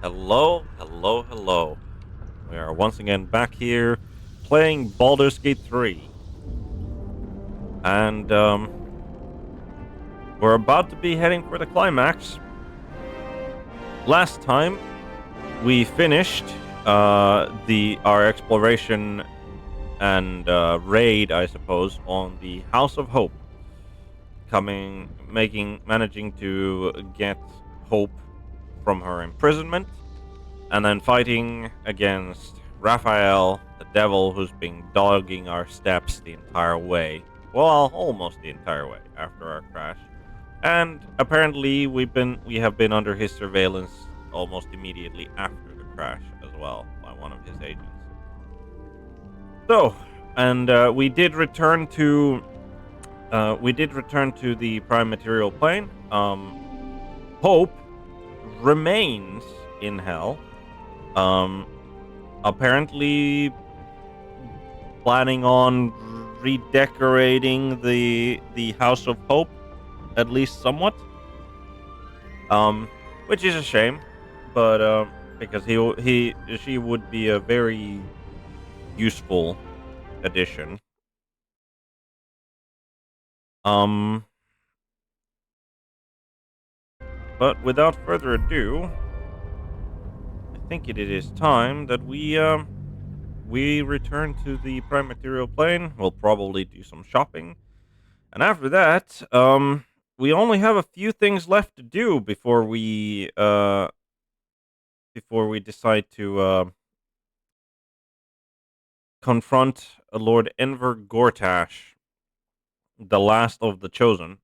Hello, hello, hello. We are once again back here playing Baldur's Gate 3. And we're about to be heading for the climax. Last time we finished our exploration and raid, I suppose, on the House of Hope. Managing to get Hope from her imprisonment, and then fighting against Raphael, the devil, who's been dogging our steps the entire way. Well, almost the entire way after our crash. And apparently we have been under his surveillance almost immediately after the crash as well by one of his agents. So, and we did return to the prime material plane. Hope remains in hell. Apparently planning on redecorating the House of Hope, at least somewhat. Which is a shame, but because she would be a very useful addition. But without further ado, I think it is time that we return to the prime material plane. We'll probably do some shopping, and after that, we only have a few things left to do before we decide to confront Lord Enver Gortash, the last of the chosen.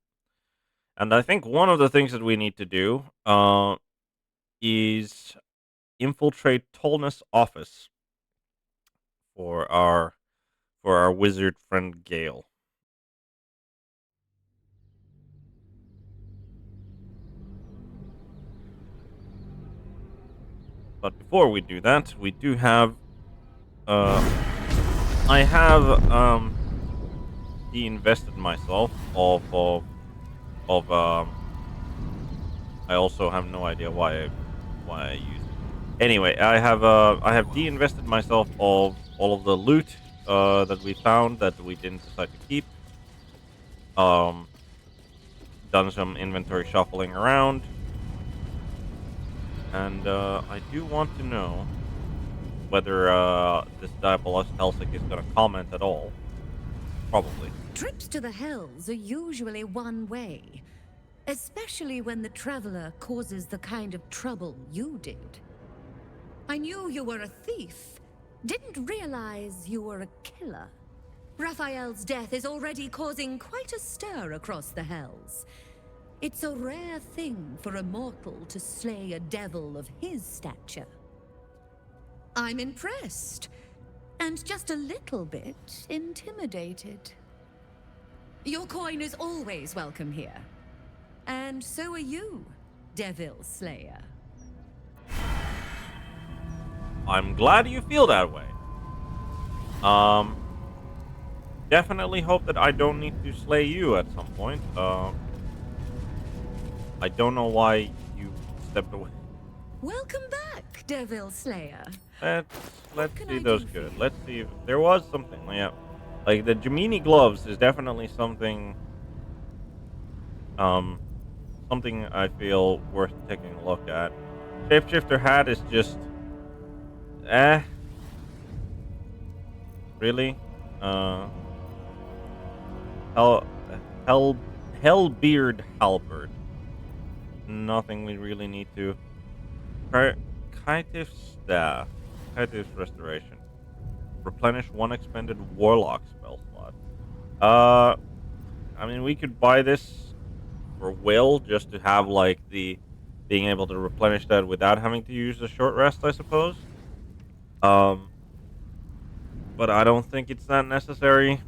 And I think one of the things that we need to do is infiltrate Tolna's office for our wizard friend Gale. But before we do that, we do have I have de-invested myself of I also have no idea why I used it. Anyway, I have de-invested myself of all of the loot that we found that we didn't decide to keep. Done some inventory shuffling around, and I do want to know whether this Diabolos Helsik is going to comment at all. Probably. Trips to the Hells are usually one way, especially when the traveler causes the kind of trouble you did. I knew you were a thief, didn't realize you were a killer. Raphael's death is already causing quite a stir across the Hells. It's a rare thing for a mortal to slay a devil of his stature. I'm impressed, and just a little bit intimidated. Your coin is always welcome here. And so are you, Devil Slayer. I'm glad you feel that way. Definitely hope that I don't need to slay you at some point. I don't know why you stepped away. Welcome back, Devil Slayer. Let's see those good. Let's see if there was something. Yeah, like the Gemini gloves is definitely something. Something I feel worth taking a look at. Shapeshifter hat is just, really, Hellbeard halberd. Nothing we really need to. Kaitif staff. Kaitif's restoration. Replenish one expended warlock spell slot. I mean, we could buy this for Will just to have like the being able to replenish that without having to use a short rest, I suppose. But I don't think it's that necessary.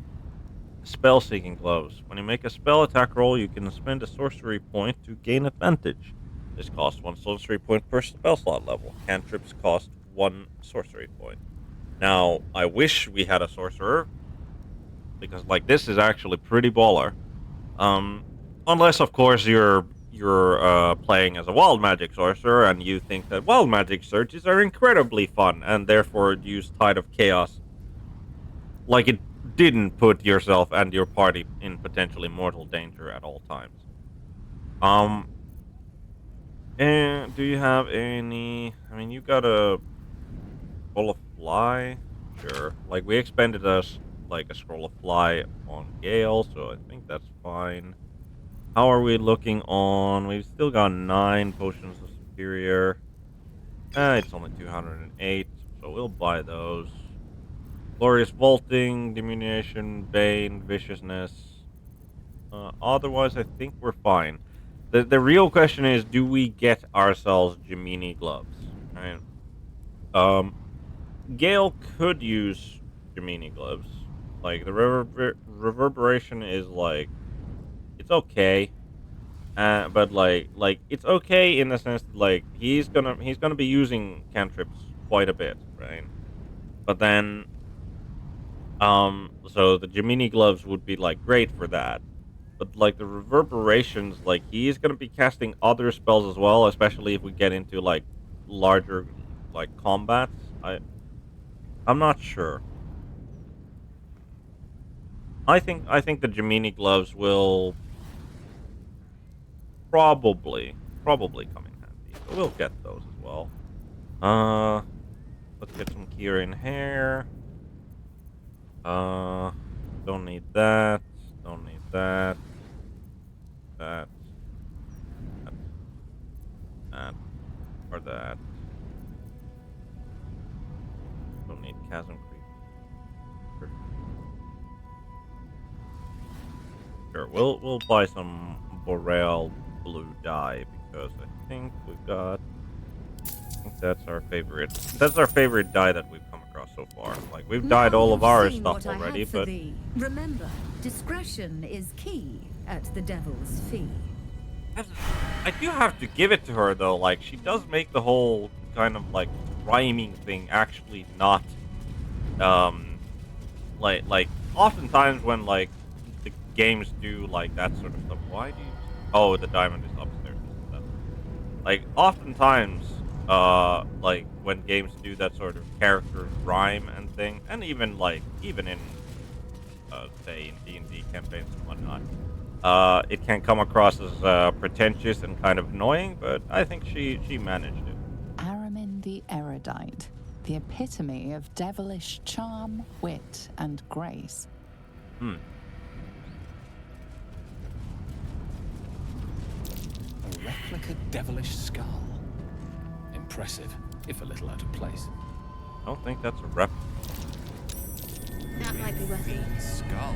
Spell seeking gloves. When you make a spell attack roll, you can spend a sorcery point to gain advantage. This costs 1 sorcery point per spell slot level. Cantrips cost 1 sorcery point. Now, I wish we had a sorcerer, because like this is actually pretty baller. Unless of course you're you're playing as a wild magic sorcerer and you think that wild magic searches are incredibly fun and therefore use Tide of Chaos like it didn't put yourself and your party in potentially mortal danger at all times. Um, and do you have any? I mean, you got a scroll of fly, sure. Like we expended us like a scroll of fly on Gale, so I think that's fine. How are we looking on? We've still got 9 potions of superior. It's only 208, so we'll buy those. Glorious vaulting, diminution, bane, viciousness. Otherwise, I think we're fine. The real question is, do we get ourselves Gemini gloves? Right. Um, Gale could use Gemini gloves. Like the reverberation is like it's okay, but like it's okay in the sense that like he's gonna be using cantrips quite a bit, right? But then so the Gemini gloves would be like great for that. But like the reverberations, like he's gonna be casting other spells as well, especially if we get into like larger like combats. I'm not sure. I think the Gemini gloves will probably come in handy. So we'll get those as well. Uh let's get some Kieran hair. Uh don't need that. Don't need that. That. That. That. Or that. Don't need chasm creep. Sure, we'll buy some Boreal blue dye because I think we've got. I think that's our favorite. That's our favorite dye that we've come across so far. Like we've dyed Now all of you've our seen stuff what I already, have for but thee. Remember, discretion is key at the Devil's Fee. I do have to give it to her though. Like she does make the whole kind of like rhyming thing actually not um like oftentimes when like the games do like that sort of stuff. Why do you? Oh, the diamond is upstairs. Like oftentimes, like when games do that sort of character rhyme and thing, and even in say in D&D campaigns and whatnot, it can come across as pretentious and kind of annoying. But I think she managed it. Aramin the Erudite, the epitome of devilish charm, wit, and grace. Hmm. A replica devilish skull. Impressive, if a little out of place. I don't think that's a rep. That might be worth it. Fiend skull,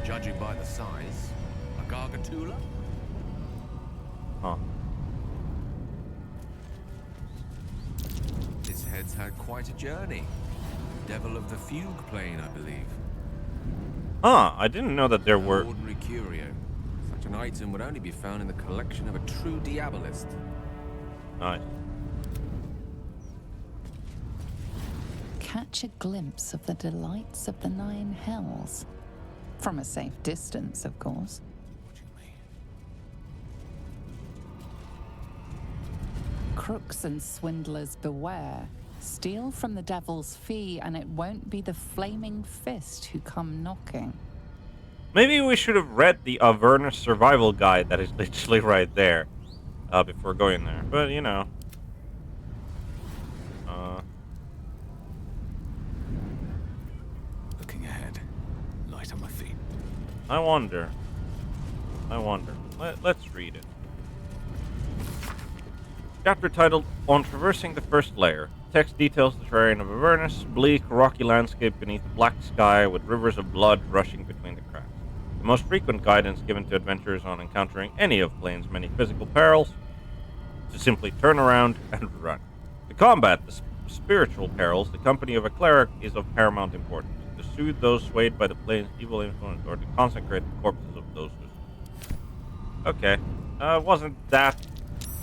judging by the size. A gargantula? Huh. This head's had quite a journey. Devil of the fugue plane, I believe. Huh. I didn't know that there No were. ordinary curio. Such an item would only be found in the collection of a true diabolist. Nice. Catch a glimpse of the delights of the Nine Hells. From a safe distance, of course. What do you mean? Crooks and swindlers beware. Steal from the devil's fee, and it won't be the flaming fist who come knocking. Maybe we should have read the Avernus survival guide that is literally right there before going there. But you know, Looking ahead, light on my feet. I wonder. Let's read it. Chapter titled "On Traversing the First Layer." Text details the terrain of Avernus, bleak, rocky landscape beneath a black sky with rivers of blood rushing between the cracks. The most frequent guidance given to adventurers on encountering any of Plane's many physical perils is to simply turn around and run. To combat the spiritual perils, the company of a cleric is of paramount importance. To soothe those swayed by the Plane's evil influence or to consecrate the corpses of those who... Okay. Wasn't that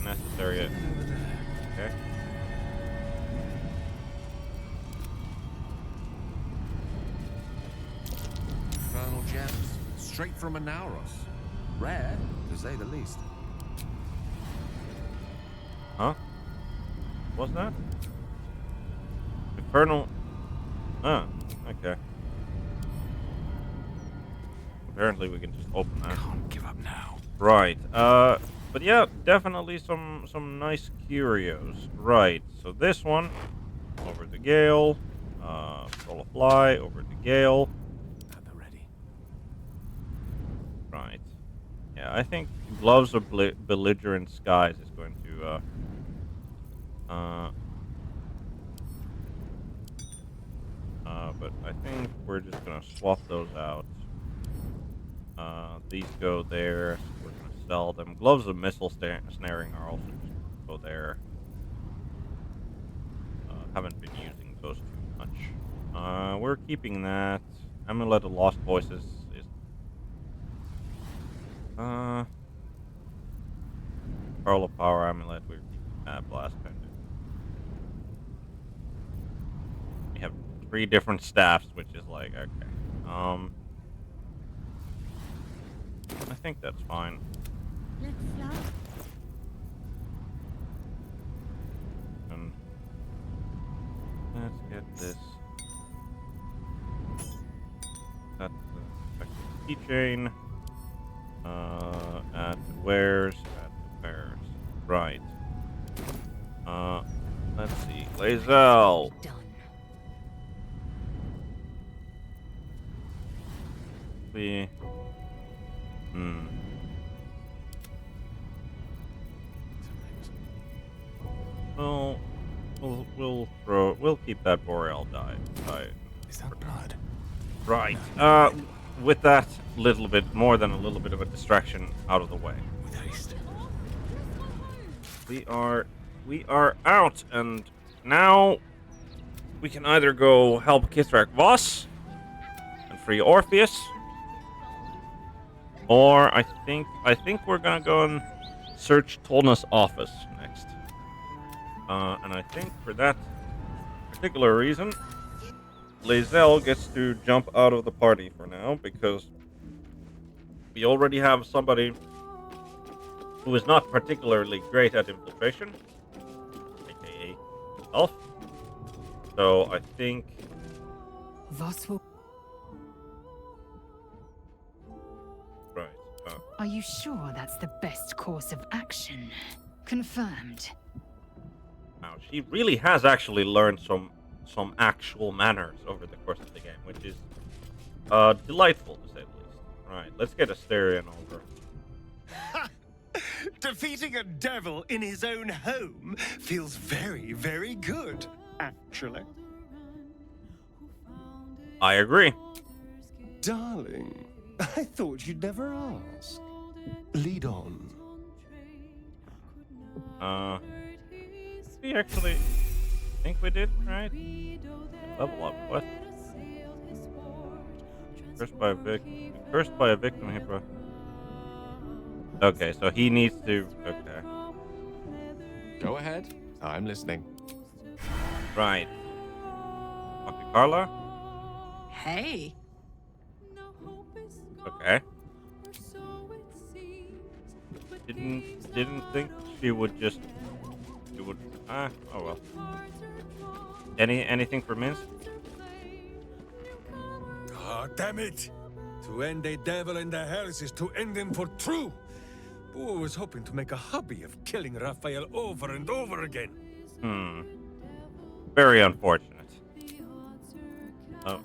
necessary? Okay. Infernal gems. Straight from Anauros. Rare, to say the least. Huh? What's that? Infernal. Ah, okay. Apparently we can just open that. Can't give up now. Right. But yeah, definitely some nice curios. Right. So this one over to Gale. Roll a fly over to Gale. At the ready. Right. Yeah, I think Gloves of Belligerent Skies is going to but I think we're just gonna swap those out. These go there. So we're gonna sell them. Gloves of Missile Snaring are also just gonna go there. Haven't been using those too much. We're keeping that. Amulet of Lost Voices is Pearl of Power Amulet. We're keeping that. Blast Pendant. We have 3 different staffs, which is like okay. I think that's fine. And let's get this. That's the keychain. At wares. Right. Let's see. Lae'zel. Done. Well, we'll keep that Boreal die. Is that blood? Right. With that little bit more than a little bit of a distraction out of the way, With haste. we are out, and now we can either go help Kithrak Voss and free Orpheus, or I think we're gonna go and search Tolna's office next. And I think for that particular reason, Lae'zel gets to jump out of the party for now, because we already have somebody who is not particularly great at infiltration, aka Elf. So I think Voss will. right. Are you sure that's the best course of action? Confirmed. Now she really has actually learned some actual manners over the course of the game, which is delightful to say the least. Right, let's get Asterion over. Defeating a devil in his own home feels very, very good, actually. I agree. Darling, I thought you'd never ask. Lead on. We actually think we did, right? Level up, what? Cursed by a victim here. Okay, so he needs to. Okay, Go ahead. I'm listening. right. Talk to Carla. Hey, Okay. Didn't think she would just. She would. Oh well. Anything for Minsk? Ah, damn it! To end a devil in the hells is to end him for true. Boy was hoping to make a hobby of killing Raphael over and over again. Very unfortunate. Oh.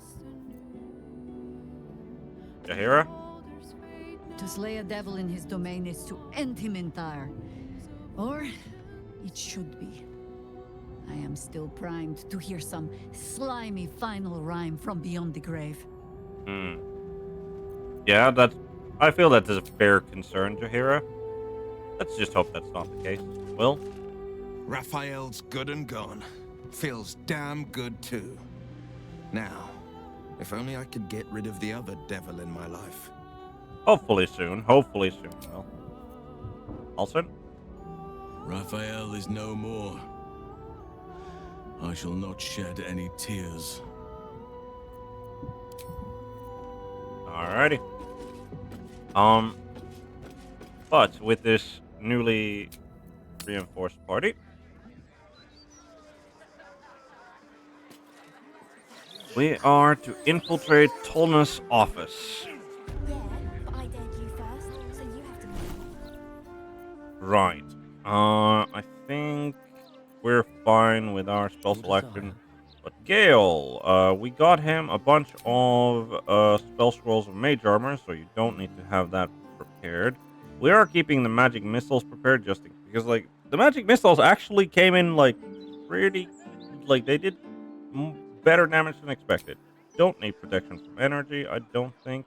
Jaheira? To slay a devil in his domain is to end him entire. Or it should be. I am still primed to hear some slimy final rhyme from beyond the grave. Yeah, I feel that is a fair concern, Jaheira. Let's just hope that's not the case. Will? Raphael's good and gone. Feels damn good too. Now, if only I could get rid of the other devil in my life. Hopefully soon. Will. Alson? Raphael is no more. I shall not shed any tears. Alrighty. But with this newly reinforced party. We are to infiltrate Tolna's office. Yeah, but I dared you first, so you have to go. Right. I think we're fine with our spell selection. But Gale, we got him a bunch of spell scrolls of mage armor, so you don't need to have that prepared. We are keeping the magic missiles prepared just because, like, the magic missiles actually came in like pretty, like they did better damage than expected. Don't need protection from energy, I don't think.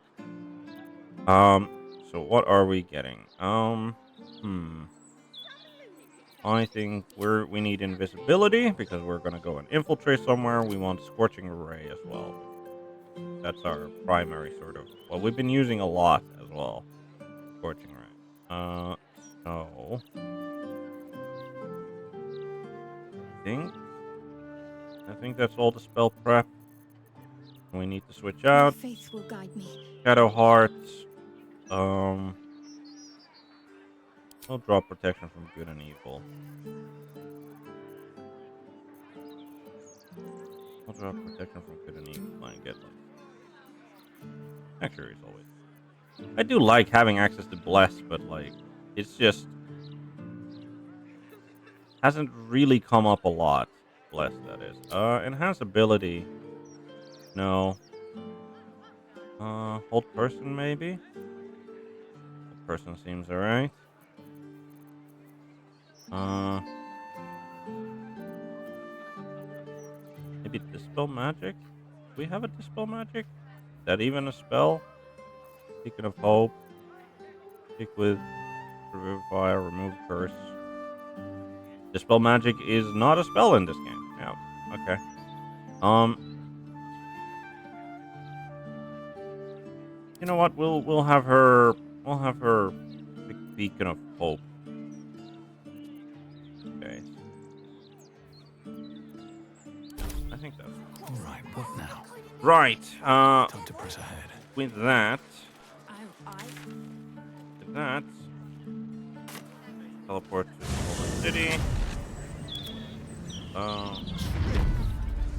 So what are we getting? I think we need invisibility because we're gonna go and infiltrate somewhere. We want scorching ray as well. That's our primary sort of. Well, we've been using a lot as well. Scorching ray. So I think that's all the spell prep. We need to switch out. Faith will guide me. Shadow Hearts. We'll draw protection from good and evil. I'll draw protection from good and evil and get like actually always. I do like having access to bless, but like it's just hasn't really come up a lot. Bless, that is. Enhance ability. No. Hold person maybe. Hold person seems alright. Maybe dispel magic. Do we have a dispel magic? Is that even a spell? Beacon of hope. Stick with revivify, remove curse. Dispel magic is not a spell in this game. Yeah. Okay. You know what? We'll have her pick Beacon of Hope. Okay. I think that's All right, what now? right. Time to press ahead. With that, I teleport to the city.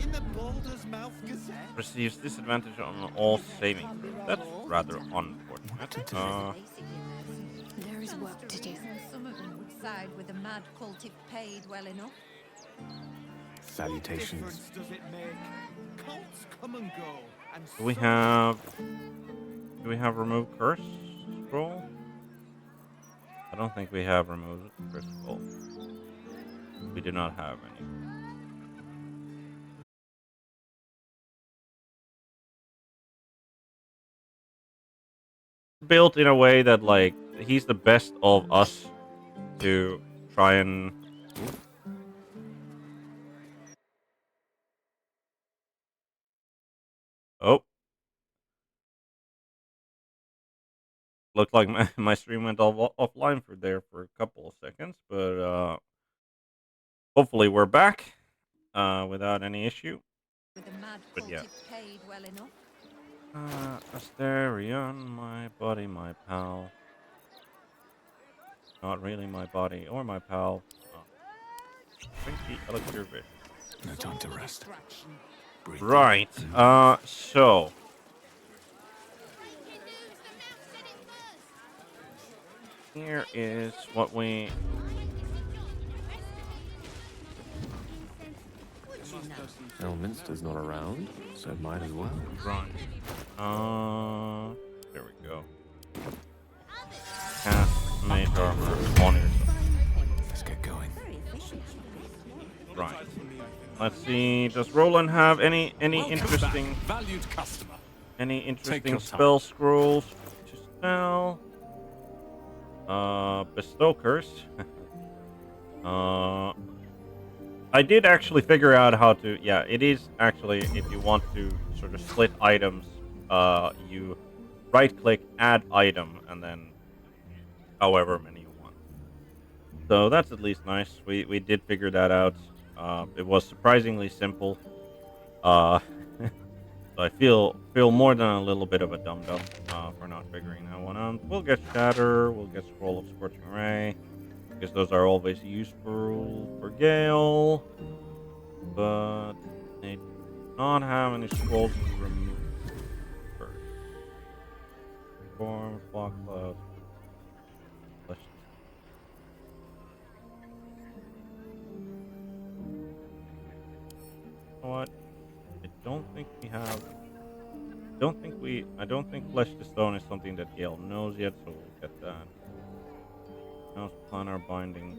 In the Baldur's Mouth Gazette? Receives disadvantage on all saving throws. That's rather unfortunate. there is work to do. Some of them would side with the mad cult if paid well enough. Salutations. Difference does it make? Cults come and go. And Do we have remove curse scroll? I don't think we have remove curse scroll. We do not have any. Built in a way that like he's the best of us to try and oh, looked like my stream went offline for a couple of seconds, but hopefully we're back without any issue. With the mad But cult yeah. if paid well enough. Asterion, my buddy, my pal. Not really my buddy or my pal. Drink the elixir vision. No time to rest. Breathe. Right. So here is what we. Elminster's not around, so might as well. Right. There we go. Cast mage armor on yourself. Let's get going. Right. Let's see. Does Roland have any Welcome interesting back, valued customer. any Take interesting your time. spell scrolls to spell? Bestow curse. I did actually figure out how to. Yeah, it is actually if you want to sort of split items, you right-click, add item, and then however many you want. So that's at least nice. We did figure that out. It was surprisingly simple. So I feel more than a little bit of a dum-dum for not figuring that one out. We'll get Shatter. We'll get Scroll of Scorching Ray. because those are always useful for Gale. But they do not have any scrolls to remove first. Form, fog cloud. You know what? I don't think we have. I don't think Flesh to Stone is something that Gale knows yet, so we'll get that. Knows planar binding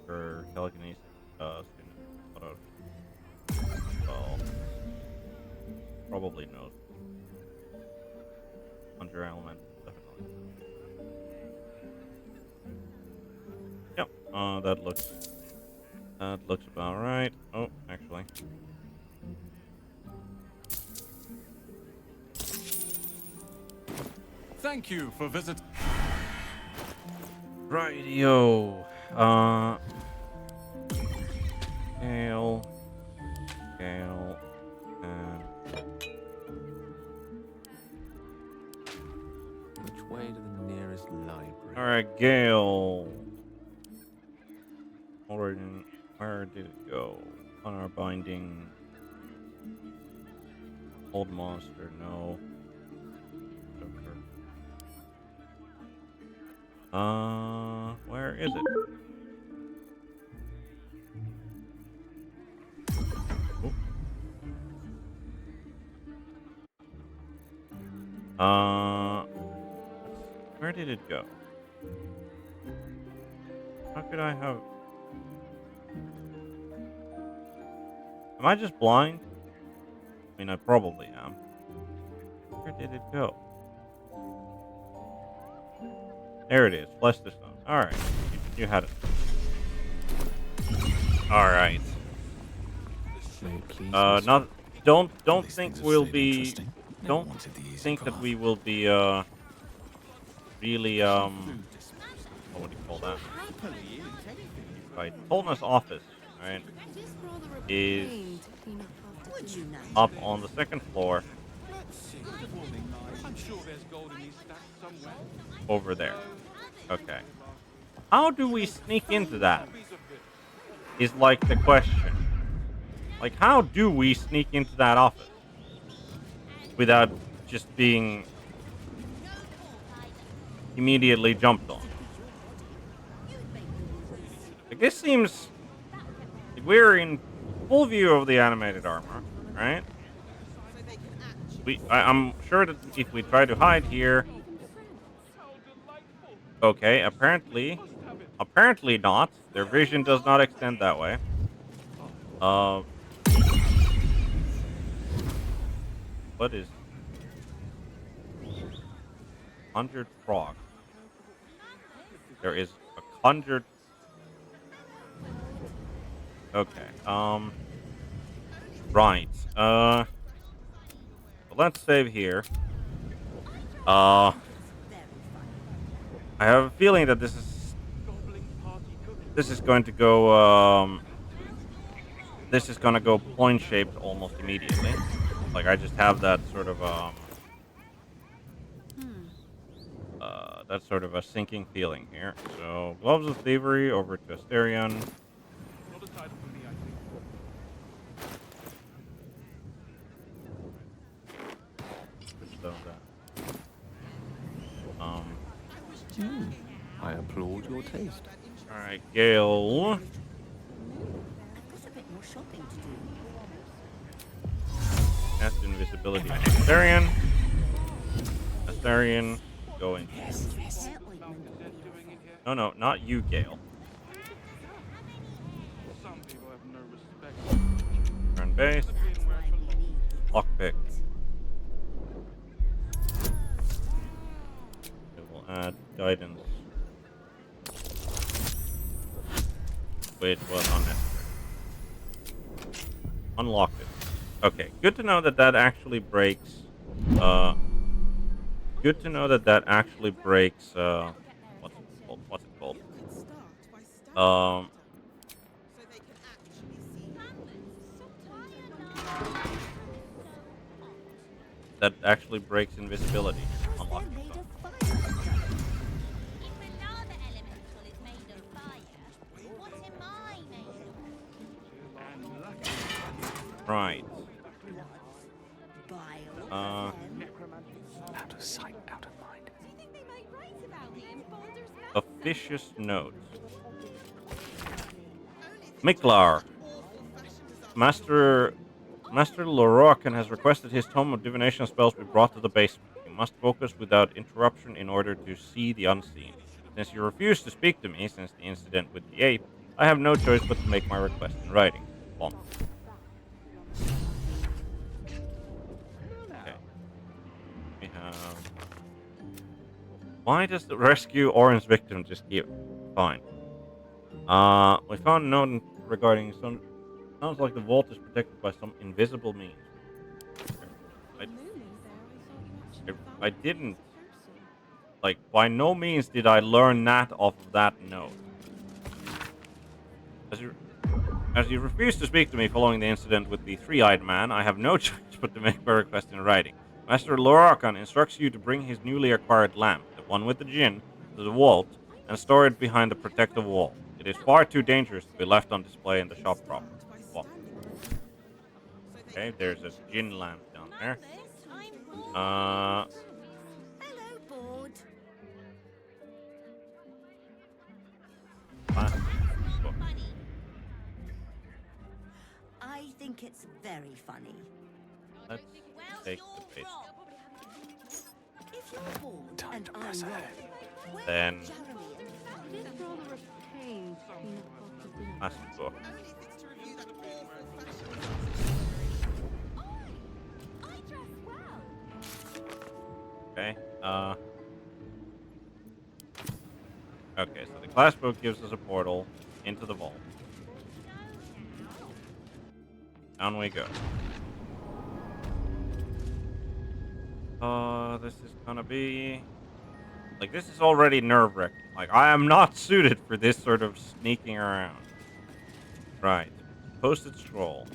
for telekinesis. Well, probably knows. Conjure element, definitely. Yep. That looks about right. Oh, actually. Thank you for visiting. Rightio. Gale, and Which way to the nearest library? all right, Gale. Origin, where did it go? On our binding. Old monster, no. Where is it? Oh. Where did it go? How could I have? Am I just blind? I mean, I probably am. Where did it go? There it is. Flesh to Stone. Alright. You had it. Alright. Not don't think we'll be don't think that we will be really what do you call that? Right. Tolna's office, right, is up on the second floor. Over there. Okay. How do we sneak into that? Is like the question. Like, how do we sneak into that office without just being immediately jumped on? Like, this seems like we're in full view of the animated armor, right? I'm sure that if we try to hide here. Okay, apparently not. Their vision does not extend that way. What is 100 frog? There is a conjured. Okay. Right. Let's save here. I have a feeling that this is going to go point shaped almost immediately. Like, I just have that sort of a sinking feeling here. So Gloves of Thievery over to Asterion. I applaud your taste. Alright, Gale. I've got a bit more shopping to do. Cast invisibility on Asterion. Asterion going. No, not you, Gale. Turn base. Lockpick. It will add guidance. Which was unnecessary. Unlocked it. Okay, good to know that actually breaks. Good to know that actually breaks. What's it called? That actually breaks invisibility. Unlocked. Right. Out of sight, out of mind. Officious note. Miklar. Master Lorokan has requested his tome of divination spells be brought to the basement. You must focus without interruption in order to see the unseen. Since you refuse to speak to me since the incident with the ape, I have no choice but to make my request in writing. Bonk. Okay. We have... Why does the rescue orange victim just keep... Fine. We found a note regarding some... Sounds like the vault is protected by some invisible means. I didn't... Like, by no means did I learn that off of that note. As you refuse to speak to me following the incident with the three-eyed man, I have no choice but to make my request in writing. Master Lorakan instructs you to bring his newly acquired lamp, the one with the djinn, to the vault and store it behind the protective wall. It is far too dangerous to be left on display in the shop proper. Well, okay, there's a djinn lamp down there. Hello, board. I think it's very funny. Let's take the base. If you're bored Time and to I'm press wrong, ahead. where's Then Jeremy and last book. I dress well. Okay. Okay, so the class book gives us a portal into the vault. Down we go. This is gonna be... Like, this is already nerve-wracking. Like, I am not suited for this sort of sneaking around. Right. Posted scroll.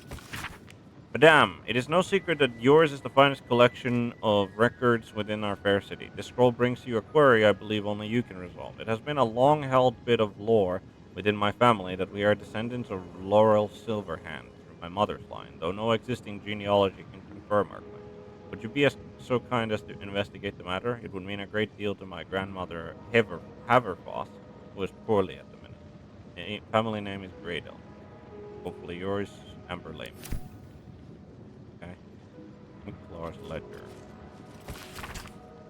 Madame, it is no secret that yours is the finest collection of records within our fair city. This scroll brings you a query I believe only you can resolve. It has been a long-held bit of lore within my family that we are descendants of Laurel Silverhand through my mother's line, though no existing genealogy can confirm our claim. Would you be so kind as to investigate the matter? It would mean a great deal to my grandmother Haverfoss, who is poorly at the minute. The family name is Gradle. Hopefully yours, Amber Lehman. Okay. McClar's Ledger.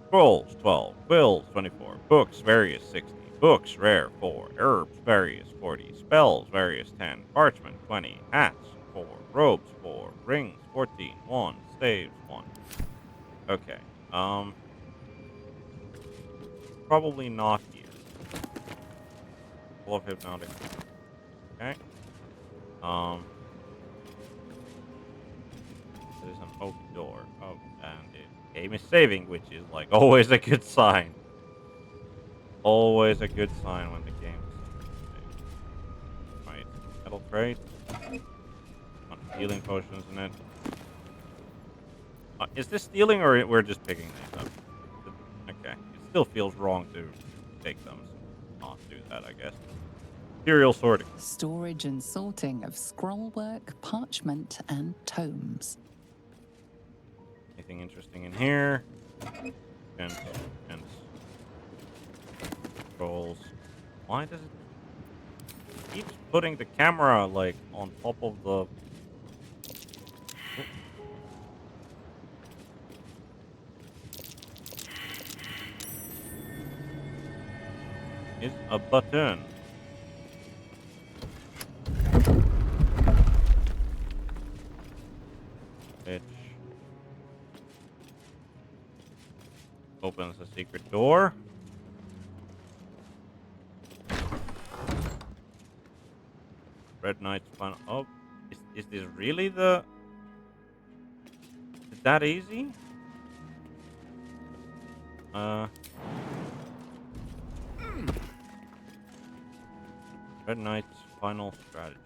Scrolls 12, quills 24, books various 60, books rare 4, herbs various 40, spells various 10, parchment 20, hats 4, robes 4, rings 14, wands, staves 1. Okay. Probably not here. Full of hypnotic. Okay. There's an oak door. Oh, and the game is saving, which is like always a good sign. Always a good sign when the game is saving. Right. Metal crate. Bunch of healing potions in it. Is this stealing or we're just picking these up? Okay. It still feels wrong to take them. So not do that, I guess. Serial sorting. Storage and sorting of scrollwork, parchment, and tomes. Anything interesting in here? And scrolls. Why does it keep putting the camera like on top of the... Is a button. Which opens a secret door. Red Knight's final. Oh, is this really the... Is that easy? Red Knight's final strategy.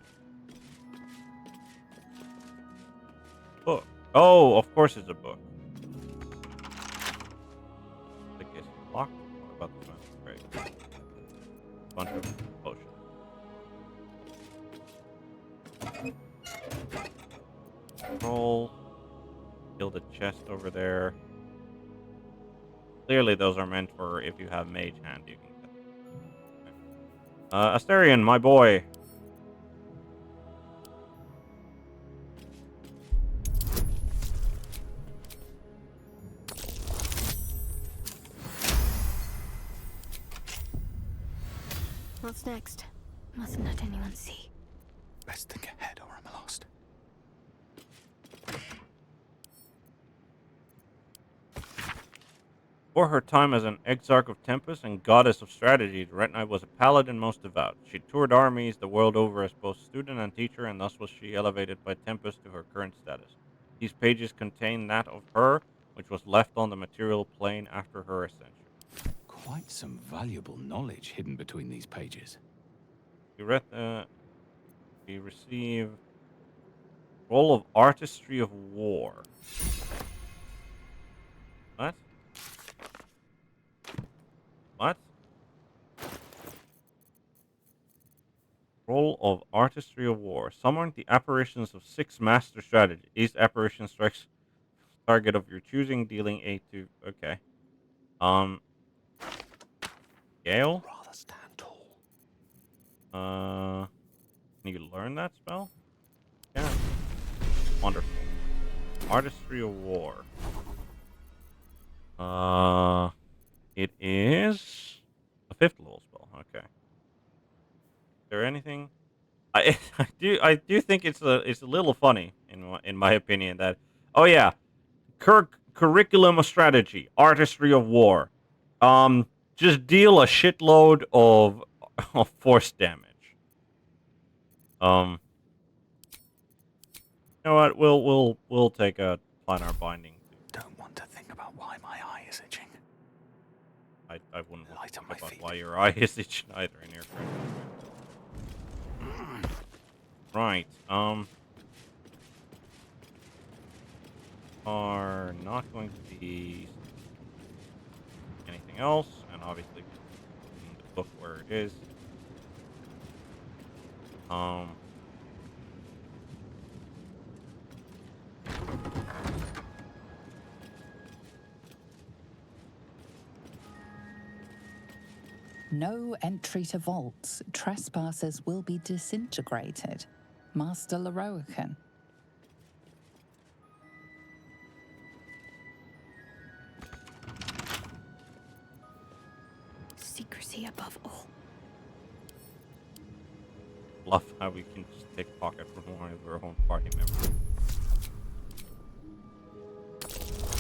Book. Oh, of course it's a book. The case is locked. What about the magic crate? Bunch of potions. scroll. Kill the chest over there. Clearly, those are meant for if you have mage hand, you can get them. Asterion, my boy. What's next? Mustn't let anyone see. Best think ahead or I'm lost. For her time as an exarch of Tempest and goddess of strategy, the Red Knight was a paladin most devout. She toured armies the world over as both student and teacher, and thus was she elevated by Tempest to her current status. These pages contain that of her, which was left on the material plane after her ascension. Quite some valuable knowledge hidden between these pages. We receive Roll of Artistry of War. What? What? Roll of Artistry of War. Summon the apparitions of 6 master strategies. Each apparition strikes target of your choosing, dealing 8 to... Okay. Gale? Rather stand tall. Can you learn that spell? Yeah. Wonderful. Artistry of War. It is a 5th level spell. Okay. Is there anything? I do think it's a little funny in my opinion that curriculum of strategy, artistry of war. Just deal a shitload of force damage. You know what? We'll take a planar binding. Don't want to think about why my eye is itching. I wouldn't want Light to on think my about feet. why your eye is itching either in your Right. Are not going to be anything else, and obviously in the book where it is. No entry to vaults. Trespassers will be disintegrated. Master Leroican. Secrecy above all. Love how we can just take pocket from one of our own party members.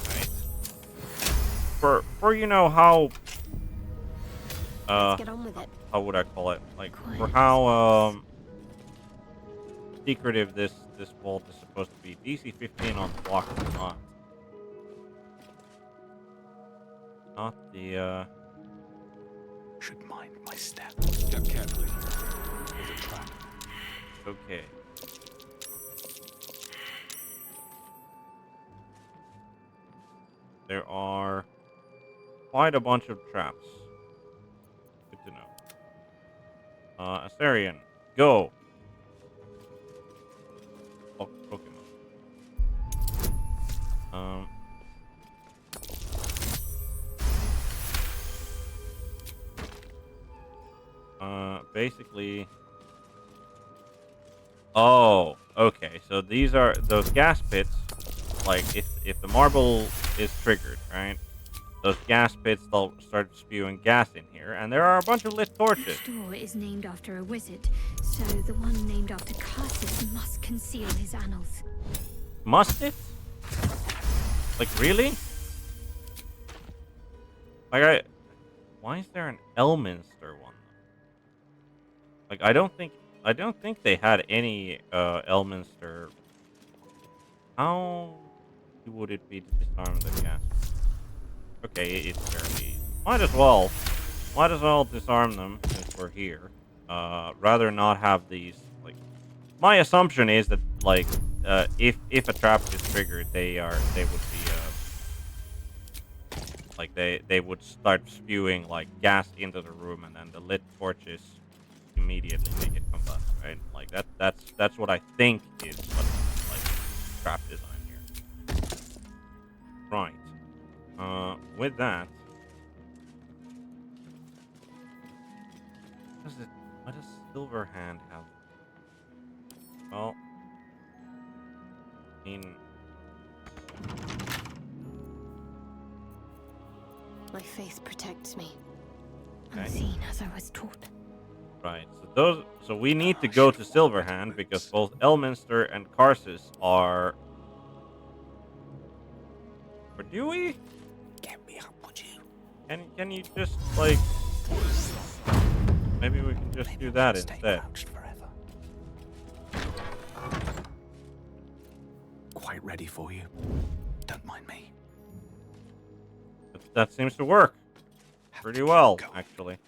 Right. For you know how Let's get on with it. how would I call it? Like for how secretive this vault is supposed to be. DC 15 on the block is not the Should mind my step. Step carefully. There's a trap. okay. There are quite a bunch of traps. Good to know. Asterion, go. Pokemon. Basically. Oh, okay. So these are those gas pits. Like if the marble is triggered, right? Those gas pits, they'll start spewing gas in here, and there are a bunch of lit torches. Each door is named after a wizard, so the one named after Cassis must conceal his annals. Must it? Like really? Like why is there an Elminster one? Like I don't think they had any Elminster. How would it be to disarm the gas? Okay, it's fairly easy. Might as well disarm them since we're here. Rather not have these, like, my assumption is that, like, if a trap is triggered, they would be, like, they would start spewing, like, gas into the room, and then the lit torches immediately make it combust, right? Like, that's what I think is what, like, trap design here. Right. With that, what does Silverhand have? Well, I mean, My faith protects me. okay. Unseen as I was taught. Right. So we need to go to Silverhand because both Elminster and Karsus are. Or do we? Get me up, would you? Can you just like? Maybe we can just do that instead. Quite ready for you. Don't mind me. That seems to work pretty well, actually.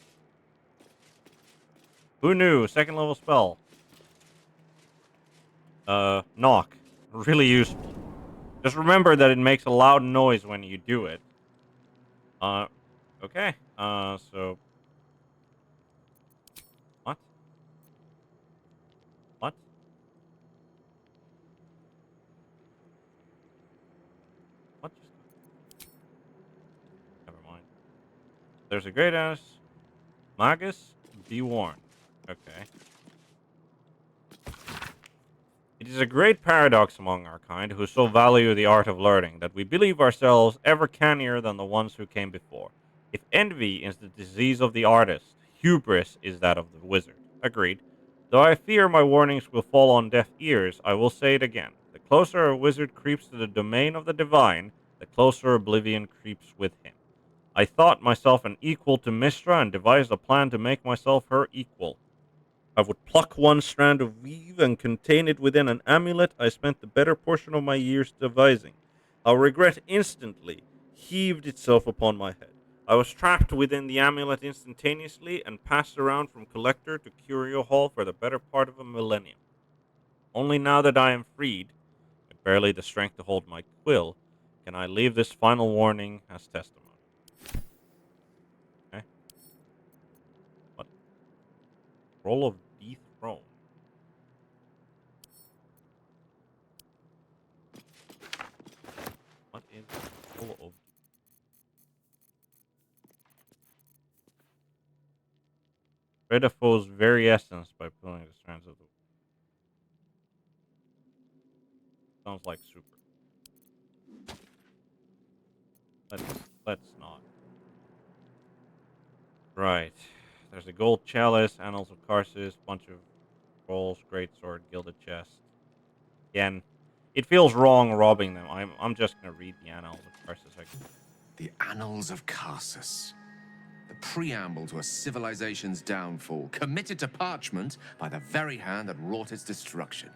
Who knew? Second level spell. Knock. Really useful. Just remember that it makes a loud noise when you do it. Okay. So. What? What? What just... Never mind. There's a great ass. Magus, be warned. Okay. It is a great paradox among our kind who so value the art of learning that we believe ourselves ever cannier than the ones who came before. If envy is the disease of the artist, hubris is that of the wizard. Agreed. Though I fear my warnings will fall on deaf ears, I will say it again. The closer a wizard creeps to the domain of the divine, the closer oblivion creeps with him. I thought myself an equal to Mistra and devised a plan to make myself her equal. I would pluck one strand of weave and contain it within an amulet I spent the better portion of my years devising. Our regret instantly heaved itself upon my head. I was trapped within the amulet instantaneously and passed around from collector to curio hall for the better part of a millennium. Only now that I am freed, with barely the strength to hold my quill, can I leave this final warning as testimony. Okay. What? Roll of dethrone. What is roll of? Rid a foe's very essence by pulling the strands of the. Sounds like super. Let's not. Right. There's a gold chalice, annals of Karsus, bunch of rolls, great sword, gilded chest. Again, it feels wrong robbing them. I'm just gonna read the annals of Karsus. The Annals of Karsus. The preamble to a civilization's downfall, committed to parchment by the very hand that wrought its destruction.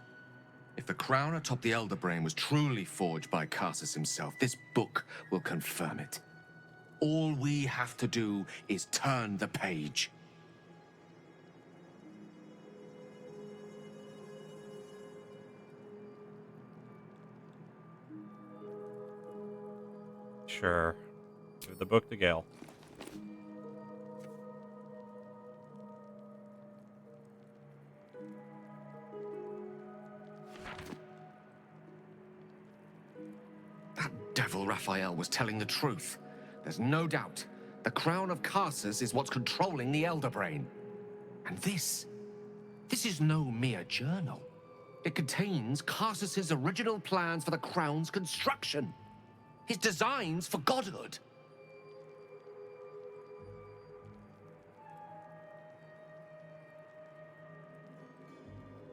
If the crown atop the Elder Brain was truly forged by Karsus himself, this book will confirm it. All we have to do is turn the page. Sure. Give the book to Gale. That devil Raphael was telling the truth. There's no doubt. The crown of Karsus is what's controlling the Elder Brain. And this is no mere journal. It contains Karsus's original plans for the crown's construction. His designs for godhood.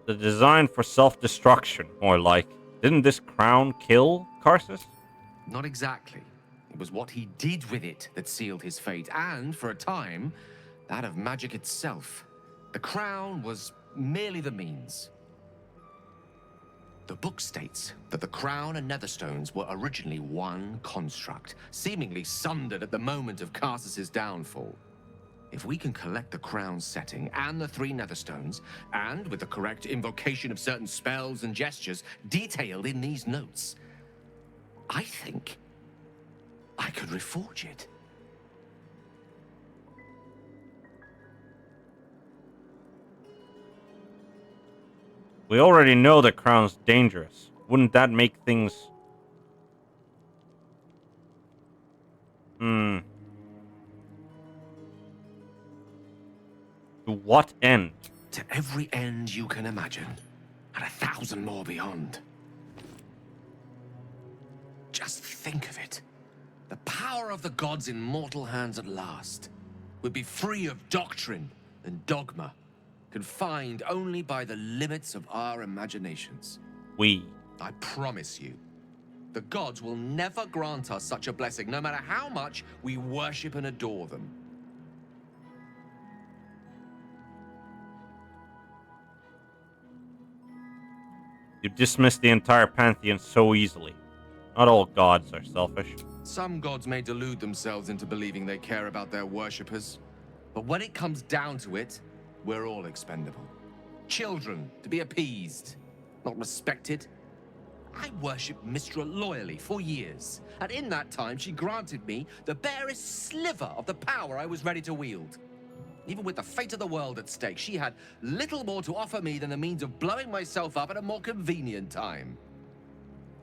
The design for self-destruction, more like. Didn't this crown kill Karsus? Not exactly. It was what he did with it that sealed his fate, and, for a time, that of magic itself. The crown was merely the means. The book states that the crown and netherstones were originally one construct, seemingly sundered at the moment of Karsus's downfall. If we can collect the crown's setting and the 3 netherstones, and with the correct invocation of certain spells and gestures detailed in these notes, I think I could reforge it. We already know the crown's dangerous. wouldn't that make things... To what end? To every end you can imagine, and 1,000 more beyond. Just think of it. The power of the gods in mortal hands at last would be free of doctrine and dogma, confined only by the limits of our imaginations. I promise you, the gods will never grant us such a blessing, no matter how much we worship and adore them. You dismiss the entire pantheon so easily. Not all gods are selfish. Some gods may delude themselves into believing they care about their worshippers, but when it comes down to it, we're all expendable. Children to be appeased, not respected. I worshipped Mystra loyally for years, and in that time she granted me the barest sliver of the power I was ready to wield. Even with the fate of the world at stake, she had little more to offer me than the means of blowing myself up at a more convenient time.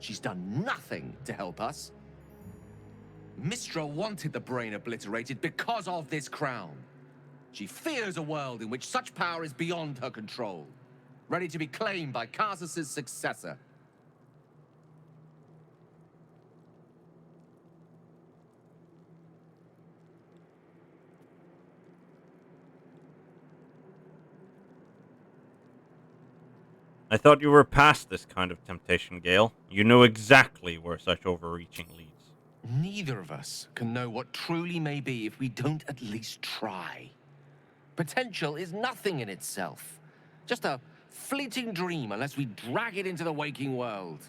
She's done nothing to help us. Mystra wanted the brain obliterated because of this crown. She fears a world in which such power is beyond her control, ready to be claimed by Karsus's successor. I thought you were past this kind of temptation, Gale. You knew exactly where such overreaching leads. Neither of us can know what truly may be if we don't at least try. Potential is nothing in itself. Just a fleeting dream unless we drag it into the waking world.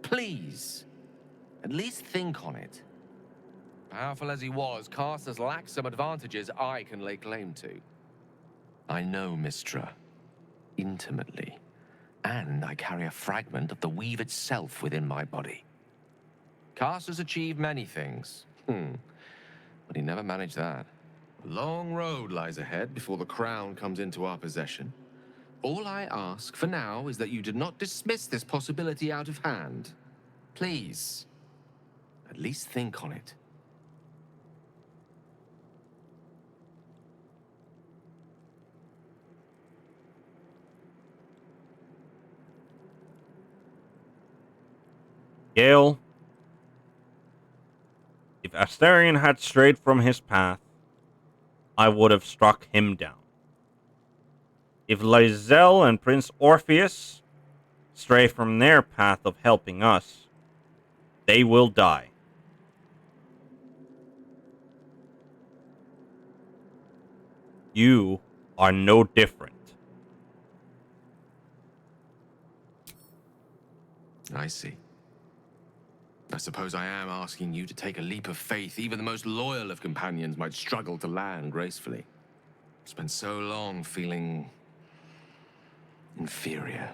Please, at least think on it. Powerful as he was, Karsus lacks some advantages I can lay claim to. I know Mystra intimately, and I carry a fragment of the weave itself within my body. Karsus achieved many things, but he never managed that. A long road lies ahead before the crown comes into our possession. All I ask for now is that you do not dismiss this possibility out of hand. Please, at least think on it. Gale, if Astarion had strayed from his path, I would have struck him down. If Lae'zel and Prince Orpheus stray from their path of helping us, they will die. You are no different. I see. I suppose I am asking you to take a leap of faith even the most loyal of companions might struggle to land gracefully. Spent so long feeling inferior,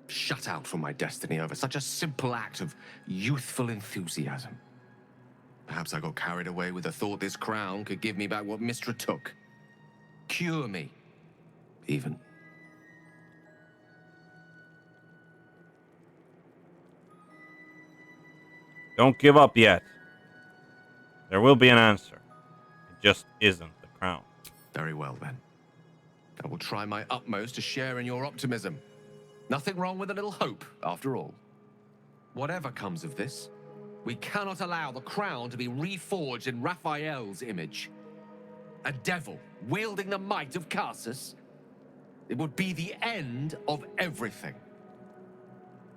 shut out from my destiny over such a simple act of youthful enthusiasm. Perhaps I got carried away with the thought this crown could give me back what Mystra took. Cure me, even. Don't give up yet. There will be an answer. It just isn't the crown. Very well, then. I will try my utmost to share in your optimism. Nothing wrong with a little hope, after all. Whatever comes of this, we cannot allow the crown to be reforged in Raphael's image. A devil wielding the might of Karsus. It would be the end of everything.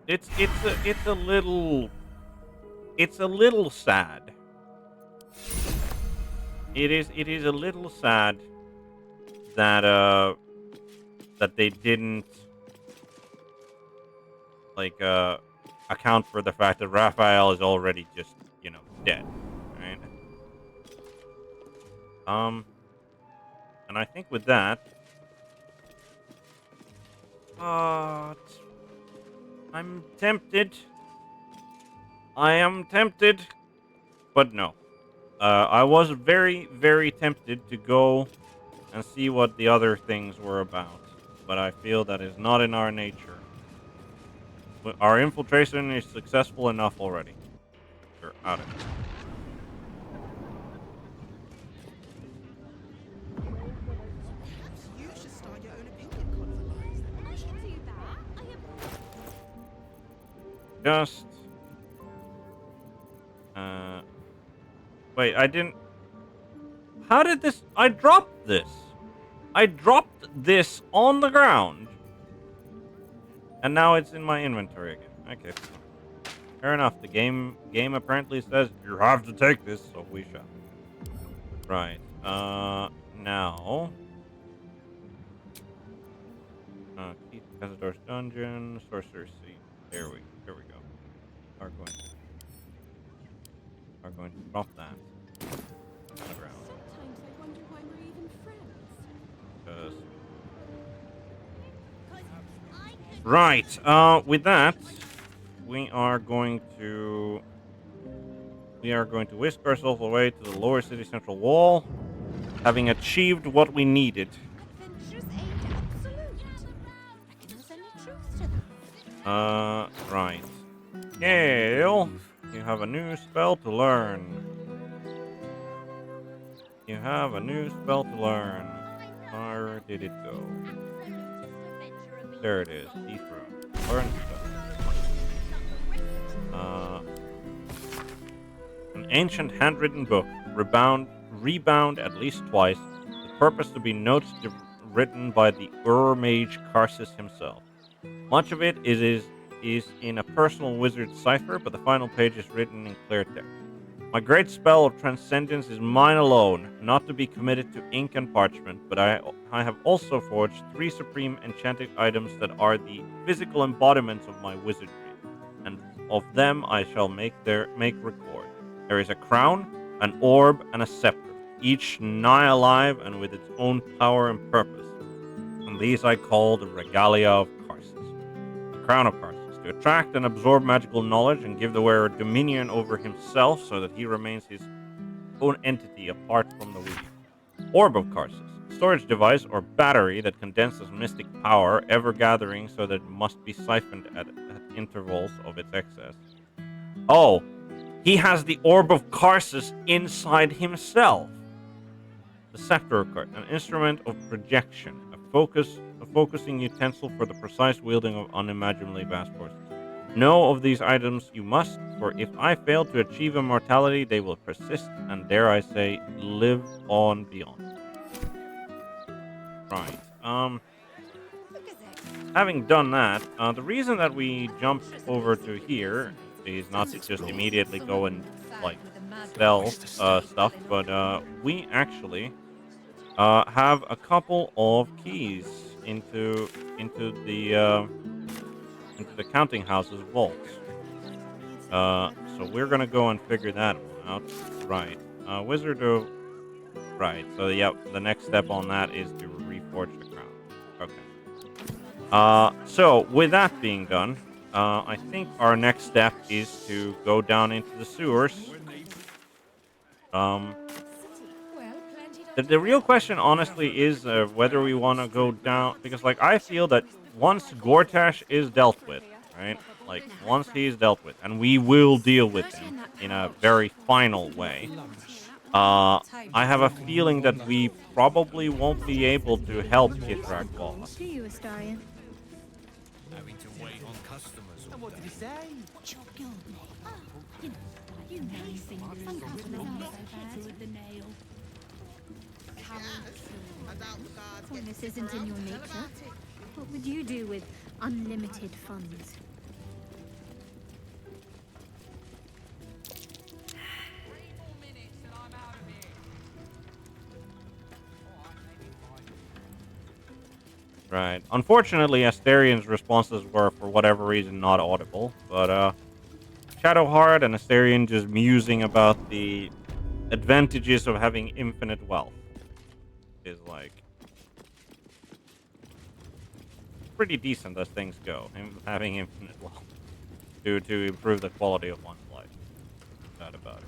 It's a little sad. It is a little sad that that they didn't account for the fact that Raphael is already just, dead, right? And I think with that, I'm tempted. I am tempted, but no. I was very, very tempted to go and see what the other things were about, but I feel that is not in our nature. Our infiltration is successful enough already. We're out of here. You should start your own opinion column. I can do that. I have Just... Wait, I didn't... How did this... I dropped this. I dropped this on the ground. And now it's in my inventory again. Okay. Fair enough. The game apparently says you have to take this, so we shall. Right. Now... Key to Cazador's Dungeon, Sorcerer's Seat. Here we go. Are going to drop that on the ground. Sometimes I wonder why we're even friends. Right. With that, we are going to whisk ourselves away to the lower city central wall, having achieved what we needed. Adventures ain't absolute. Reckon there's any truth to that. Right. Gale, you have a new spell to learn. Where did it go? There it is. Dethrone. Learn spell. An ancient handwritten book. Rebound at least twice. The purpose to be notes written by the mage Karsus himself. Much of it is in a personal wizard cipher, but the final page is written in clear text. My great spell of transcendence is mine alone, not to be committed to ink and parchment, but I have also forged 3 supreme enchanted items that are the physical embodiments of my wizardry, and of them I shall make record. There is a crown, an orb, and a scepter, each nigh alive and with its own power and purpose, and these I call the regalia of Karsus, the crown of Karsus. To attract and absorb magical knowledge and give the wearer dominion over himself so that he remains his own entity apart from the weave. Orb of Karsus, storage device or battery that condenses mystic power, ever gathering so that it must be siphoned at intervals of its excess. Oh, he has the Orb of Karsus inside himself. The Scepter of Karsus, an instrument of projection, a focusing utensil for the precise wielding of unimaginably vast forces. Know of these items you must, for if I fail to achieve immortality, they will persist and, dare I say, live on beyond. Right. Having done that, the reason that we jumped over to here is not to just immediately go and, like, sell stuff, but we actually have a couple of keys into the counting house's vaults. So we're gonna go and figure that one out. Right. Wizard of... Right. So yeah, the next step on that is to reforge the crown. Okay. So with that being done, I think our next step is to go down into the sewers. The real question, honestly, is whether we want to go down, because, like, I feel that once Gortash is dealt with, right? Like, once he's dealt with, and we will deal with him in a very final way, I have a feeling that we probably won't be able to help Kithrak boss. Do you, Astarion? Having to wait on customers. And what did he say? What's your guild name? Oh, you know anything. Some customers aren't so bad with the nail. Well, this isn't in your nature. What would you do with unlimited funds? Right. Unfortunately, Astarion's responses were, for whatever reason, not audible. But Shadowheart and Astarion just musing about the advantages of having infinite wealth is, like, pretty decent as things go. Having infinite wealth to improve the quality of one's life. No doubt about it.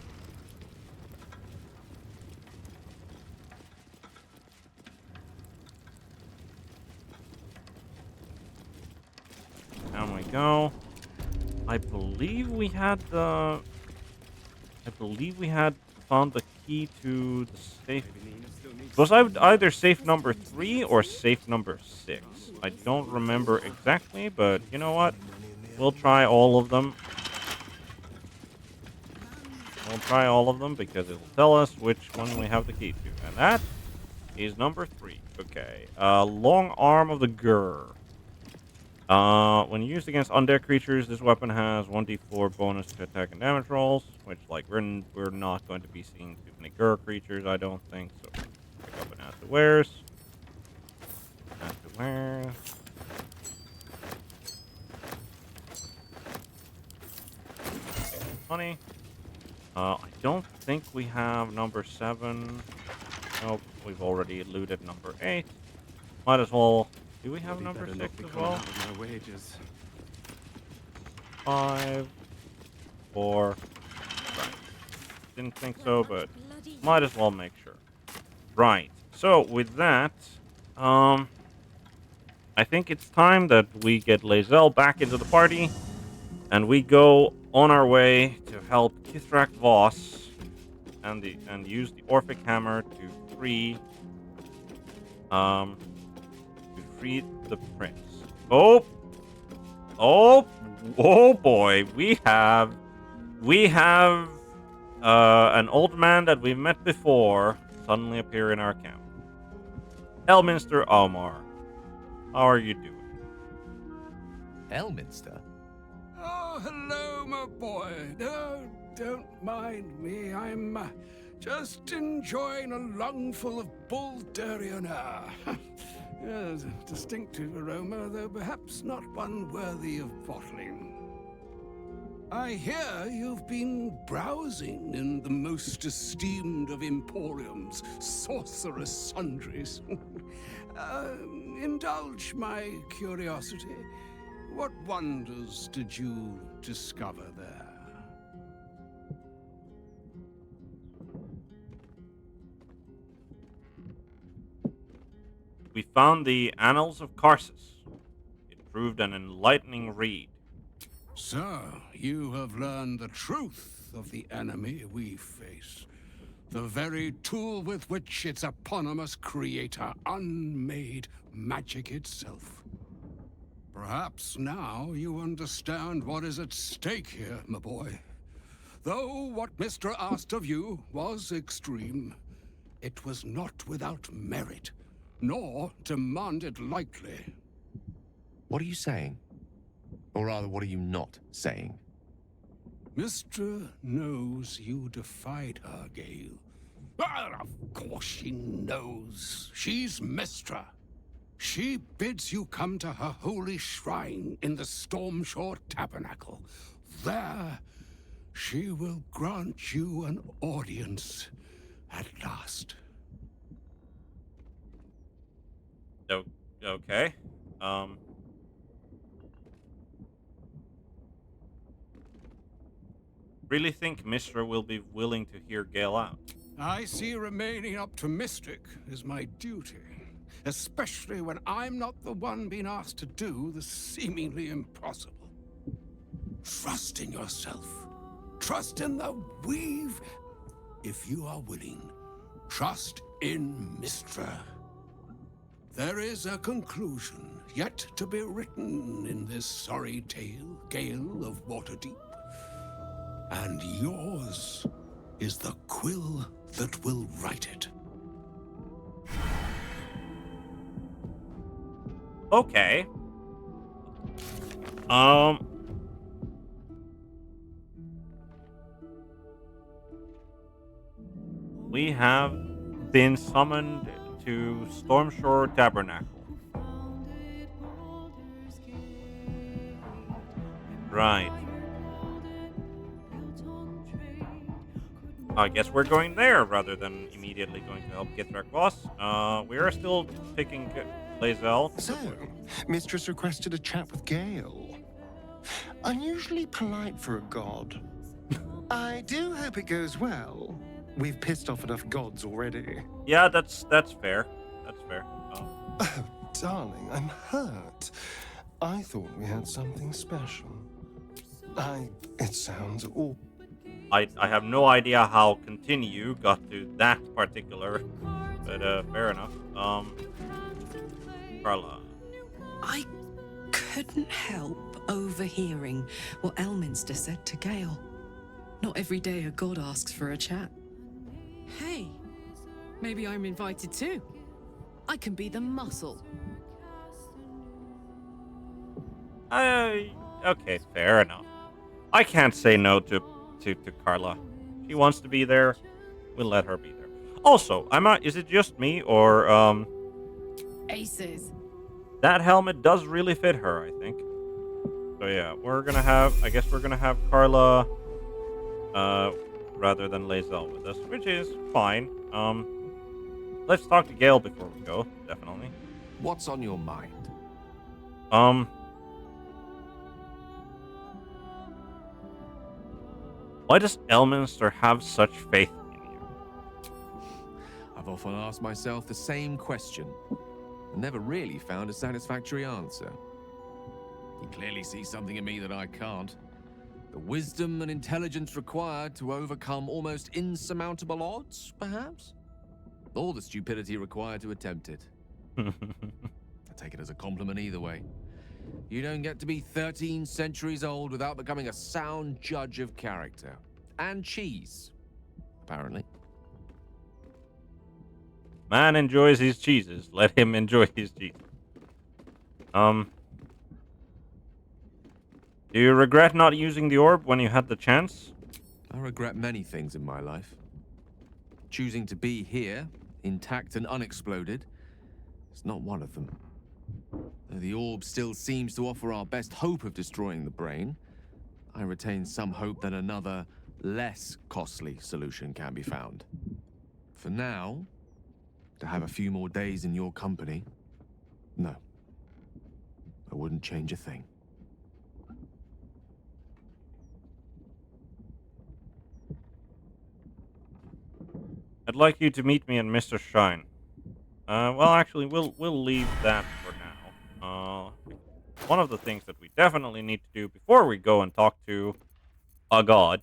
Down we go. I believe we had the. I believe we had found the key to the safe. It was either safe number 3 or safe number 6. I don't remember exactly, but you know what? We'll try all of them. We'll try all of them because it'll tell us which one we have the key to. And that is number 3. Okay. Long arm of the Gur. When used against undead creatures, this weapon has 1d4 bonus to attack and damage rolls, which, like, we're not going to be seeing too many Gur creatures, I don't think, so pick up an add to wares. Add to wares. Money. I don't think we have number 7. Nope, we've already looted number 8. Might as well. Do we have number 6 as well? My wages. 5, 4. Right. Didn't think so, but might as well make sure. Right. So with that, I think it's time that we get Lae'zel back into the party, and we go on our way to help Kithrak Voss and use the Orphic Hammer to free the prince. Oh boy, we have an old man that we've met before suddenly appear in our camp. Elminster Omar, how are you doing? Elminster? Oh, hello, my boy. No, don't mind me. I'm just enjoying a lungful of Baldurian air. Yes, a distinctive aroma, though perhaps not one worthy of bottling. I hear you've been browsing in the most esteemed of emporiums, sorcerous sundries. Indulge my curiosity. What wonders did you discover there? We found the Annals of Karsus. It proved an enlightening read. So, you have learned the truth of the enemy we face. The very tool with which its eponymous creator unmade magic itself. Perhaps now you understand what is at stake here, my boy. Though what Mr. asked of you was extreme, it was not without merit, nor demanded lightly. What are you saying? Or rather, what are you not saying? Mr. knows you defied her, Gale. Of course she knows. She's Mistra. She bids you come to her holy shrine in the Stormshore Tabernacle. There, she will grant you an audience at last. Okay. Really think Mistra will be willing to hear Gale out? I see remaining optimistic is my duty, especially when I'm not the one being asked to do the seemingly impossible. Trust in yourself. Trust in the weave. If you are willing, trust in Mistra. There is a conclusion yet to be written in this sorry tale, Gale of Waterdeep. And yours is the quill that will write it. Okay. We have been summoned to Stormshore Tabernacle. Right. I guess we're going there rather than immediately going to help Kithrak Voss. We are still picking Lae'zel. So, Mistress requested a chat with Gale. Unusually polite for a god. I do hope it goes well. We've pissed off enough gods already. Yeah, that's fair. That's fair. Oh, darling, I'm hurt. I thought we had something special. It sounds all. I have no idea how continue got to that particular, but fair enough. Carla. I couldn't help overhearing what Elminster said to Gale. Not every day a god asks for a chat. Hey, maybe I'm invited too. I can be the muscle. Okay, fair enough. I can't say no to Carla. She wants to be there. We'll let her be there. Also, is it just me or Aces. that helmet does really fit her, I think. So yeah, I guess we're gonna have Carla rather than Lae'zel with us, which is fine. Let's talk to Gale before we go, definitely. What's on your mind? Why does Elminster have such faith in you? I've often asked myself the same question, and never really found a satisfactory answer. He clearly sees something in me that I can't. The wisdom and intelligence required to overcome almost insurmountable odds, perhaps? Or the stupidity required to attempt it. I take it as a compliment either way. You don't get to be 13 centuries old without becoming a sound judge of character. And cheese, apparently. Man enjoys his cheeses. Let him enjoy his cheese. Do you regret not using the orb when you had the chance? I regret many things in my life. Choosing to be here, intact and unexploded, is not one of them. Though the orb still seems to offer our best hope of destroying the brain, I retain some hope that another, less costly solution can be found. For now, to have a few more days in your company, no. I wouldn't change a thing. I'd like you to meet me in Mr. Shine. Well, actually, we'll leave that for now. One of the things that we definitely need to do before we go and talk to a god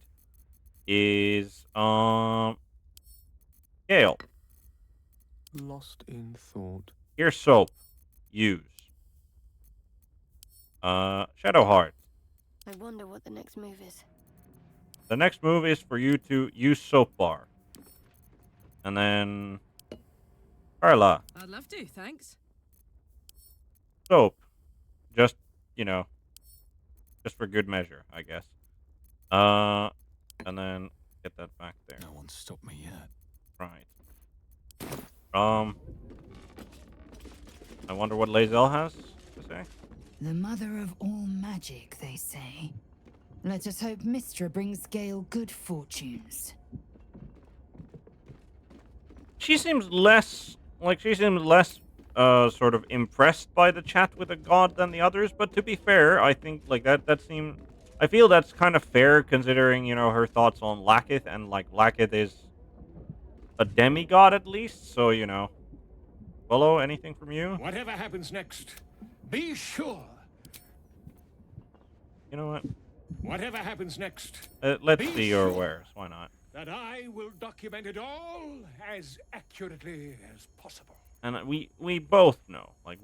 is Gale. Lost in thought. Here's soap. Use. Shadowheart. I wonder what the next move is. The next move is for you to use soap bar. And then Carla. I'd love to, thanks. Soap. Just, just for good measure, I guess. And then get that back there. No one's stopped me yet. Right. I wonder what Lae'zel has to say. The mother of all magic, they say. Let us hope Mystra brings Gale good fortunes. She seems less sort of impressed by the chat with a god than the others, but to be fair, I think I feel that's kind of fair considering, her thoughts on Lakith, and Lakith is a demigod at least, so Willow, anything from you? Whatever happens next, be sure. You know what? Whatever happens next, Let's be see your sure wares. Why not? that I will document it all as accurately as possible. And we both know, that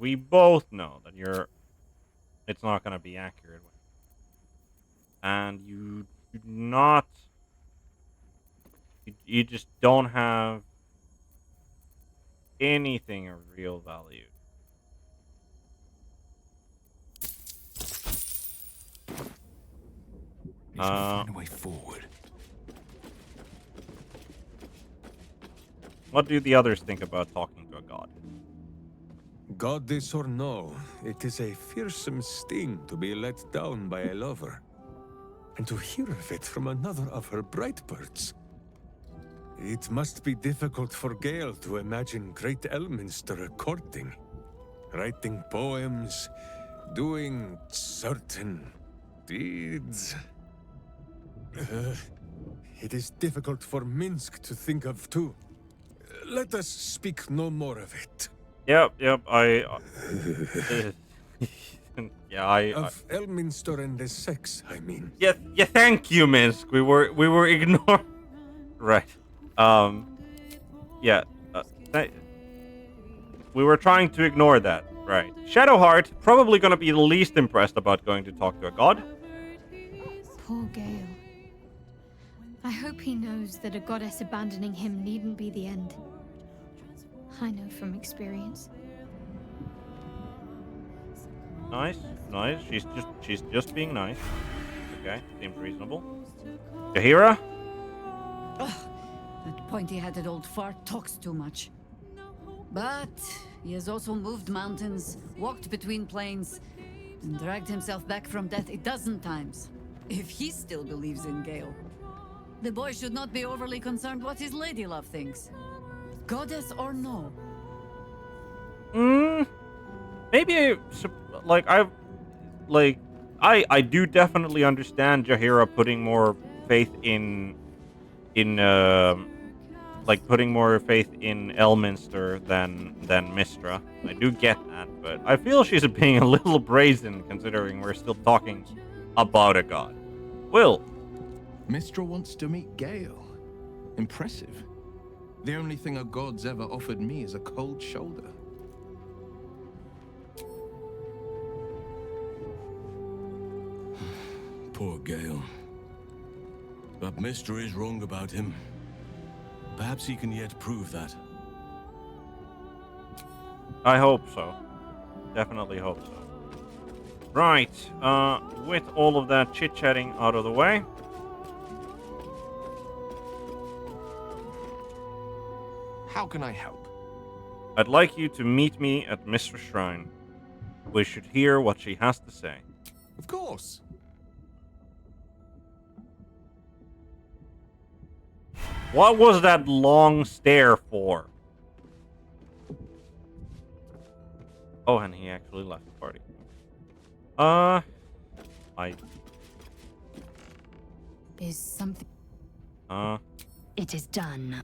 it's not going to be accurate. And you do not, you just don't have anything of real value. Need to find a way forward. What do the others think about talking to a god? God this or no, it is a fearsome sting to be let down by a lover. And to hear of it from another of her bright birds. It must be difficult for Gale to imagine great Elminster courting, writing poems, doing certain deeds. It is difficult for Minsk to think of too. Let us speak no more of it. Yep. Yeah, I Of Elminster and the sex, I mean. yeah, thank you, Minsk. We were ignored. Right. Yeah. Th- we were trying to ignore that. Right. Shadowheart probably gonna be the least impressed about going to talk to a god. Poor Gale. I hope he knows that a goddess abandoning him needn't be the end. I know from experience. Nice. She's just being nice. Okay, seems reasonable. Jahira? That pointy-headed old fart talks too much. But he has also moved mountains, walked between plains, and dragged himself back from death a dozen times. If he still believes in Gale, the boy should not be overly concerned what his ladylove thinks. Goddess or no. Maybe I do definitely understand Jahira putting more faith in putting more faith in Elminster than Mistra. I do get that, but I feel she's being a little brazen considering we're still talking about a god. Will. Mistra wants to meet Gale. Impressive. The only thing a god's ever offered me is a cold shoulder. Poor Gale. But Mistra is wrong about him. Perhaps he can yet prove that. I hope so. Definitely hope so. Right, with all of that chit-chatting out of the way. How can I help? I'd like you to meet me at Mistress Shrine. We should hear what she has to say. Of course. What was that long stare for? Oh, and he actually left the party. Is something... It is done.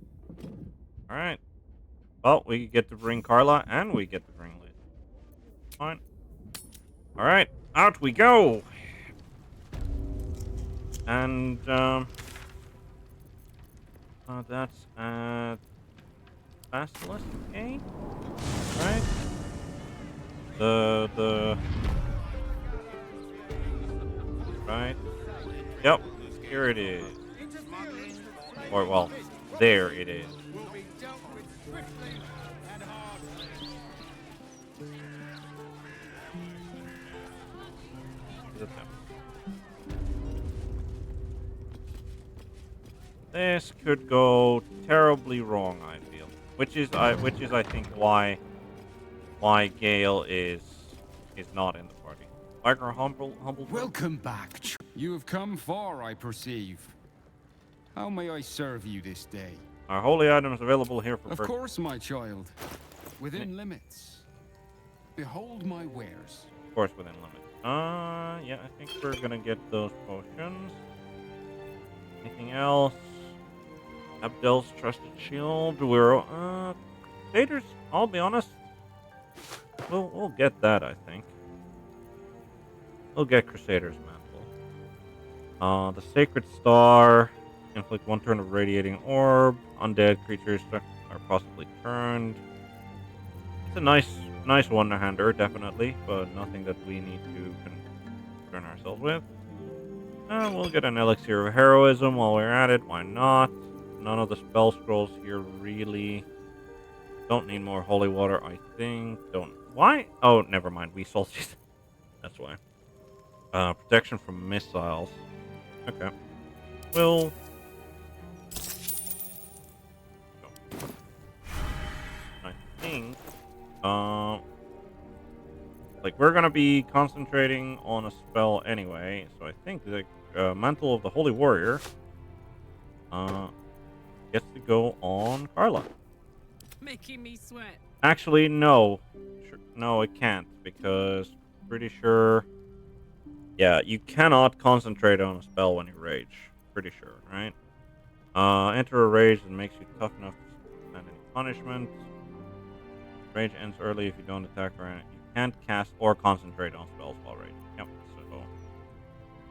Alright. Well, we get to bring Carla, and we get to bring Liz. Fine. Alright, out we go! And, that's at Basilisk Gate, right? Right. Yep, here it is. Or, well, there it is. This could go terribly wrong, I feel. Which is I think why Gale is not in the party. Vicar humble. Welcome back. You have come far, I perceive. How may I serve you this day? Our holy items available here for Of course, my child. Within limits. Behold my wares. Of course, within limits. Yeah, I think we're gonna get those potions. Anything else? Abdel's trusted shield. We're Crusaders. I'll be honest. We'll get that. I think we'll get Crusader's mantle. The sacred star. Inflict 1 turn of radiating orb. Undead creatures are possibly turned. It's a nice one-hander, definitely, but nothing that we need to concern ourselves with. We'll get an elixir of heroism while we're at it. Why not? None of the spell scrolls here really. Don't need more holy water, I think. Don't. Why? Oh, never mind. We solstice. That's why. Protection from missiles. Okay. Well. I think. Like we're gonna be concentrating on a spell anyway, so I think the Mantle of the Holy Warrior gets to go on Carla. Making me sweat. Actually, no. No, it can't, because pretty sure... Yeah, you cannot concentrate on a spell when you rage. Pretty sure, right? Enter a rage that makes you tough enough to stand any punishment. Rage ends early if you don't attack or you can't cast or concentrate on spells while raging. Yep.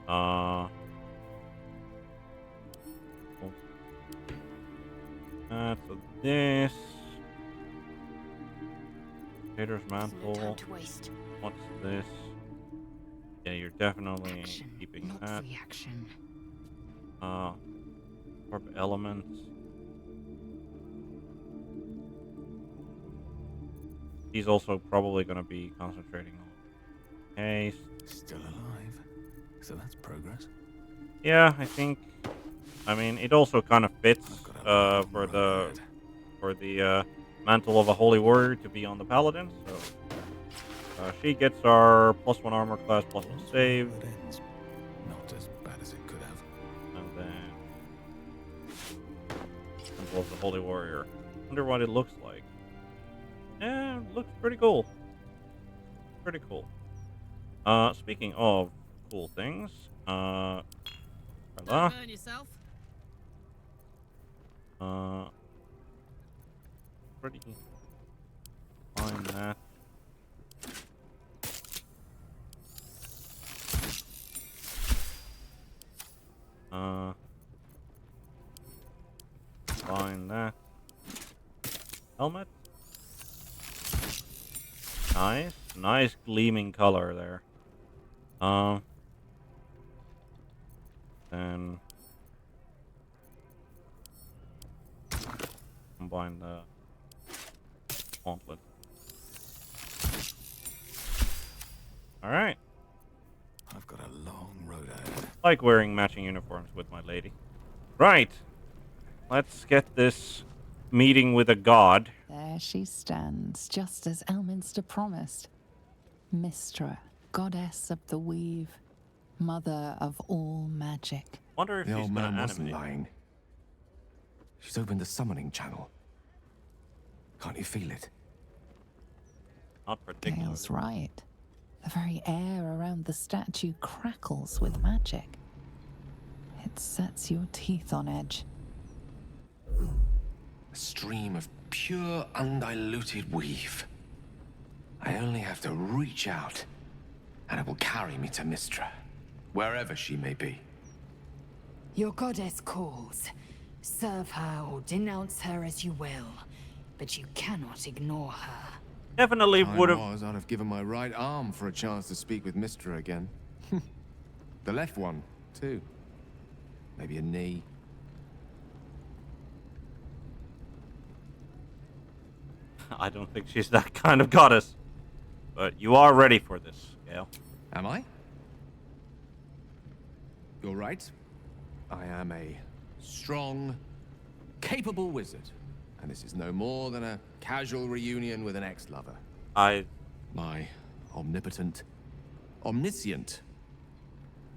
So, so this Dictator's Mantle. What's this? Yeah, you're definitely keeping that. Reaction. Orb Element. He's also probably going to be concentrating on haste. Still alive, so that's progress. Yeah, I think. I mean, it also kind of fits for the Mantle of a Holy Warrior to be on the Paladin. So she gets our +1 armor class, +1 save. Not as bad as it could have. And then Mantle of the Holy Warrior. Wonder what it looks like. Yeah, it looks pretty cool. Pretty cool. Speaking of cool things, Don't burn yourself. Pretty fine that. Fine that. Helmet. Nice gleaming color there. Then combine the gauntlet. All right. I've got a long road ahead. Like wearing matching uniforms with my lady. Right. Let's get this meeting with a god. There she stands, just as Elminster promised. Mystra, goddess of the weave, mother of all magic. Wonder if the he's old gonna man wasn't animate. lying. She's opened the summoning channel. Can't you feel it? Not particularly. Gale's right. The very air around the statue crackles with magic. It sets your teeth on edge. A stream of pure, undiluted weave. I only have to reach out, and it will carry me to Mystra, wherever she may be. Your goddess calls. Serve her or denounce her as you will, but you cannot ignore her. Definitely would have. I'd have given my right arm for a chance to speak with Mystra again. The left one, too. Maybe a knee. I don't think she's that kind of goddess. But you are ready for this, Gale. Am I? You're right. I am a strong, capable wizard. And this is no more than a casual reunion with an ex-lover. My omnipotent, omniscient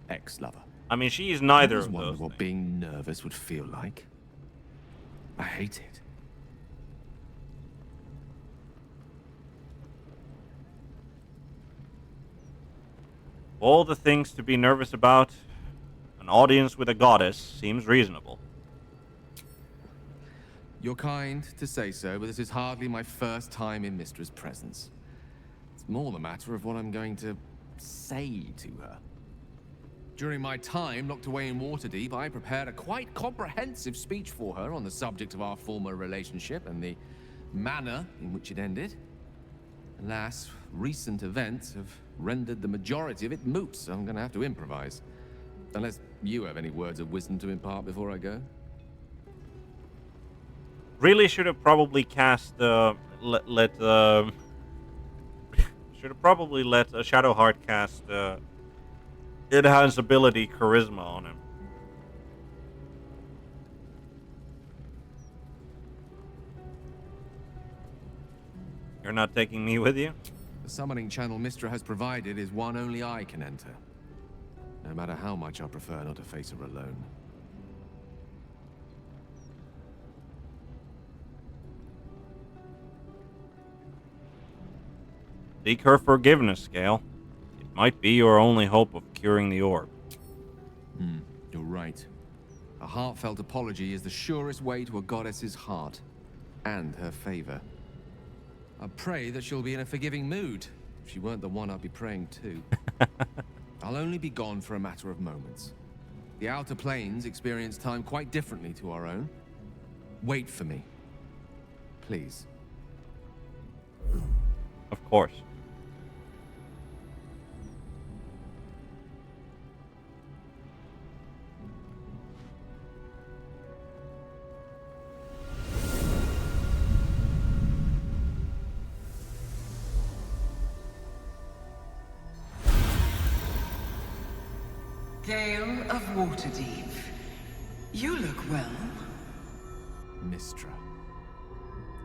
ex-lover. I mean, she is neither I always of wondered those what being nervous would feel like. I hate it. All the things to be nervous about, an audience with a goddess seems reasonable. You're kind to say so, but this is hardly my first time in Mystra's presence. It's more the matter of what I'm going to say to her. During my time locked away in Waterdeep, I prepared a quite comprehensive speech for her on the subject of our former relationship and the manner in which it ended. Alas, recent events have rendered the majority of it moot, so I'm going to have to improvise. Unless you have any words of wisdom to impart before I go. Really should have probably cast should have probably let Shadowheart cast enhanced ability charisma on him. You're not taking me with you? The summoning channel Mystra has provided is one only I can enter. No matter how much I prefer not to face her alone. Seek her forgiveness, Gale. It might be your only hope of curing the orb. You're right. A heartfelt apology is the surest way to a goddess's heart and her favor. I pray that she'll be in a forgiving mood If she weren't the one, I'd be praying too. I'll only be gone for a matter of moments. The outer planes experience time quite differently to our own. Wait for me. Please. Of course. Gale of Waterdeep. You look well. Mistra.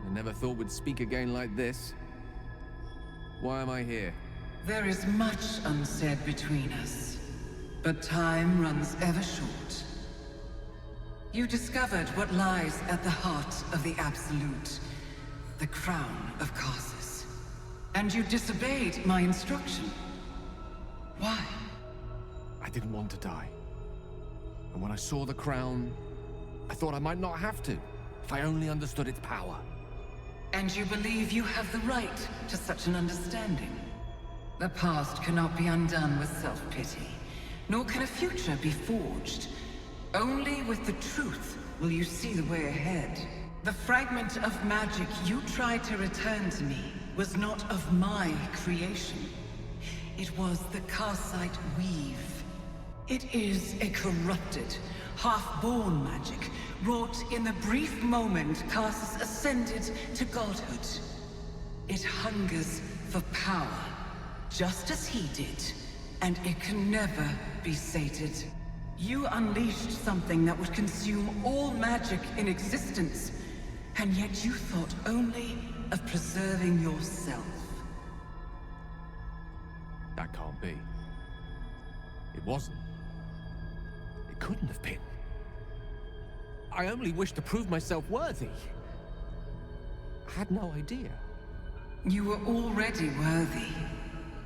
I never thought we'd speak again like this. Why am I here? There is much unsaid between us, but time runs ever short. You discovered what lies at the heart of the Absolute, the crown of Karsus. And you disobeyed my instruction. Why? I didn't want to die. And when I saw the crown, I thought I might not have to, if I only understood its power. And you believe you have the right to such an understanding? The past cannot be undone with self-pity, nor can a future be forged. Only with the truth will you see the way ahead. The fragment of magic you tried to return to me was not of my creation. It was the Karsite Weave. It is a corrupted, half-born magic, wrought in the brief moment Karsus ascended to godhood. It hungers for power, just as he did, and it can never be sated. You unleashed something that would consume all magic in existence, and yet you thought only of preserving yourself. That can't be. It wasn't. It couldn't have been. I only wished to prove myself worthy. I had no idea. You were already worthy.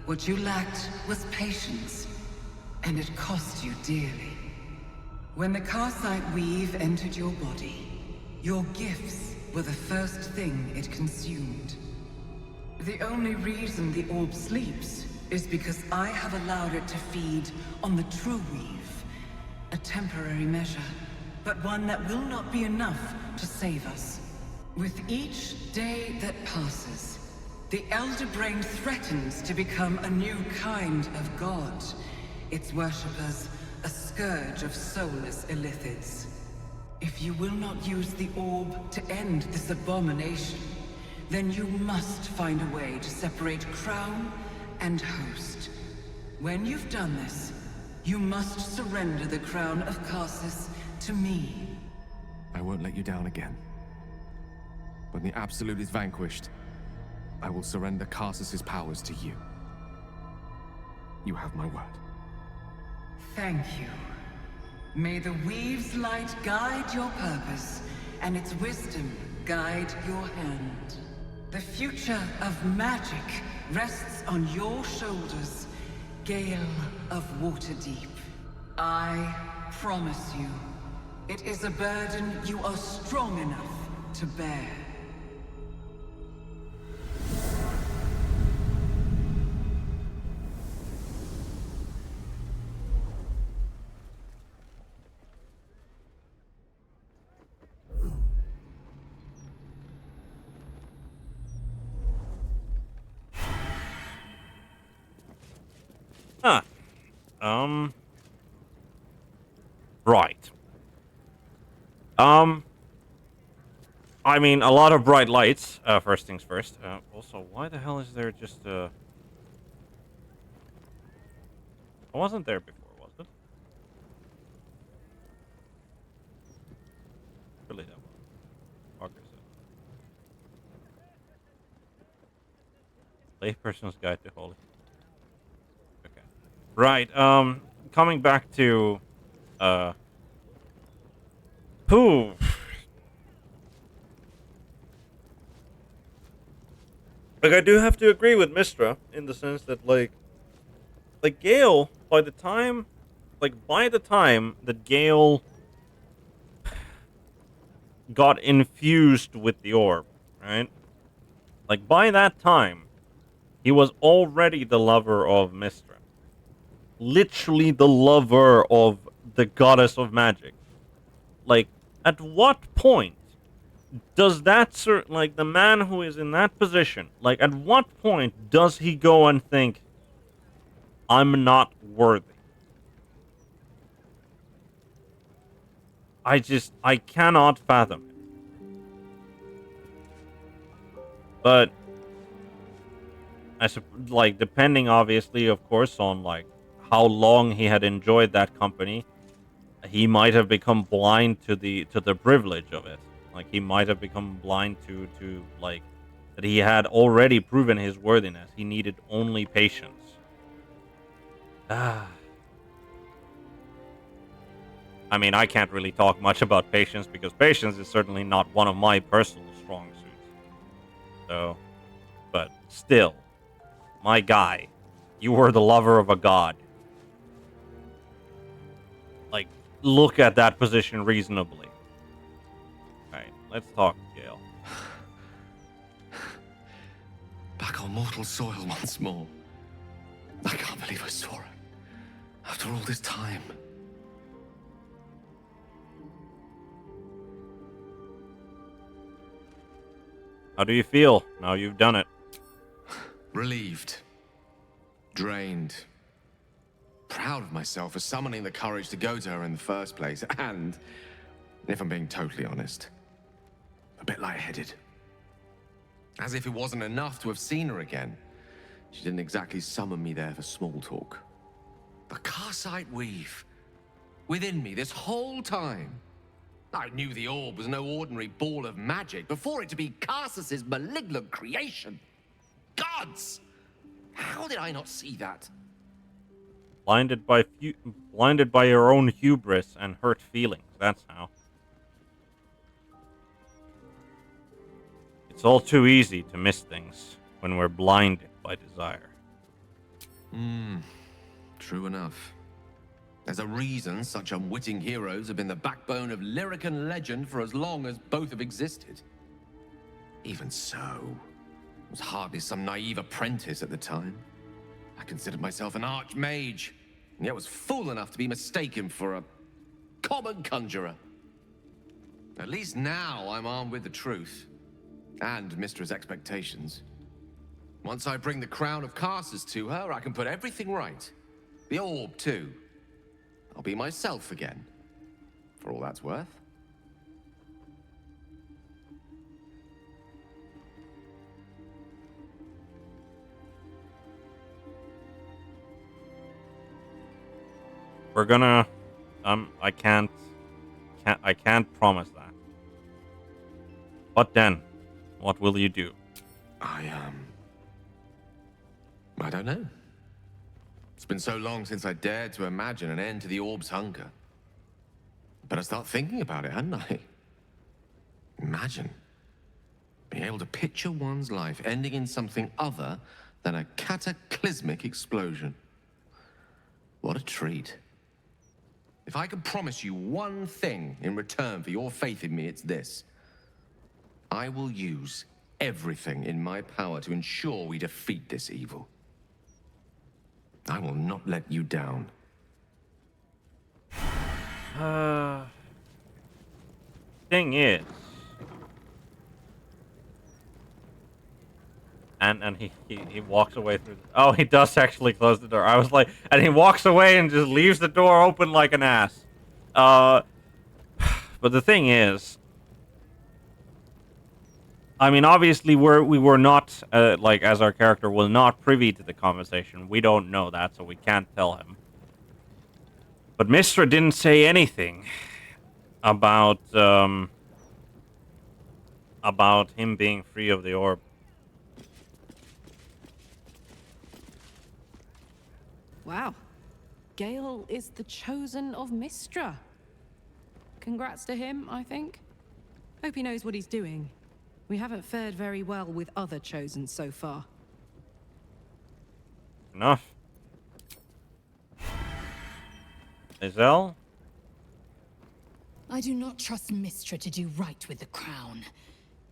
What you lacked was patience, and it cost you dearly. When the Karsite Weave entered your body, your gifts were the first thing it consumed. The only reason the orb sleeps is because I have allowed it to feed on the true weave. A temporary measure, but one that will not be enough to save us. With each day that passes, the Elder Brain threatens to become a new kind of god. Its worshippers, a scourge of soulless illithids. If you will not use the orb to end this abomination, then you must find a way to separate crown and host. When you've done this, you must surrender the crown of Karsus to me. I won't let you down again. When the Absolute is vanquished, I will surrender Karsus's powers to you. You have my word. Thank you. May the Weave's light guide your purpose, and its wisdom guide your hand. The future of magic rests on your shoulders, Gale of Waterdeep. I promise you, it is a burden you are strong enough to bear. Huh. Right. I mean, a lot of bright lights, first things first. Also, why the hell is there just I wasn't there before, was it? Really, that was. Layperson's Guide to Holy. Okay. Right, coming back to, who? Like, I do have to agree with Mistra in the sense that, like Gale, by the time that Gale got infused with the orb, right? Like, by that time, He was already the lover of Mistra. Literally the lover of the goddess of magic. Like, at what point does that like the man who is in that position, like at what point does he go and think, I'm not worthy? I cannot fathom it. But like, depending obviously, of course, on like how long he had enjoyed that company, he might have become blind to the privilege of it. Like, he might have become blind to like that he had already proven his worthiness. He needed only patience. I mean, I can't really talk much about patience because patience is certainly not one of my personal strong suits. So, but still, my guy, you were the lover of a god. Like, look at that position reasonably. Alright, let's talk, Gale. Back on mortal soil once more. I can't believe I saw her. After all this time. How do you feel now you've done it? Relieved. Drained. Proud of myself for summoning the courage to go to her in the first place. And, if I'm being totally honest, a bit lightheaded. As if it wasn't enough to have seen her again. She didn't exactly summon me there for small talk. The Karsite weave. Within me this whole time. I knew the orb was no ordinary ball of magic before it to be Karsus's malignant creation. Gods! How did I not see that? Blinded by your own hubris and hurt feelings. That's how. It's all too easy to miss things when we're blinded by desire. True enough. There's a reason such unwitting heroes have been the backbone of lyric and legend for as long as both have existed. Even so, I was hardly some naive apprentice at the time. I considered myself an archmage, and yet was fool enough to be mistaken for a common conjurer. At least now I'm armed with the truth, and Mistra's expectations. Once I bring the crown of Karsus to her, I can put everything right. The orb, too. I'll be myself again, for all that's worth. We're gonna, I can't promise that. But then, what will you do? I don't know. It's been so long since I dared to imagine an end to the orb's hunger. But I start thinking about it, hadn't I? Imagine being able to picture one's life ending in something other than a cataclysmic explosion. What a treat. If I could promise you one thing in return for your faith in me, it's this. I will use everything in my power to ensure we defeat this evil. I will not let you down. Thing is, and he walks away through. Oh, he does actually close the door. I was like, and he walks away and just leaves the door open like an ass. But the thing is, I mean, obviously we were not like, as our character was not privy to the conversation. We don't know that, so we can't tell him. But Mistra didn't say anything about him being free of the orb. Wow. Gale is the chosen of Mistra. Congrats to him, I think. Hope he knows what he's doing. We haven't fared very well with other chosen so far. Enough. I do not trust Mistra to do right with the crown.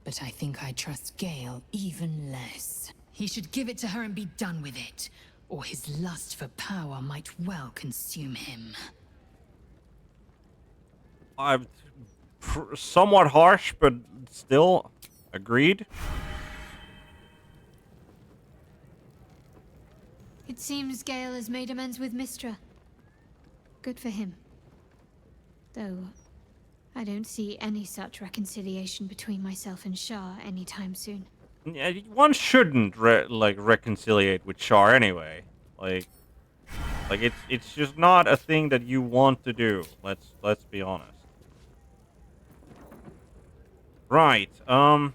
But I think I trust Gale even less. He should give it to her and be done with it, or his lust for power might well consume him. I'm somewhat harsh, but still agreed. It seems Gale has made amends with Mistra. Good for him. Though, I don't see any such reconciliation between myself and Shah anytime soon. Yeah, one shouldn't reconciliate with Shar anyway. Like it's just not a thing that you want to do. Let's be honest. Right. So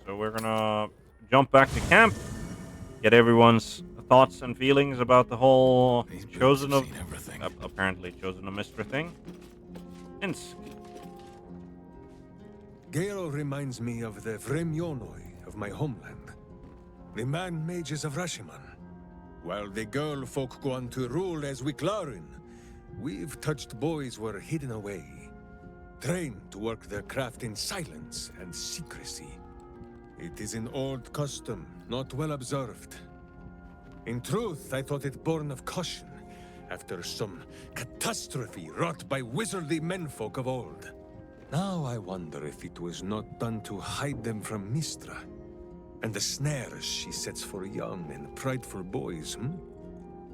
we're gonna jump back to camp, get everyone's thoughts and feelings about the whole apparently chosen a Mistra thing. Insk. Gale reminds me of the Vremyonoi of my homeland, the man mages of Rashiman. While the girl folk go on to rule as Wiklarin, we've touched boys were hidden away, trained to work their craft in silence and secrecy. It is an old custom, not well observed. In truth, I thought it born of caution, after some catastrophe wrought by wizardly menfolk of old. Now I wonder if it was not done to hide them from Mistra, and the snares she sets for young and prideful boys,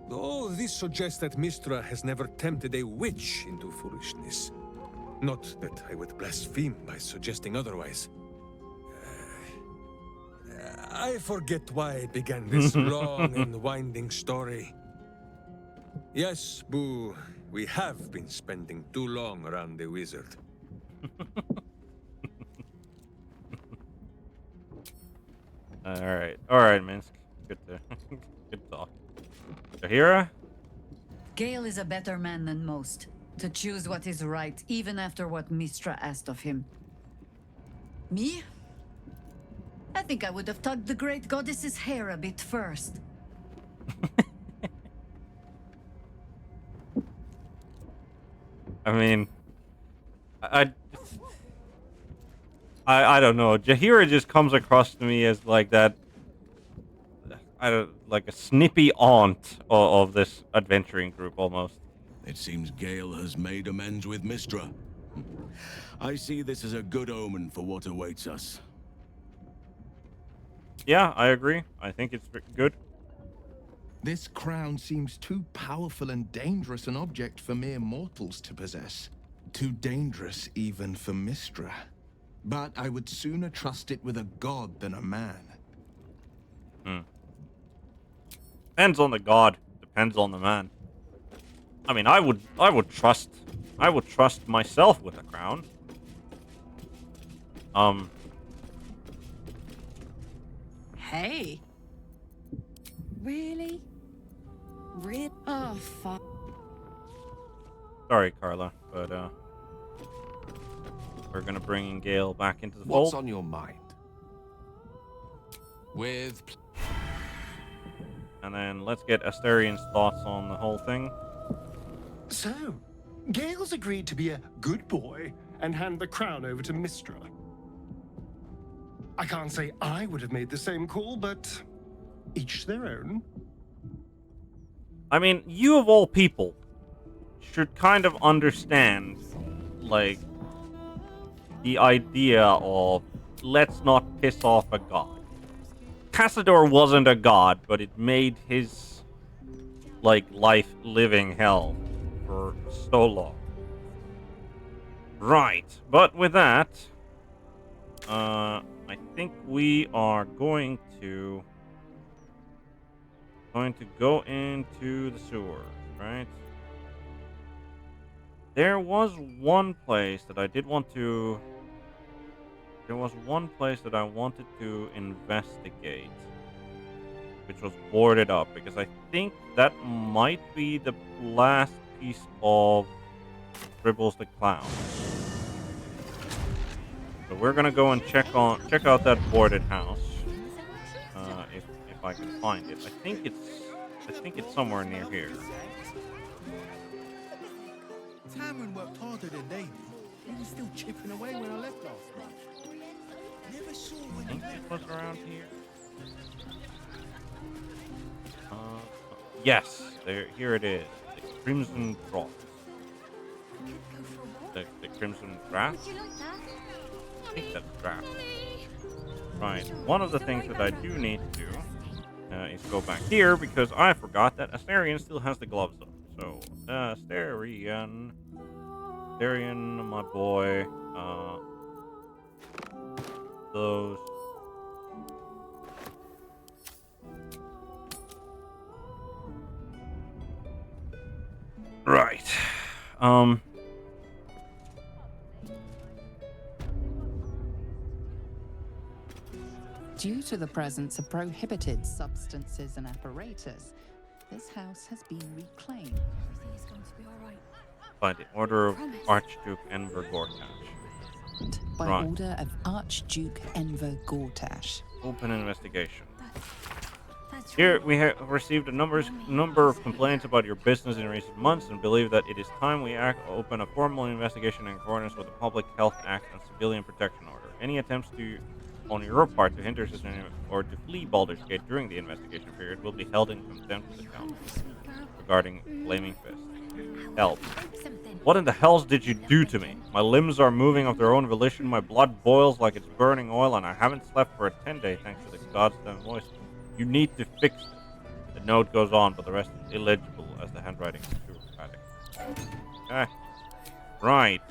Though this suggests that Mistra has never tempted a witch into foolishness. Not that I would blaspheme by suggesting otherwise. I forget why I began this long and winding story. Yes, Boo, we have been spending too long around the wizard. All right, Minsk. Good talk. Tahira? Gale is a better man than most, to choose what is right, even after what Mistra asked of him. Me? I think I would have tugged the great goddess's hair a bit first. I mean, I don't know. Jahira just comes across to me as like that. Like a snippy aunt of this adventuring group almost. It seems Gale has made amends with Mistra. I see this as a good omen for what awaits us. Yeah, I agree. I think it's good. This crown seems too powerful and dangerous an object for mere mortals to possess. Too dangerous even for Mistra. But I would sooner trust it with a god than a man. Depends on the god. Depends on the man. I mean, I would trust myself with a crown. Hey. Really? Oh, fuck. Sorry, Carla, but we're gonna bring in Gale back into the What's fold. on your mind? And then let's get Asterian's thoughts on the whole thing. So, Gale's agreed to be a good boy and hand the crown over to Mistra. I can't say I would have made the same call, but each their own. I mean, you of all people should kind of understand, like, the idea of let's not piss off a god. Cassador wasn't a god, but it made his, like, life living hell for so long. Right, but with that, I think we are going to go into the sewers, right? There was one place that I did want to... There was one place that I wanted to investigate, which was boarded up, because I think that might be the last piece of Dribbles the Clown. So we're gonna go and check out that boarded house, if I can find it. I think it's somewhere near here. Cameron worked harder than they did. He was still chipping away when I left last month. I think it was around here. Yes, here it is. The Crimson Cross. The Crimson Grass? I think that's grass. Right. One of the things that I do need to do is go back here because I forgot that Astarion still has the gloves on. So, Astarion, my boy, those. Right. Due to the presence of prohibited substances and apparatus, this house has been reclaimed. Everything is going to be all right. By the order of Archduke Enver Gortash. By order of Archduke Enver Gortash. Open investigation. Here we have received a number of complaints about your business in recent months and believe that it is time we open a formal investigation in accordance with the Public Health Act and Civilian Protection Order. Any attempts on your part to hinder this or to flee Baldur's Gate during the investigation period will be held in contempt of the Council. Regarding Flaming Fist. Help. What in the hells did you do to me? My limbs are moving of their own volition, my blood boils like it's burning oil, and I haven't slept for a 10-day thanks to the god's damn voice. You need to fix it. The note goes on, but the rest is illegible as the handwriting is too erratic. Okay. Right.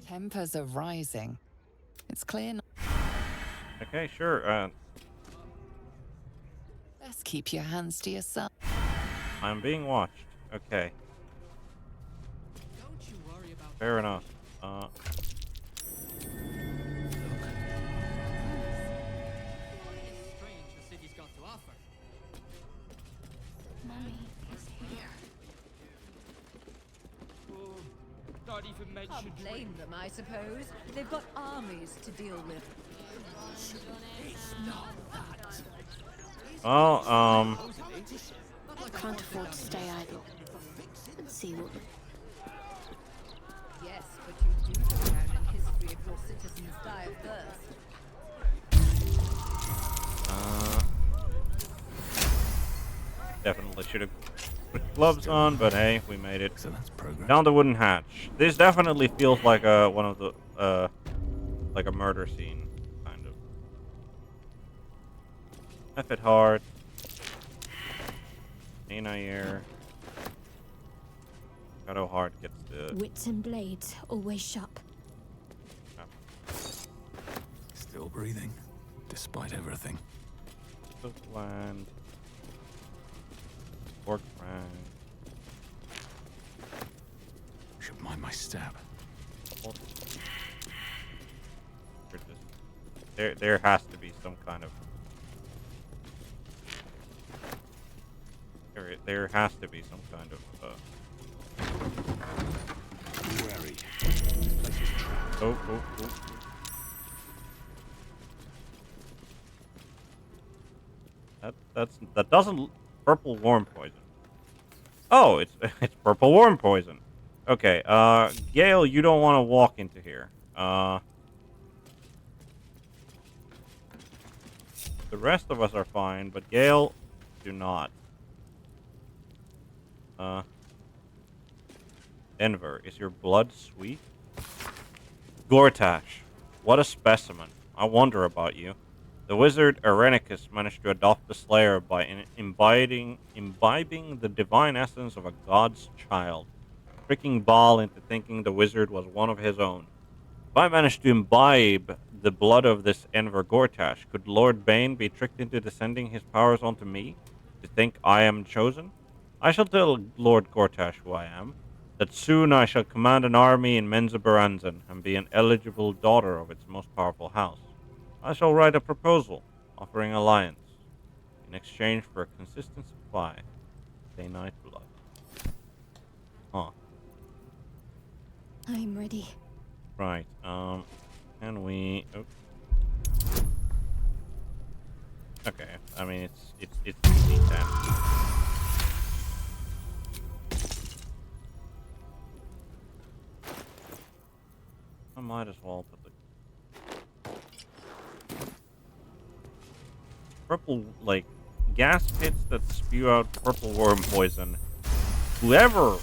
Tempers are rising. It's clear. Okay, sure. Best keep your hands to yourself. I'm being watched. Okay. Fair enough. Not even mentioned. Can't blame them, I suppose. They've got armies to deal with. Well, Can't afford to stay idle. Let's see what. Yes, but you do go down in history if your citizens die of thirst. Definitely should have put gloves on, but hey, we made it. Down the wooden hatch. This definitely feels like one of the like a murder scene, kind of. F it hard. Here. Shadow Heart gets the Wits and blades always sharp. Still breathing, despite everything. Land. Pork rind. Should mind my stab. There has to be some kind of. There has to be some kind of. Wary. This place is trapped. Oh. That doesn't purple worm poison. Oh, it's purple worm poison. Okay, Gale, you don't want to walk into here. The rest of us are fine, but Gale, do not. Enver, is your blood sweet? Gortash, what a specimen. I wonder about you. The wizard Irenicus managed to adopt the Slayer by imbibing the divine essence of a god's child, tricking Baal into thinking the wizard was one of his own. If I managed to imbibe the blood of this Enver Gortash, could Lord Bane be tricked into descending his powers onto me, to think I am chosen? I shall tell Lord Gortash who I am, that soon I shall command an army in Menzoberranzan and be an eligible daughter of its most powerful house. I shall write a proposal, offering alliance, in exchange for a consistent supply of day-night blood. Huh. I'm ready. Right, Can we? Oh. Okay. I mean, it's D10. I might as well put the purple, like, gas pits that spew out purple worm poison. Whoever.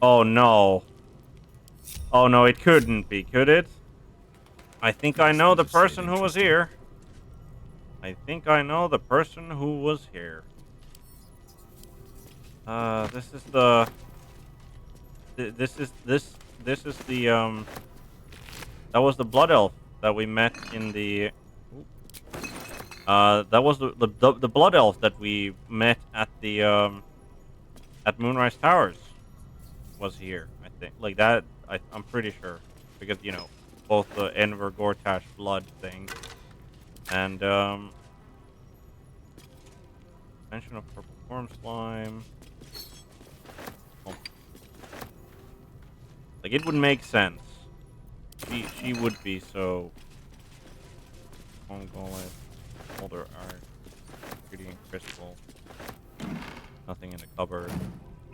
Oh no. Oh no, it couldn't be, could it? I think I know the person who was here. This is the... This is the, that was the blood elf that we met in the... that was the blood elf that we met at the, at Moonrise Towers was here, I think. Like that, I'm pretty sure. Because, you know, both the Enver Gortash blood thing and, mention of purple worm slime. Oh. Like, it would make sense. She would be so... Mongolian, older art, ingredient crystal, nothing in the cupboard,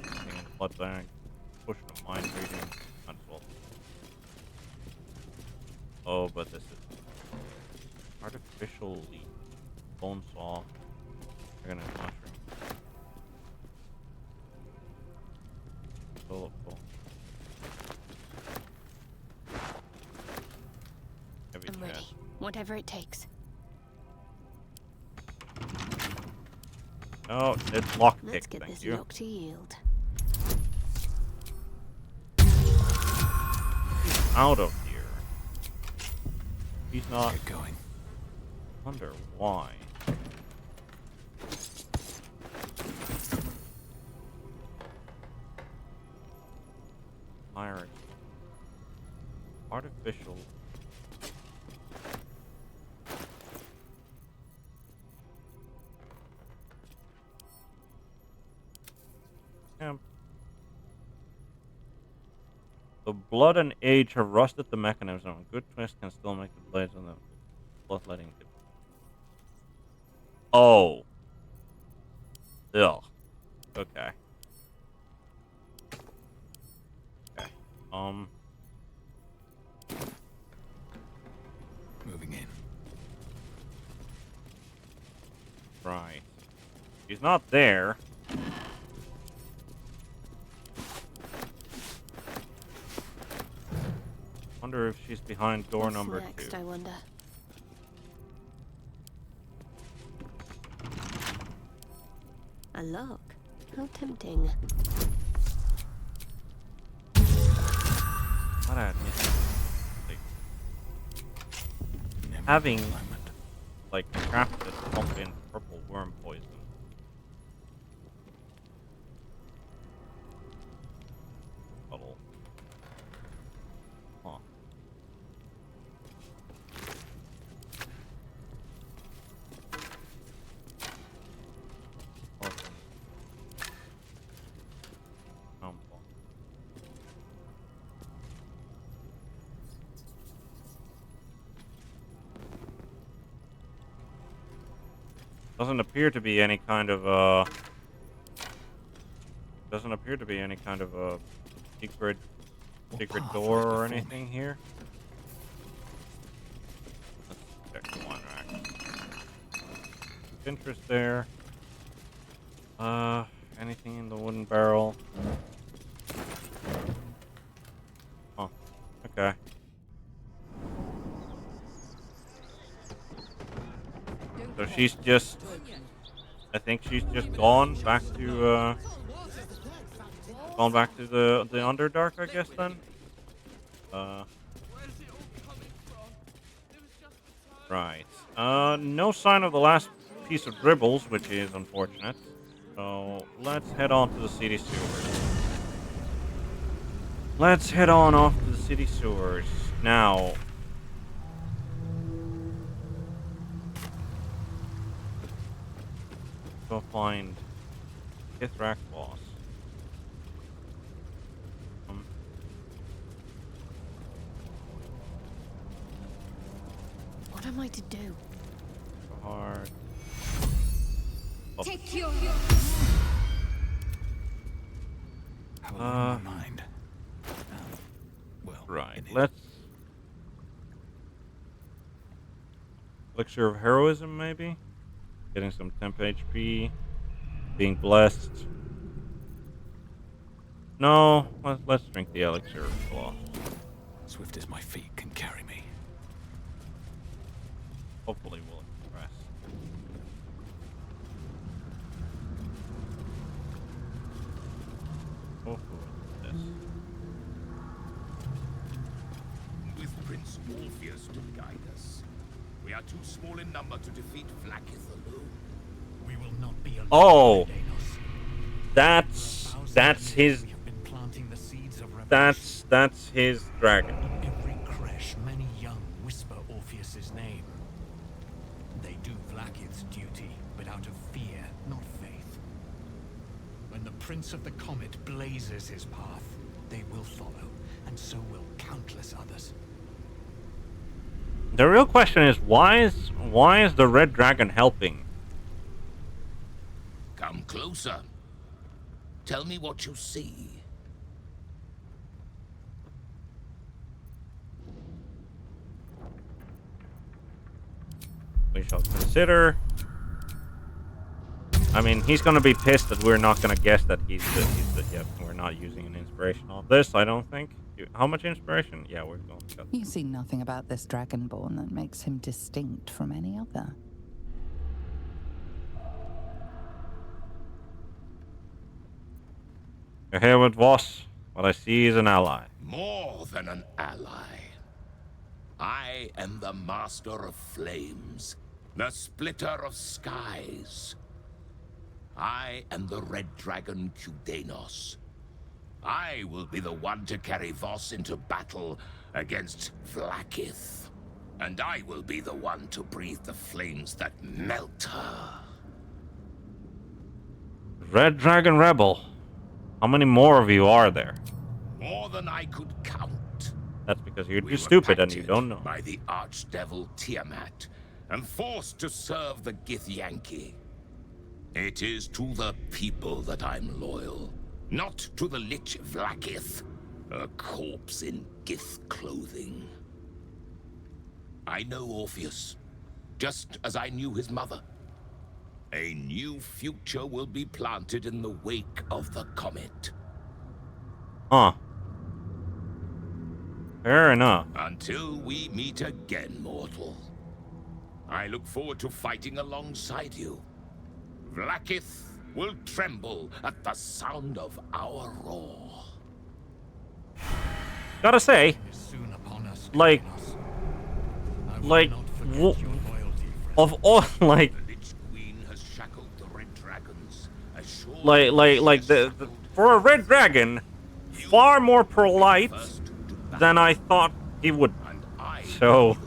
nothing in the blood bag, potion of mind reading, unsolved. Oh, but this is artificial leaf, bone saw, dragon and mushroom. Full of bone. I'm ready. Whatever it takes. Oh, it's lockpicked. Let's get Thank this you. lock to yield. He's out of here. He's not going. Wonder why. Pirate. Artificial. The blood and age have rusted the mechanism. A good twist can still make the blades on the bloodletting. Oh. Ugh. Okay. Okay. Moving in. Right. She's not there. Wonder if she's behind door What's number next, 2. I wonder. A lock? How tempting. What I admit, like, having like crafted pump in purple worm poison. Bottle. Huh. Doesn't appear to be any kind of secret door or anything here. Let's check the wine rack. Interest there. Anything in the wooden barrel? Huh. Okay. So she's just... I think she's just gone back to the Underdark, I guess, then? Right. No sign of the last piece of dribbles, which is unfortunate. So let's head on to the city sewers. Let's head on off to the city sewers. Now... go find Ithrak boss. am I to do? Hard. Take your... Have a lot on my mind. Right. Let's. Elixir of heroism, maybe. Getting some temp HP. Being blessed. No, let's drink the elixir of sloth. Swift as my feet can carry me. Hopefully we'll impress. Oh, who is this? With Prince Orpheus to guide us, we are too small in number to defeat Vlaakith alone. We will not be alone. Oh, that's his. That's his dragon. Every creche, many young whisper Orpheus's name. They do Vlaakith's duty, but out of fear, not faith. When the Prince of the Comet blazes his path, they will follow, and so will countless others. The real question is why is the red dragon helping? Come closer. Tell me what you see. We shall consider. I mean, he's gonna be pissed that we're not gonna guess that he's the yep, we're not using an inspiration on this, I don't think. How much inspiration? Yeah, we're going to cut. You see nothing about this dragonborn that makes him distinct from any other. You're here with Voss. What I see is an ally. More than an ally. I am the Master of Flames, the Splitter of Skies. I am the Red Dragon Kudanos. I will be the one to carry Voss into battle against Vlaakith. And I will be the one to breathe the flames that melt her. Red Dragon Rebel. How many more of you are there? More than I could count. That's because you're We too were stupid and you captured don't know. by the archdevil Tiamat and forced to serve the Githyanki. It is to the people that I'm loyal, not to the Lich Vlaakith, a corpse in Gith clothing. I know Orpheus, just as I knew his mother. A new future will be planted in the wake of the comet. Huh. Fair enough. Until we meet again, mortal. I look forward to fighting alongside you. Vlaakith will tremble at the sound of our roar. Gotta say, like, of all, like, the for a red dragon, far more polite than I thought he would. So,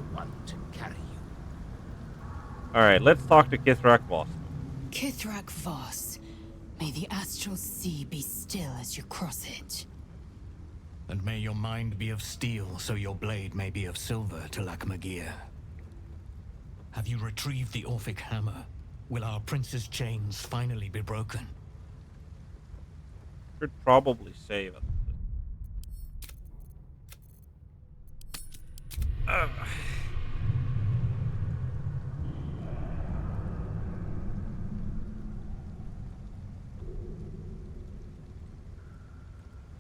all right, let's talk to Kithrak Voss. Kithrak Voss, may the astral sea be still as you cross it. And may your mind be of steel, so your blade may be of silver, Tilak Magir. Have you retrieved the Orphic hammer? Will our prince's chains finally be broken? Should probably save it.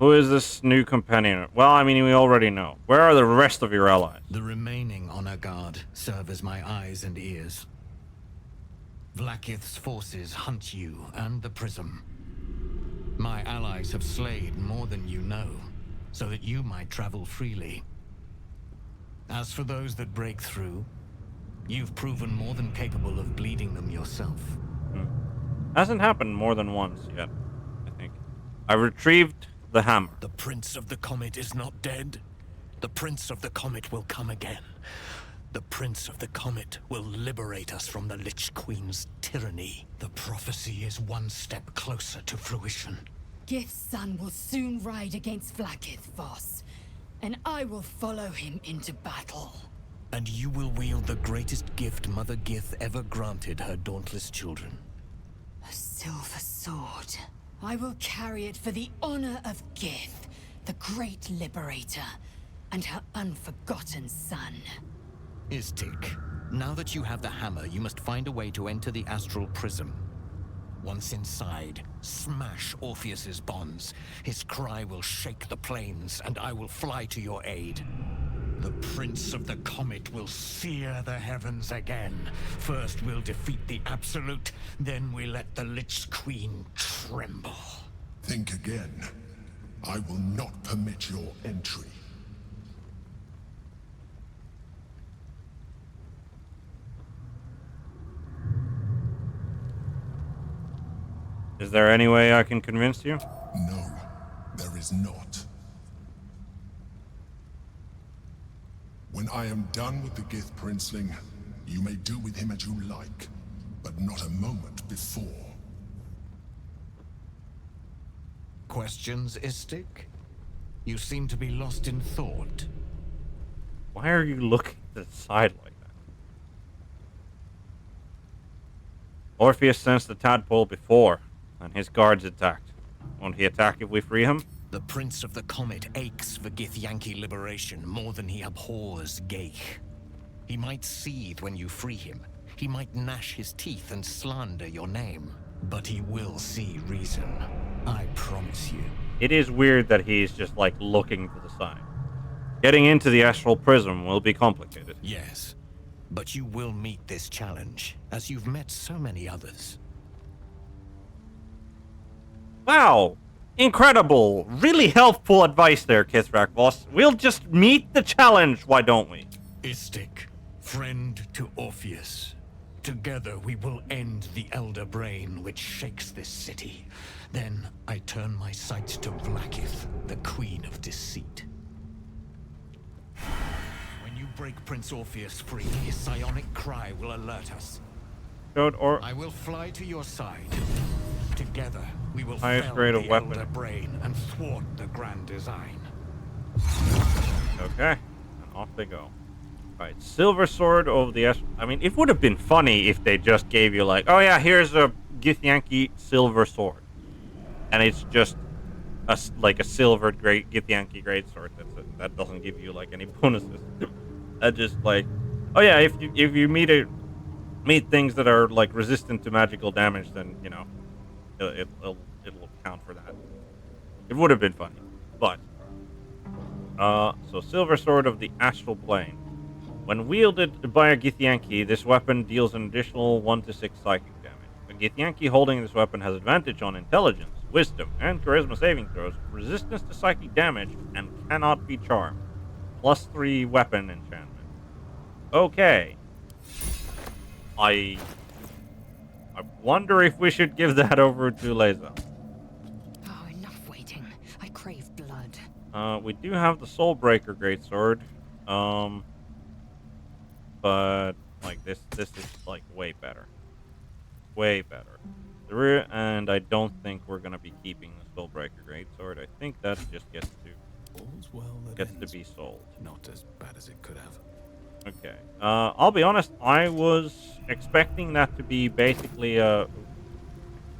Who is this new companion? Well, I mean, we already know. Where are the rest of your allies? The remaining honor guard serve as my eyes and ears. Vlaakith's forces hunt you and the prism. My allies have slayed more than you know, so that you might travel freely. As for those that break through, you've proven more than capable of bleeding them yourself. Hasn't happened more than once yet, I think. I retrieved the hammer. The Prince of the Comet is not dead. The Prince of the Comet will come again. The Prince of the Comet will liberate us from the Lich Queen's tyranny. The prophecy is one step closer to fruition. Gith's son will soon ride against Vlaakith, Voss, and I will follow him into battle. And you will wield the greatest gift Mother Gith ever granted her dauntless children. A silver sword. I will carry it for the honor of Gith, the great liberator, and her unforgotten son. Istik, now that you have the hammer, you must find a way to enter the astral prism. Once inside, smash Orpheus's bonds. His cry will shake the plains, and I will fly to your aid. The Prince of the Comet will sear the heavens again. First we'll defeat the Absolute, then we let the Lich Queen tremble. Think again. I will not permit your entry. Is there any way I can convince you? No, there is not. When I am done with the Gith Princeling, you may do with him as you like, but not a moment before. Questions, Istik? You seem to be lost in thought. Why are you looking to the side like that? Orpheus sensed the tadpole before, and his guards attacked. Won't he attack if we free him? The Prince of the Comet aches for Githyanki liberation more than he abhors Geich. He might seethe when you free him. He might gnash his teeth and slander your name. But he will see reason. I promise you. It is weird that he's just like looking to the side. Getting into the astral prism will be complicated. Yes, but you will meet this challenge, as you've met so many others. Wow! Incredible! Really helpful advice there, Kithrak boss. We'll just meet the challenge, why don't we? Istik, friend to Orpheus. Together we will end the Elder Brain which shakes this city. Then I turn my sights to Vlaakith, the Queen of Deceit. When you break Prince Orpheus free, his psionic cry will alert us. I will fly to your side. Together, we will highest fell grade of the weapon. Elder Brain and thwart the grand design. Okay, and off they go. Alright, Silver Sword of the I mean, it would have been funny if they just gave you like, oh yeah, here's a Githyanki Silver Sword. And it's just like a silvered great Githyanki greatsword. That doesn't give you like any bonuses. That just like, oh yeah, if you meet things that are like resistant to magical damage, then you know it'll count for that. It would have been funny, but so Silver Sword of the Astral Plane. When wielded by a Githyanki, this weapon deals an additional 1 to 6 psychic damage. A Githyanki holding this weapon has advantage on intelligence, wisdom, and charisma saving throws, resistance to psychic damage, and cannot be charmed. +3 weapon enchantment. Okay. I wonder if we should give that over to Lae'zel. Oh, enough waiting. I crave blood. We do have the Soulbreaker Greatsword. But like this is like way better. Way better. And I don't think we're gonna be keeping the Soulbreaker Greatsword. I think that just gets to be sold. Not as bad as it could have. Okay. I'll be honest, I was expecting that to be basically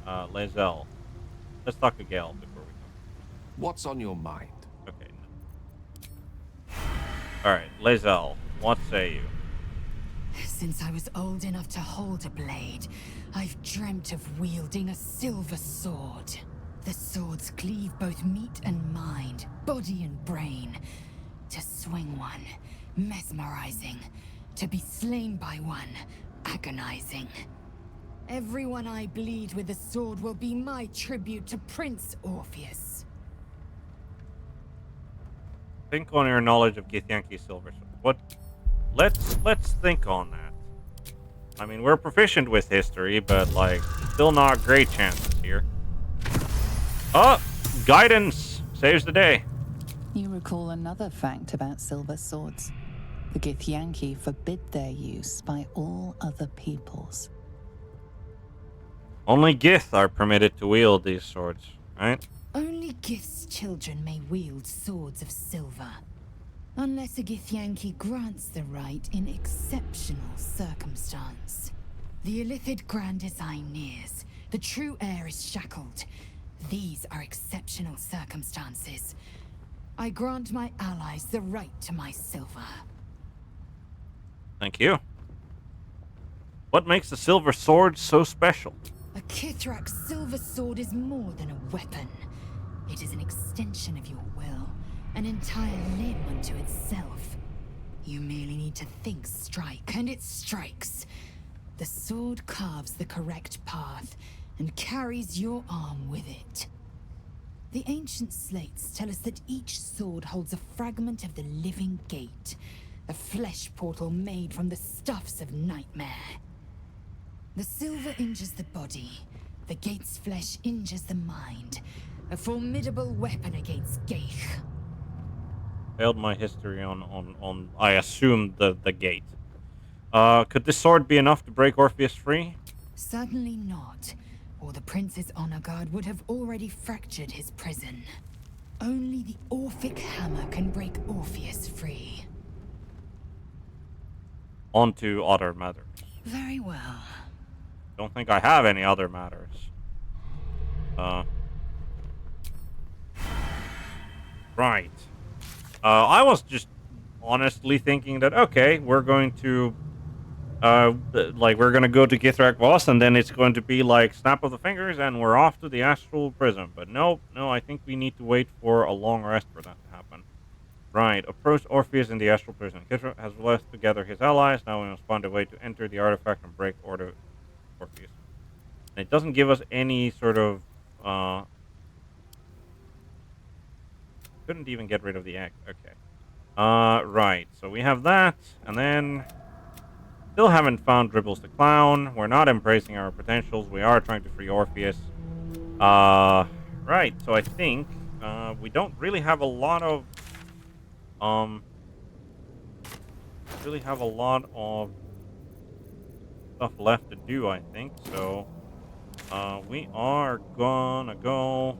Lae'zel. Let's talk to Gale before we go. What's on your mind? Okay. Alright, Lae'zel, what say you? Since I was old enough to hold a blade, I've dreamt of wielding a silver sword. The swords cleave both meat and mind, body and brain. To swing one, mesmerizing. To be slain by one, agonizing. Everyone I bleed with the sword will be my tribute to Prince Orpheus. Think on your knowledge of Githyanki Silver Sword. Let's think on that. I mean, we're proficient with history, but like, still not great chances here. Oh, guidance saves the day. You recall another fact about silver swords. The Githyanki forbid their use by all other peoples. Only Gith are permitted to wield these swords, right? Only Gith's children may wield swords of silver. Unless a Githyanki grants the right in exceptional circumstance. The Illithid grand design nears. The true heir is shackled. These are exceptional circumstances. I grant my allies the right to my silver. Thank you. What makes the silver sword so special? A Kithrak's silver sword is more than a weapon. It is an extension of your will, an entire limb unto itself. You merely need to think strike, and it strikes. The sword carves the correct path, and carries your arm with it. The ancient slates tell us that each sword holds a fragment of the living gate, a flesh portal made from the stuffs of nightmare. The silver injures the body, the gate's flesh injures the mind, a formidable weapon against Gaith. Failed my history on I assume the gate. Could this sword be enough to break Orpheus free? Certainly not, or the Prince's honor guard would have already fractured his prison. Only the Orphic hammer can break Orpheus free. On to other matters. Very well. Don't think I have any other matters. Right. I was just honestly thinking that, okay, we're going to we're gonna go to Githrak Boss, and then it's going to be like snap of the fingers, and we're off to the astral prison. But no, I think we need to wait for a long rest for that to happen. Right, approach Orpheus in the astral prison. Githrak has left to gather his allies. Now we must find a way to enter the artifact and break Orpheus. And it doesn't give us any sort of couldn't even get rid of the egg. Okay. Right. So we have that, and then still haven't found Dribbles the Clown. We're not embracing our potentials. We are trying to free Orpheus. Right. So I think we don't really have a lot of stuff left to do, I think. So we are gonna go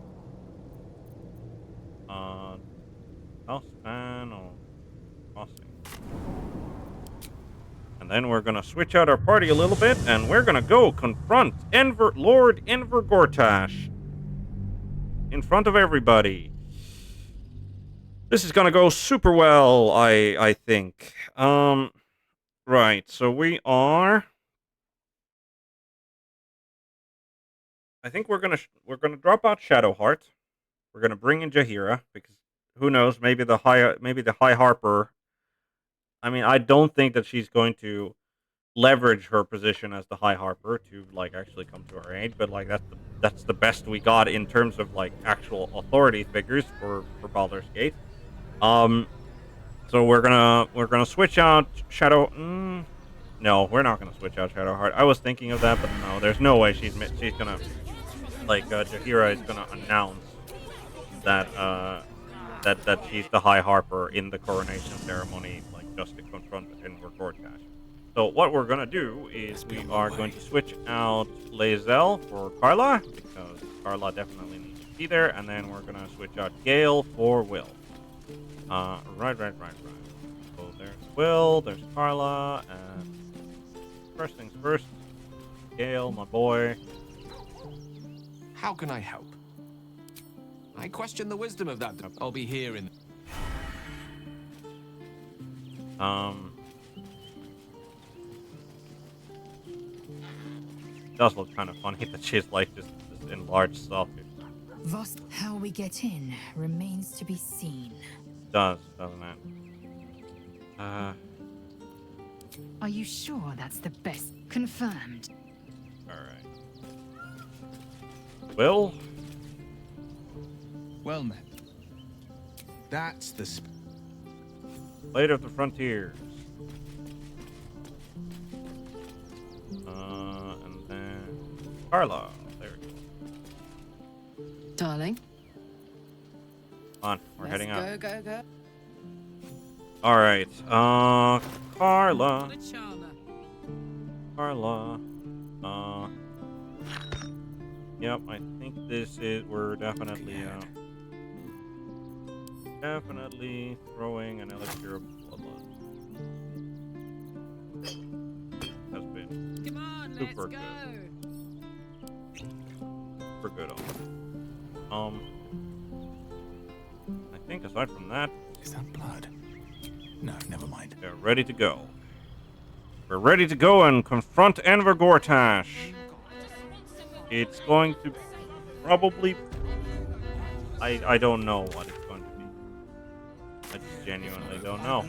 house span or crossing. And then we're gonna switch out our party a little bit, and we're gonna go confront Lord Enver Gortash in front of everybody. This is gonna go super well, I think. Right, so we are. I think we're gonna drop out Shadowheart. We're gonna bring in Jaheira, because who knows? Maybe the High Harper. I mean, I don't think that she's going to leverage her position as the High Harper to like actually come to our aid, but like that's the best we got in terms of like actual authority figures for Baldur's Gate. So we're gonna switch out Shadow. No, we're not gonna switch out Shadowheart. I was thinking of that, but no, there's no way she's gonna like Jaheira is gonna announce that that she's the High Harper in the coronation ceremony, like just to confront Enver Gortash. So what we're gonna do is we are going to switch out Lae'zel for Carla, because Carla definitely needs to be there, and then we're gonna switch out Gale for Will. Right. So there's Will, there's Carla, and first things first, Gale, my boy. How can I help? I question the wisdom of that. I'll be here in... It does look kind of funny that she's like this enlarged self. Vost, how we get in remains to be seen. It does, doesn't it? Are you sure that's the best? Confirmed. Alright. Will? Well met. That's the Blade of the Frontiers. And then Carla. There we go. Darling. Come on, we're heading out. Go. Alright. Carla. Yep, I think this is, we're definitely Definitely throwing an elixir of bloodlust has been super good. Super good on it. I think aside from that, is that blood? No, never mind. They're ready to go. We're ready to go and confront Enver Gortash. It's going to probably... I don't know what it's going to be. I just genuinely don't know.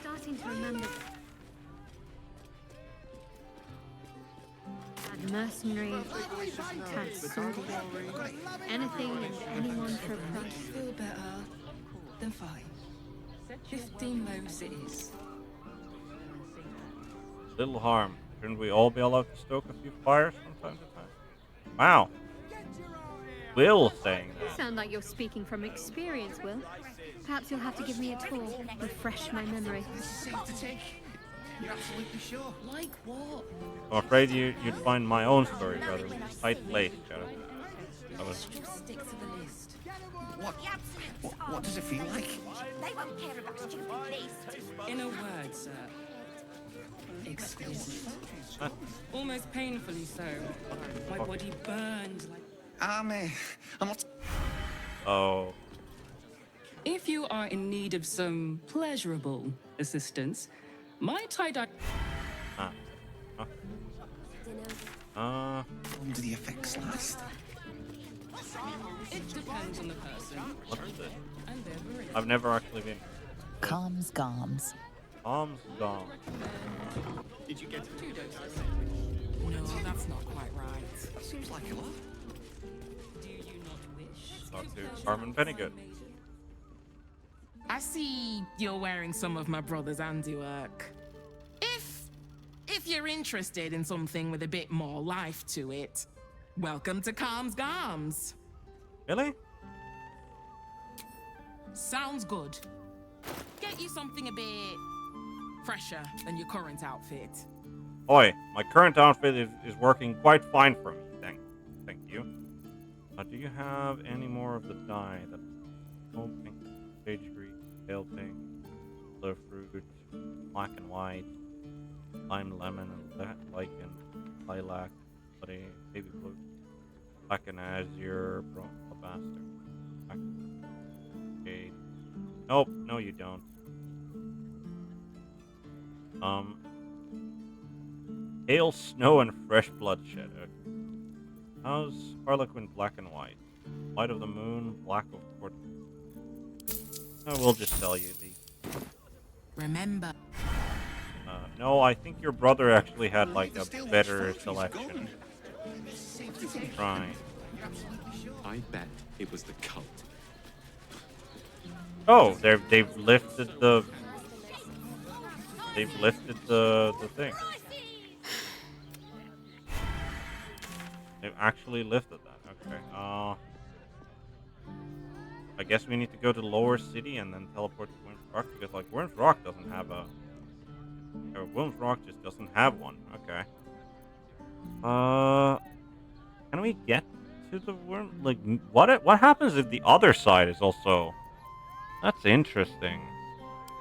Starting to remember. Had mercenary, had soldier, anything and anyone for a price. Feel better than 5. 15 low cities. Little harm. Shouldn't we all be allowed to stoke a few fires from time to time? Wow. Will saying You that. sound like you're speaking from experience, Will. Perhaps you'll have to give me a tour, refresh my memory. You're absolutely sure? Like what? I'm afraid you'd find my own story rather tight-laced, Shadow. I was... Stick to the list. What does it feel like? They won't care about stupid list. In a word, sir. Exquisite. Almost painfully so. My body burned like... I'm not... Oh. If you are in need of some pleasurable assistance, my tie-dye... Do the effects last? It depends on the person. What is this? And their variety. I've never actually been... Calms Garms. Calms Garms. Did you get 2 doses? No, that's not quite right. That seems like a lot. Do you not wish? Talk to Carmen Pennygood. I see you're wearing some of my brother's handiwork. If you're interested in something with a bit more life to it, welcome to Calms Garms. Really? Sounds good. Get you something a bit fresher than your current outfit. Oi, my current outfit is working quite fine for me. Thank you. Do you have any more of the dye that home pink, sage green, pale pink, blue fruit, black and white, lime lemon, lichen, lilac, bloody, baby blue, black and azure, alabaster, black, jade. Nope, no you don't. Pale snow and fresh bloodshed. How's Harlequin black and white? Light of the moon, black of port. I will just sell you these. Remember. No, I think your brother actually had like a better selection. Right. I bet it was the cult. Oh, they've lifted the thing. They've actually lifted that. Okay. I guess we need to go to Lower City and then teleport to Worm's Rock because like Worm's Rock doesn't have a. Worm's Rock just doesn't have one. Okay. Can we get to the worm? Like, what happens if the other side is also? That's interesting.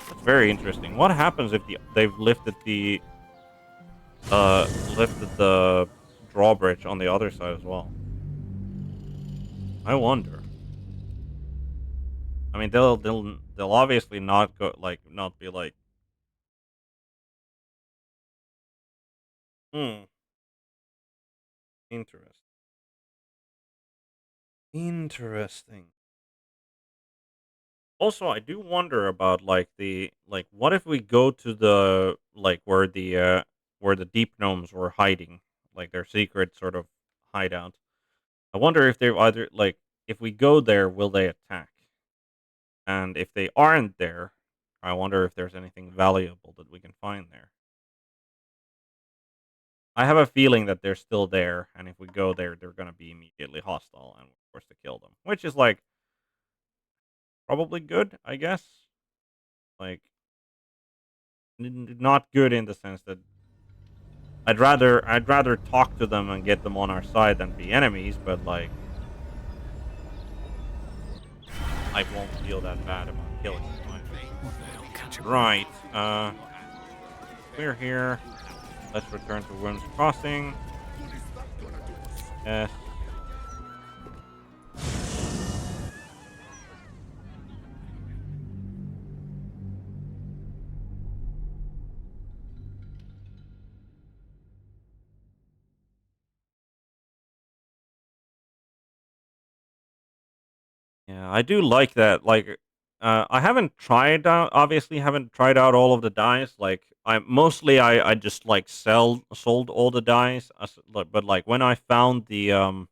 That's very interesting. What happens if they've lifted the drawbridge on the other side as well? I wonder. I mean, they'll obviously not go not be like. Interesting. Also, I do wonder about what if we go to the where the deep gnomes were hiding, like their secret sort of hideout. I wonder if they're either if we go there, will they attack? And if they aren't there, I wonder if there's anything valuable that we can find there. I have a feeling that they're still there, and if we go there, they're going to be immediately hostile, and we're forced to kill them. Which is, probably good, I guess. Not good in the sense that I'd rather talk to them and get them on our side than be enemies, but, I won't feel that bad about killing him. What the hell, catch a Right. We're here. Let's return to Worm's Crossing. Yes. Yeah, I do like that. Like, I haven't tried out. Obviously, haven't tried out all of the dice. Like, I just like sold all the dice. But like when I found the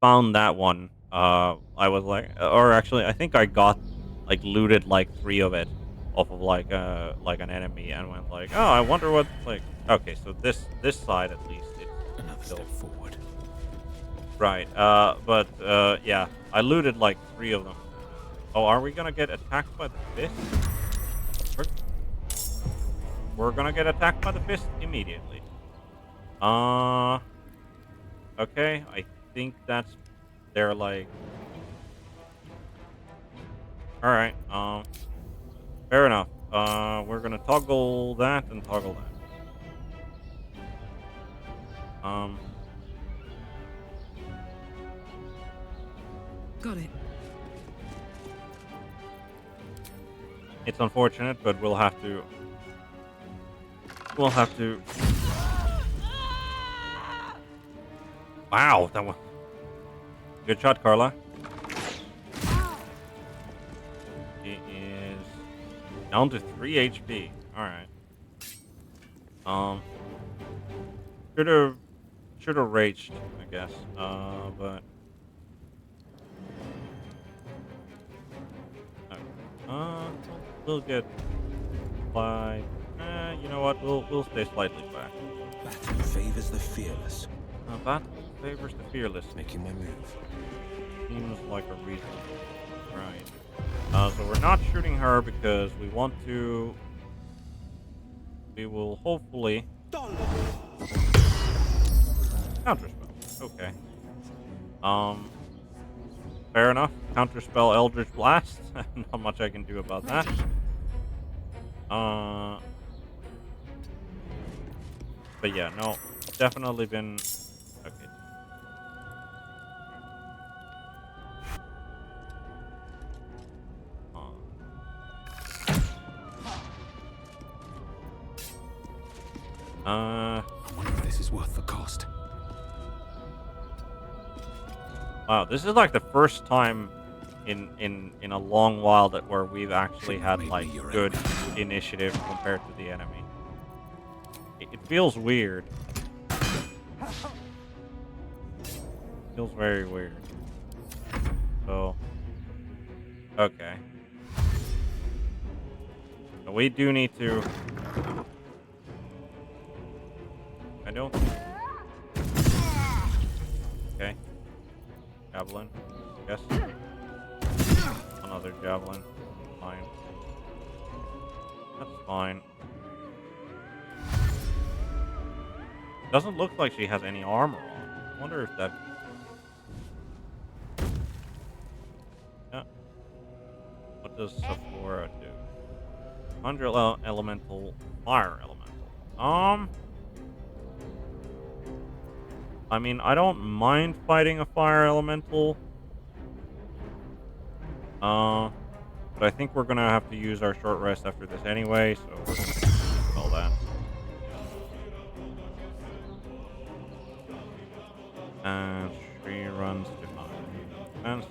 found that one, I was like, or actually, I think I got like looted like 3 of it off of like an enemy, and went like, oh, I wonder what like. Okay, so this side at least it's Another still step forward. right. Yeah, I looted like 3 of them. Oh, are we gonna get attacked by the fist? We're gonna get attacked by the fist immediately. Okay, I think that's they're like. All right. Fair enough. We're gonna toggle that and toggle that. Got it. It's unfortunate, but we'll have to. We'll have to. Wow, that was good shot, Carla. It is down to 3 HP. All right. Should have raged, I guess. But. We'll get by. You know what? We'll stay slightly back. Battle favors the fearless. Battle favors the fearless. Making my move. Seems like a reason. Right. So we're not shooting her because we want to. We will hopefully. Counterspell. Okay. Fair enough. Counterspell Eldritch Blast. Not much I can do about that. But yeah, no, definitely been okay. I wonder if this is worth the cost. Wow, this is like the first time in a long while that where we've actually had like good initiative compared to the enemy. It feels weird. Feels very weird. So, okay. So we do need to. I don't. Okay. Javelin. Yes. Another javelin. Fine. That's fine. Doesn't look like she has any armor on. I wonder if that. Yeah. What does Sephora do? 100 elemental, fire elemental. I mean, I don't mind fighting a fire elemental. But I think we're gonna have to use our short rest after this anyway, so we're gonna spell that. And she runs behind. Defense.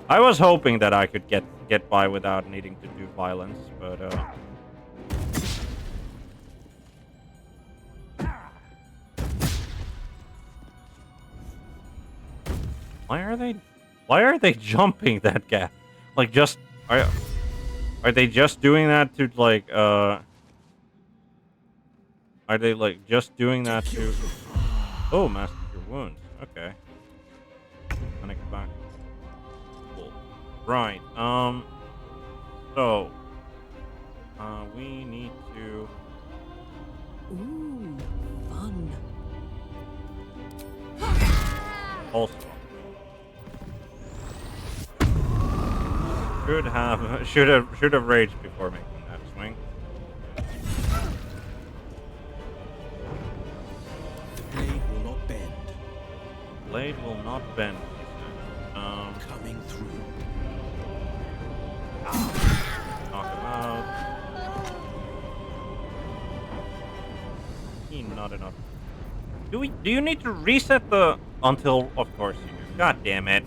I was hoping that I could get by without needing to do violence, but why are they jumping that gap? Like, just are they just doing that to like are they like just doing that to oh, master your wounds. Okay. Connect back. Cool. Right. So we need to Ooh, fun. pulse swap. Should have raged before making that swing. Blade will not bend. Blade will not bend. Coming through. Knock him out. Not enough. Do you need to reset the until? Of course you do. God damn it!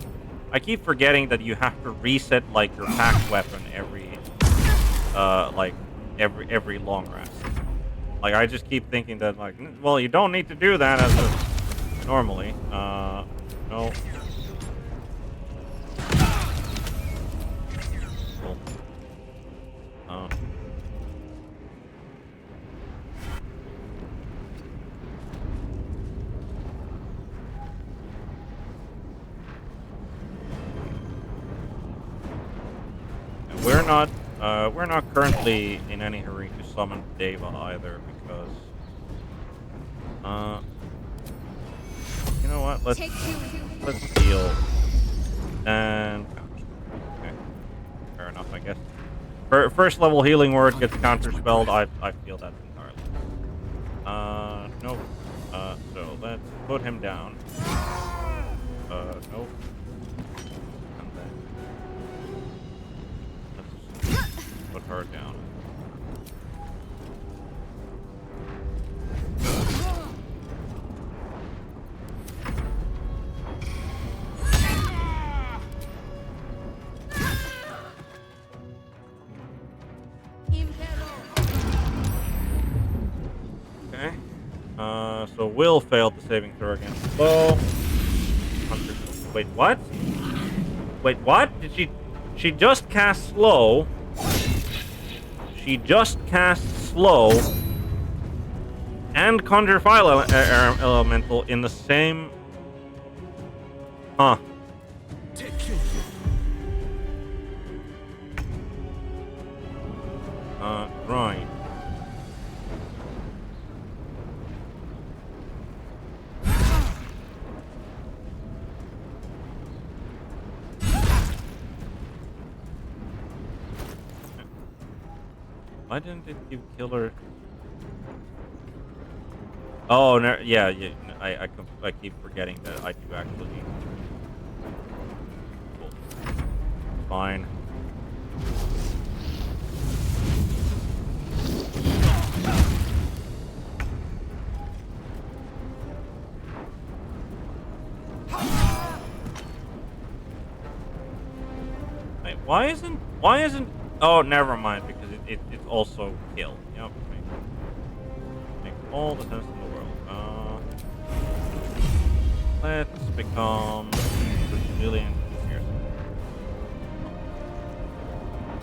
I keep forgetting that you have to reset like your packed weapon every every long rest. Like I just keep thinking that like, well, you don't need to do that as a normally. No. Cool. We're not currently in any hurry to summon Deva either because you know what? Let's heal and okay, fair enough, I guess. First level healing word gets counterspelled. I feel that entirely. Nope. So let's put him down. Nope. Put her down. Okay. So Will failed the saving throw against Slow. Wait, what? Wait, what? Did she just cast Slow? She just cast Slow and Conjure Fire Elemental in the same... Huh. Right. Why didn't it give killer? Oh, no, yeah. I keep forgetting that I do actually. Cool. Fine. Wait, why isn't? Oh, never mind, because it's also kill. Yep. Makes all the sense in the world. Let's become Brazilian here.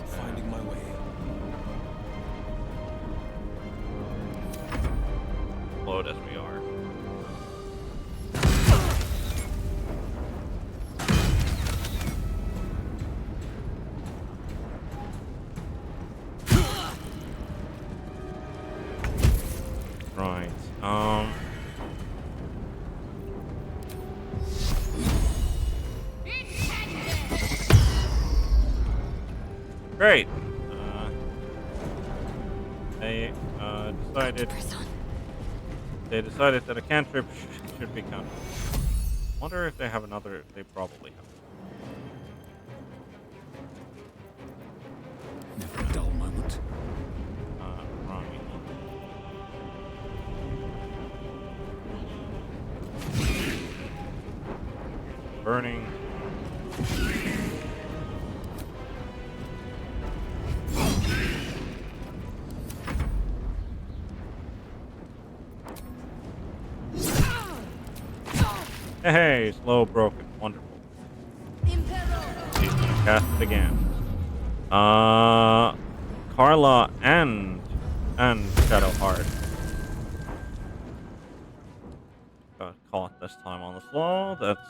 Finding my way. Load as we are. Right. Great. They decided that a cantrip should be counted. Wonder if they have another. They probably have. Never a dull moment. Right. Burning. Hey, slow broken. Wonderful. She's gonna cast it again. Carla and Shadowheart got caught this time on the slow. That's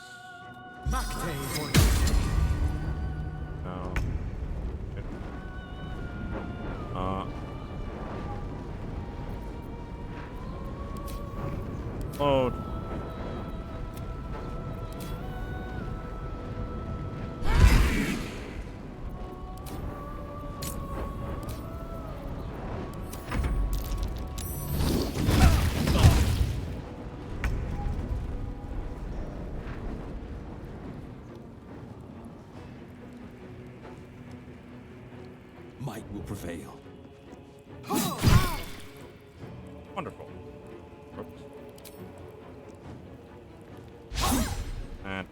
no. Load. might will prevail. Wonderful. Oops. And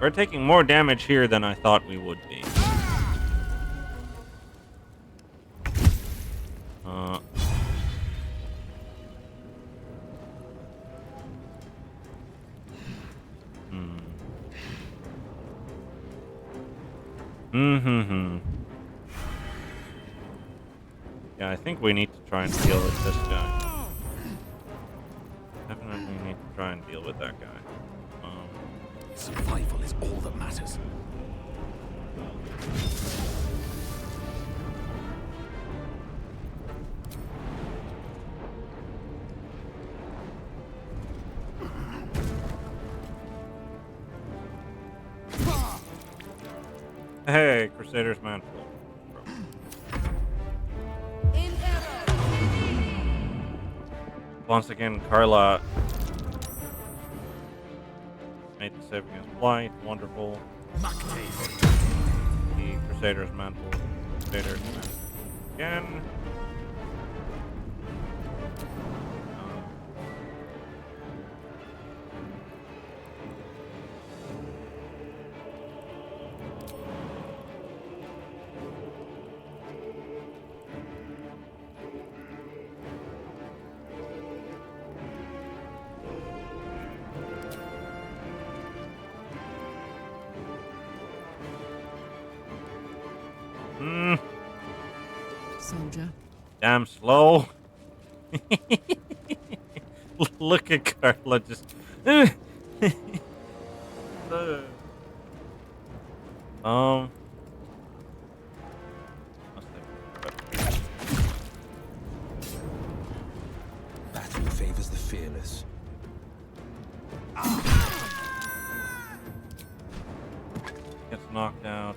we're taking more damage here than I thought we would be. Yeah, I think we need to try and deal with this guy. Definitely need to try and deal with that guy. Survival is all that matters. Hey, Crusader's Mantle. Once again, Carla made the save against Blight. Wonderful. The Crusader's Mantle. Crusader's Mantle. Again. Soldier. Damn slow. Look at Carla just. Battle favors the fearless. Gets knocked out.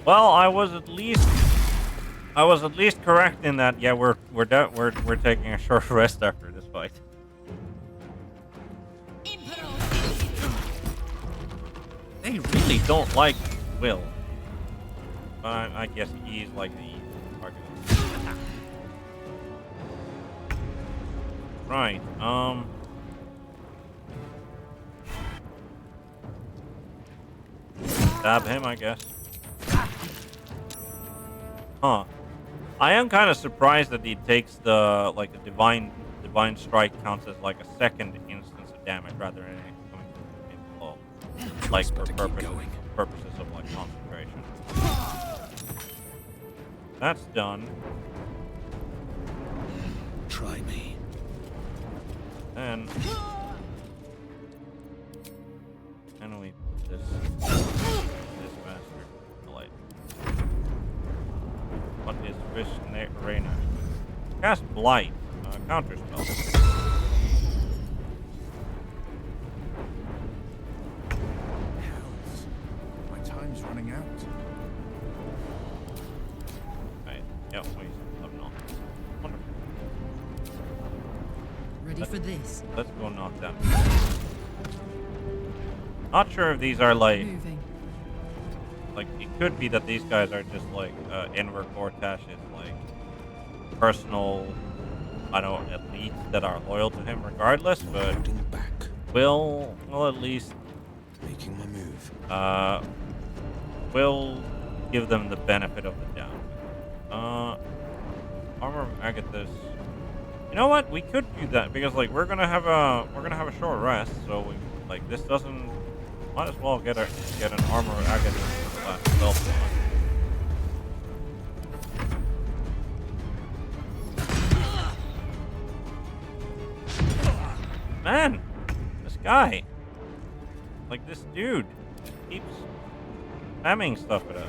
Well, I was at least correct in that. Yeah, we're taking a short rest after this fight. They really don't like Will. But I guess he's like the target. Right. Stab him, I guess. Huh. I am kind of surprised that he takes the like a divine strike counts as like a second instance of damage rather than anything coming in blow. Like for purposes of like concentration. That's done. Try me. Then we put this bastard alight. What is Fish Reina? Cast Blight. Counter spell. My time's running out. Right. Yep, we have not. Wonderful. Ready for this? Let's go knock them. Not sure if these are like... Like, it could be that these guys are just like Enver Gortash is like personal, I don't know, elites that are loyal to him regardless, but we'll at least making my move. We'll give them the benefit of the doubt. Armor of Agathis. You know what? We could do that because like we're gonna have a short rest, so we like this doesn't. Might as well get an Armor of Agathis. Man, this guy, like this dude, keeps spamming stuff at us.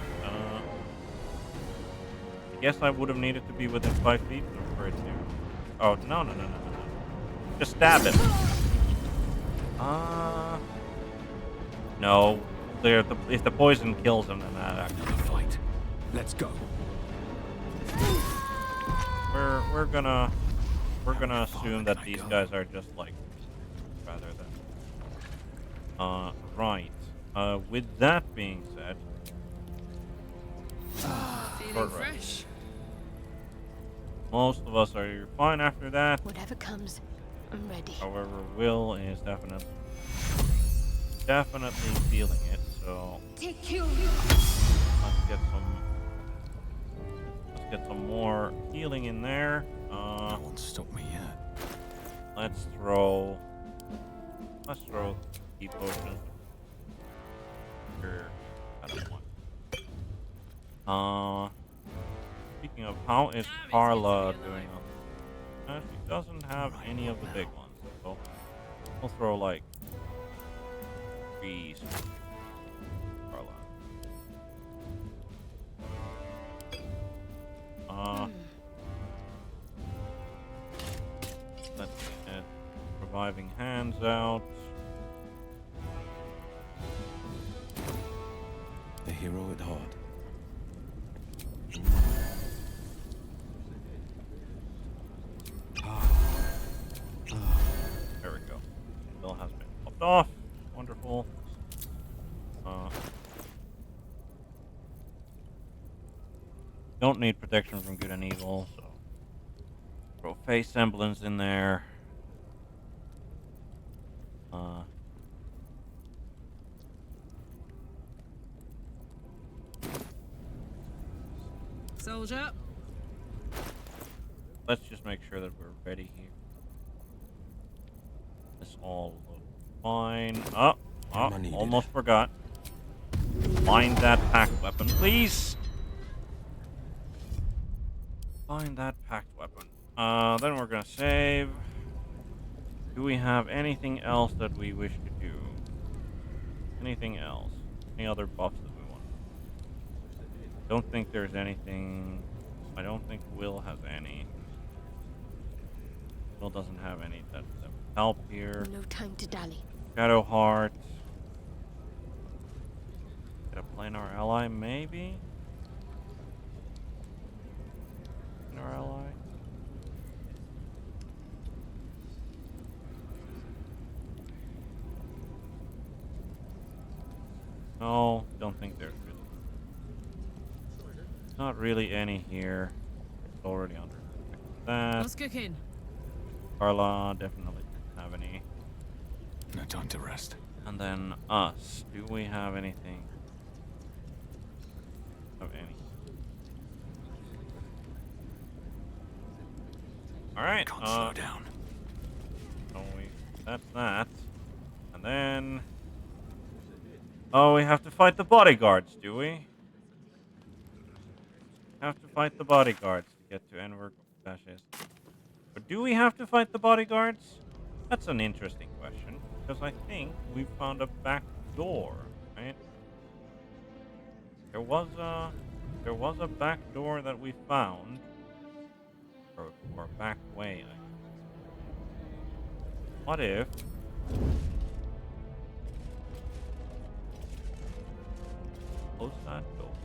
I guess I would have needed to be within 5 feet for it to. Oh no! Just stab him. No. If the poison kills him, then that actually fight. Let's go. We're gonna assume that these guys are just like rather than right. With that being said, Feeling fresh. most of us are fine after that. Whatever comes, I'm ready. However, Will is definitely feeling it. So Take you. let's get some more healing in there. No one's stopped me yet. Let's throw key potions. Sure, I don't want. Speaking of, how is Carla doing? She doesn't have any of the big ones, so we'll throw like 3 Carla. Let's get reviving hands out. A hero at heart. There we go. Bill has been popped off. Wonderful. Don't need protection from good and evil, so throw face semblance in there. Soldier. Let's just make sure that we're ready here. This all looks fine. Almost forgot. Find that packed weapon, please. Find that packed weapon. Then we're gonna save. Do we have anything else that we wish to do? Anything else? Any other buffs that we want? Don't think there's anything. I don't think Will has any. Will doesn't have any that would help here. No time to dally. Shadow Heart. Get a planar ally, maybe? Planar ally? No, don't think there's really. Not really any here. It's already under that. What's cooking? Carla definitely doesn't have any. No time to rest. And then us. Do we have anything? Have any? Alright. Can't slow down. So that's that. And then... Oh, we have to fight the bodyguards, do we? Have to fight the bodyguards to get to Enver Gortash. But do we have to fight the bodyguards? That's an interesting question, because I think we found a back door, right? There was a back door that we found, or a back way. What if? Close that door.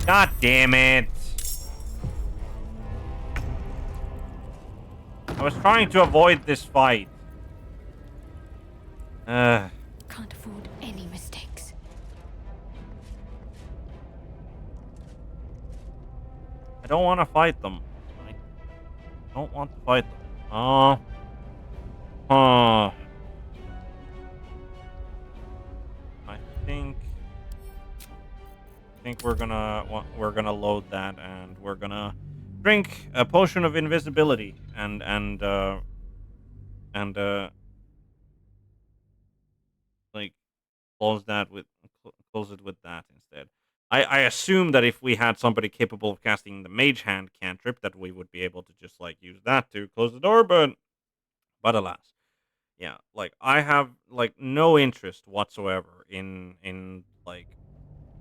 God damn it! I was trying to avoid this fight. Can't afford any mistakes. I don't want to fight them. I don't want to fight them. I think we're gonna load that, and we're gonna drink a potion of invisibility and like close it with that instead. I assume that if we had somebody capable of casting the mage hand cantrip, that we would be able to just like use that to close the door, but alas. Yeah, like I have like no interest whatsoever in like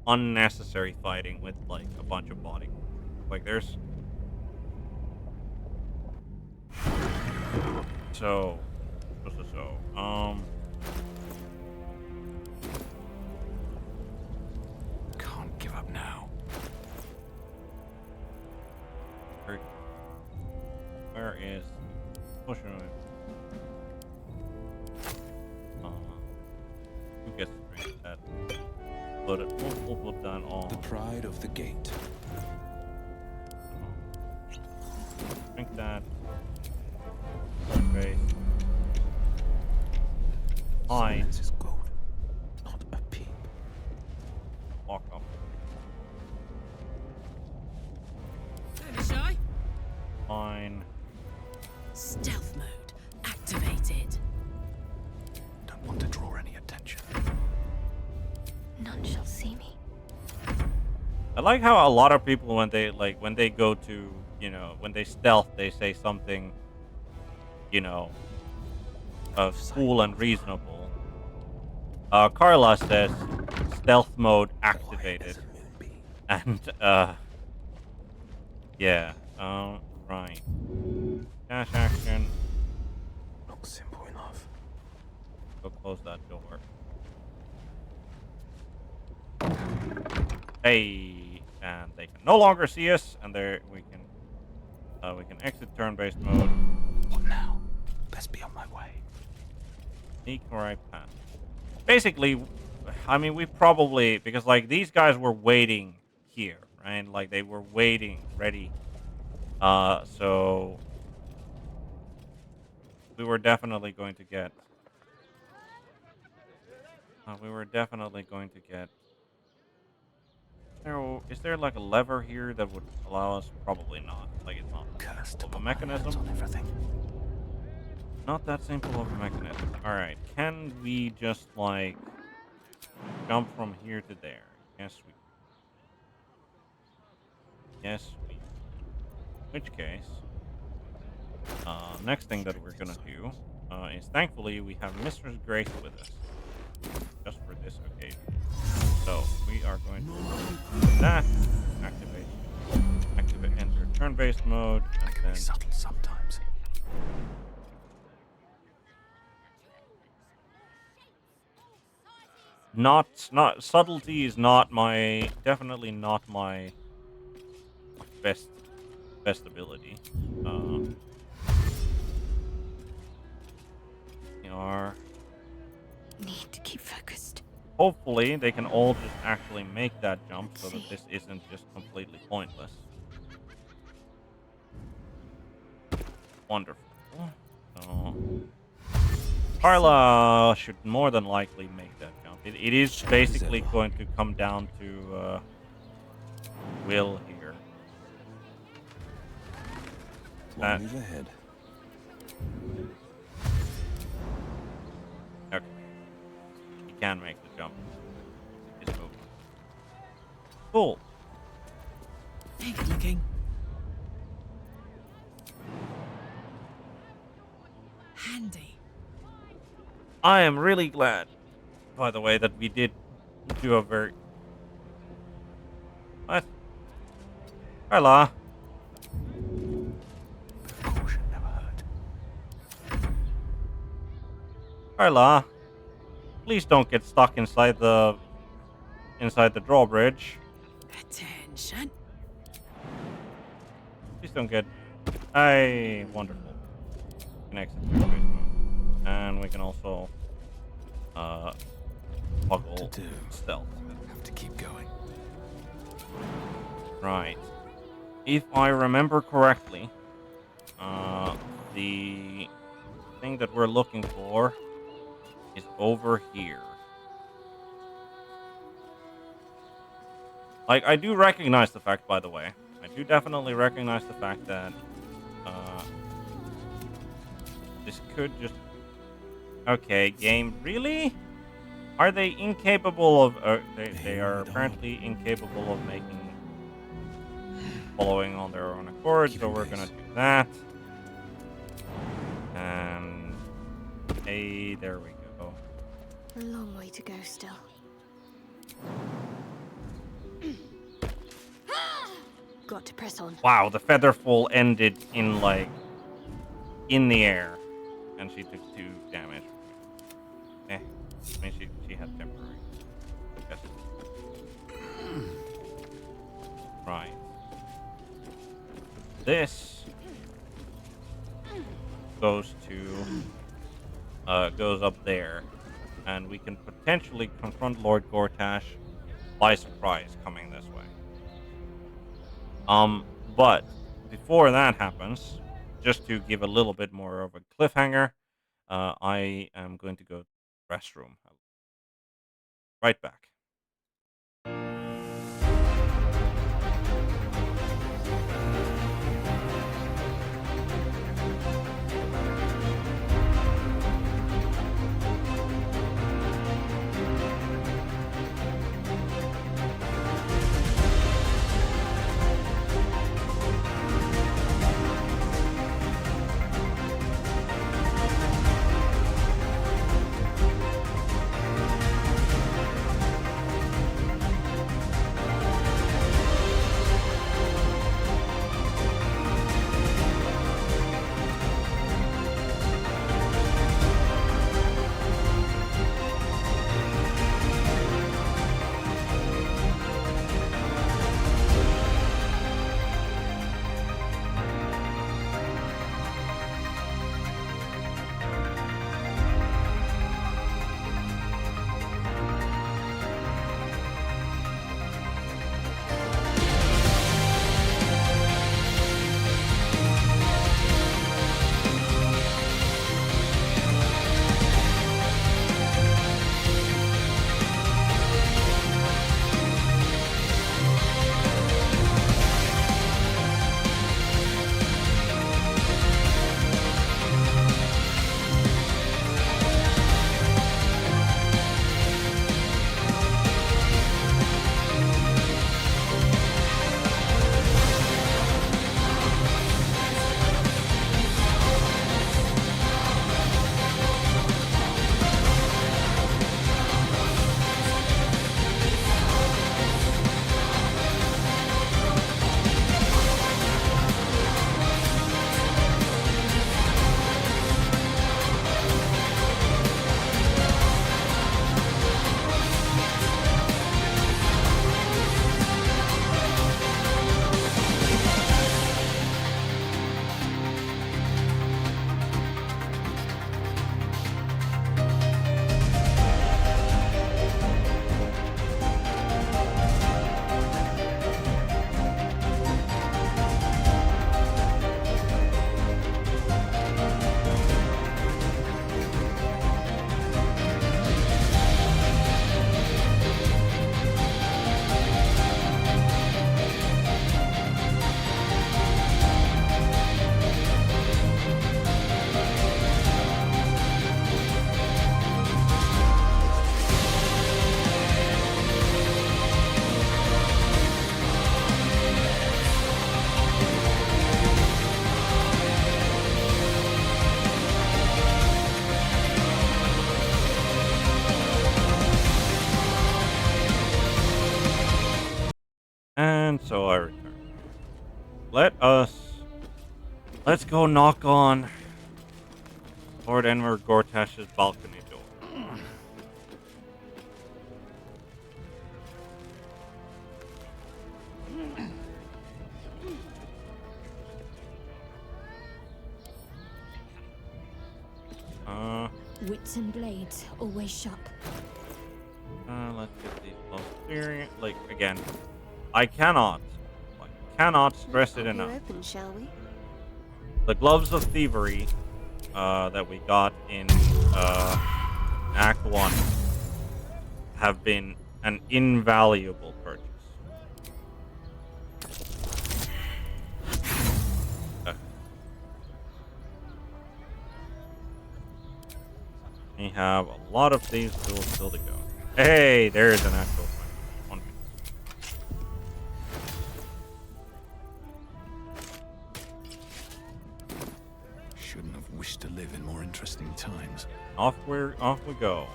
unnecessary fighting with like a bunch of body. Like there's so Can't give up now. we'll put that on. The pride of the gate. Drink that. Turn-based. Fine. Silence is gold, not a peep. Walk up. Shy? Fine. Stealth mode activated. Don't want to draw any attention. None shall see me. I like how a lot of people when they go to, when they stealth, they say something, cool and reasonable. Carla says stealth mode activated. And yeah, right. Dash action. Not simple enough. Go close that door. Hey, and they can no longer see us, and there we can exit turn-based mode. What now? Best be on my way. Sneak right past. Basically, I mean, we probably, because like these guys were waiting here, right? Like they were waiting, ready. So we were definitely going to get. Is there like a lever here that would allow us? Probably not. Like it's not Cursed of a mechanism. on everything. Not that simple of a mechanism. Alright, can we just like jump from here to there? Yes, we. Yes, we. In which case, next thing that we're gonna do is thankfully we have Mistress Grace with us. Just for this occasion. So we are going to do that. Activate enter turn-based mode, and then Subtle sometimes. not subtlety is not my definitely not my best ability. We are. Need to keep focused. Hopefully, they can all just actually make that jump so that this isn't just completely pointless. Wonderful. So, Carla should more than likely make that jump. It is basically going to come down to Will here. One move ahead. Okay. He can make the jump. His move. Cool. Good looking. Handy. I am really glad, by the way, that we did do a very... What? Carla. Caution never hurt. Carla. Please don't get stuck inside the drawbridge. Attention. Please don't get... Hey, wonderful. We can exit the space mode. And we can also toggle stealth. Have to keep going. Right. If I remember correctly, the thing that we're looking for is over here. Like, I do recognize the fact, by the way. I do definitely recognize the fact that this could just... Okay, game, really? Are they incapable of... they are apparently incapable of following on their own accord, so we're gonna do that. And... Hey, there we go. A long way to go still. Got to press on. Wow, the featherfall ended in, like, in the air. And she took 2 damage. I mean, she had temporary. Yes. Right. This goes up there. And we can potentially confront Lord Gortash by surprise coming this way. But before that happens, just to give a little bit more of a cliffhanger, I am going to go to the restroom. Right back. And so I return. Let's go knock on Lord Enver Gortash's balcony door. Wits and blades, always sharp. Let's get these close clearing. Like, again, I cannot stress it enough. Open, shall we? The gloves of thievery that we got in Act 1 have been an invaluable purchase. We have a lot of these tools still to go. Hey, there's an actual one. Shouldn't have wished to live in more interesting times. Off we go.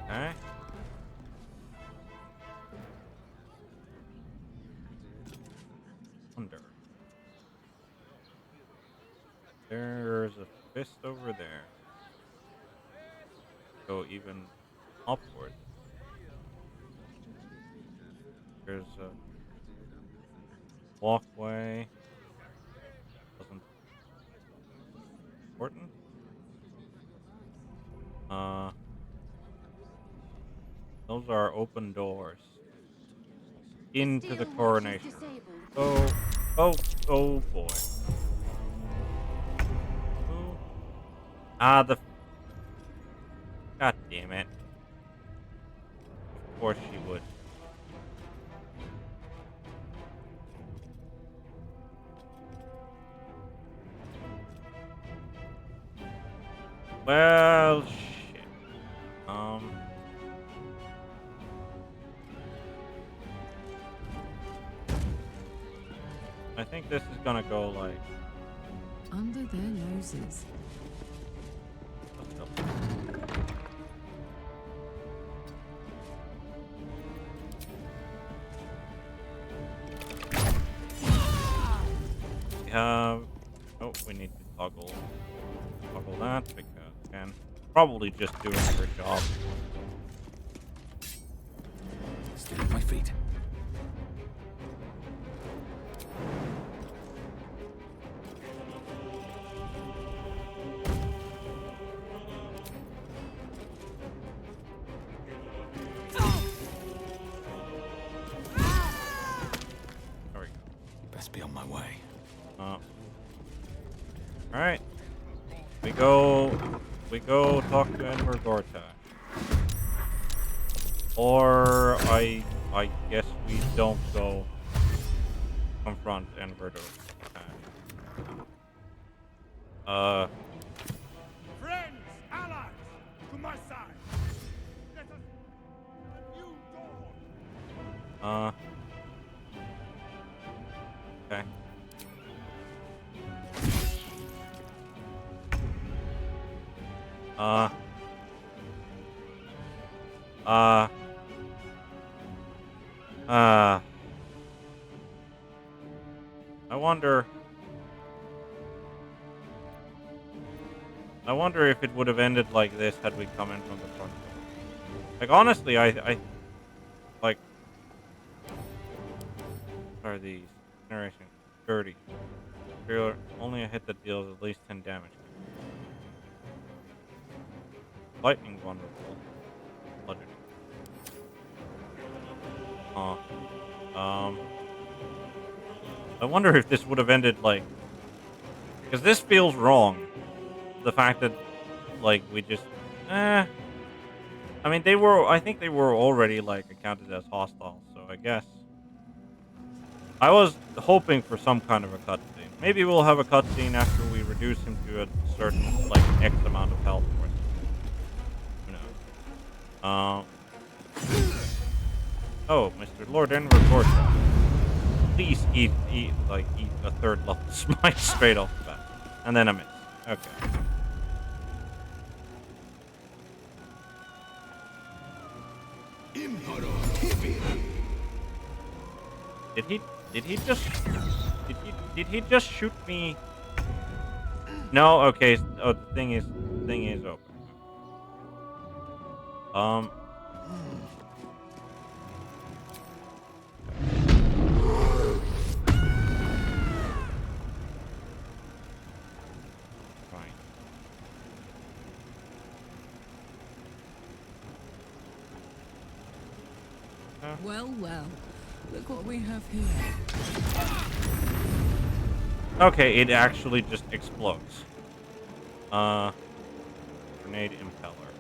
Okay. Under. There's a fist over there. Go even upward. There's a walkway. Wasn't important. Those are open doors into the coronation. Oh, oh, oh boy. Ooh. Ah, the. God damn it. Of course she would. Well, shit. I think this is gonna go like Under their noses. let's go. We have. Oh, we need to toggle that because again, probably just doing her job. Still at my feet. There we go. Best be on my way. All right. We go talk to Enver Gortash. Or I guess we don't go confront Enver Gortash. Friends, allies, to my side. Let us a new dawn. Okay. I wonder if it would have ended like this had we come in from the front door. Like honestly, I like. What are these? Generation 30. Trailer, only a hit that deals at least 10 damage. Lightning vulnerable. Bludgeoning. I wonder if this would have ended like, because this feels wrong. The fact that, like, we just, I mean, I think they were already like accounted as hostile. So I guess I was hoping for some kind of a cutscene. Maybe we'll have a cutscene after we reduce him to a certain like X amount of health. Or who knows? Oh, Mr. Lord Enver Gortash. Please eat a third level smite straight off the bat. And then a miss. Okay. Did he just shoot me? No, okay. Oh, the thing is open. Fine. Well, well. Look what we have here. Okay, it actually just explodes. Grenade impeller.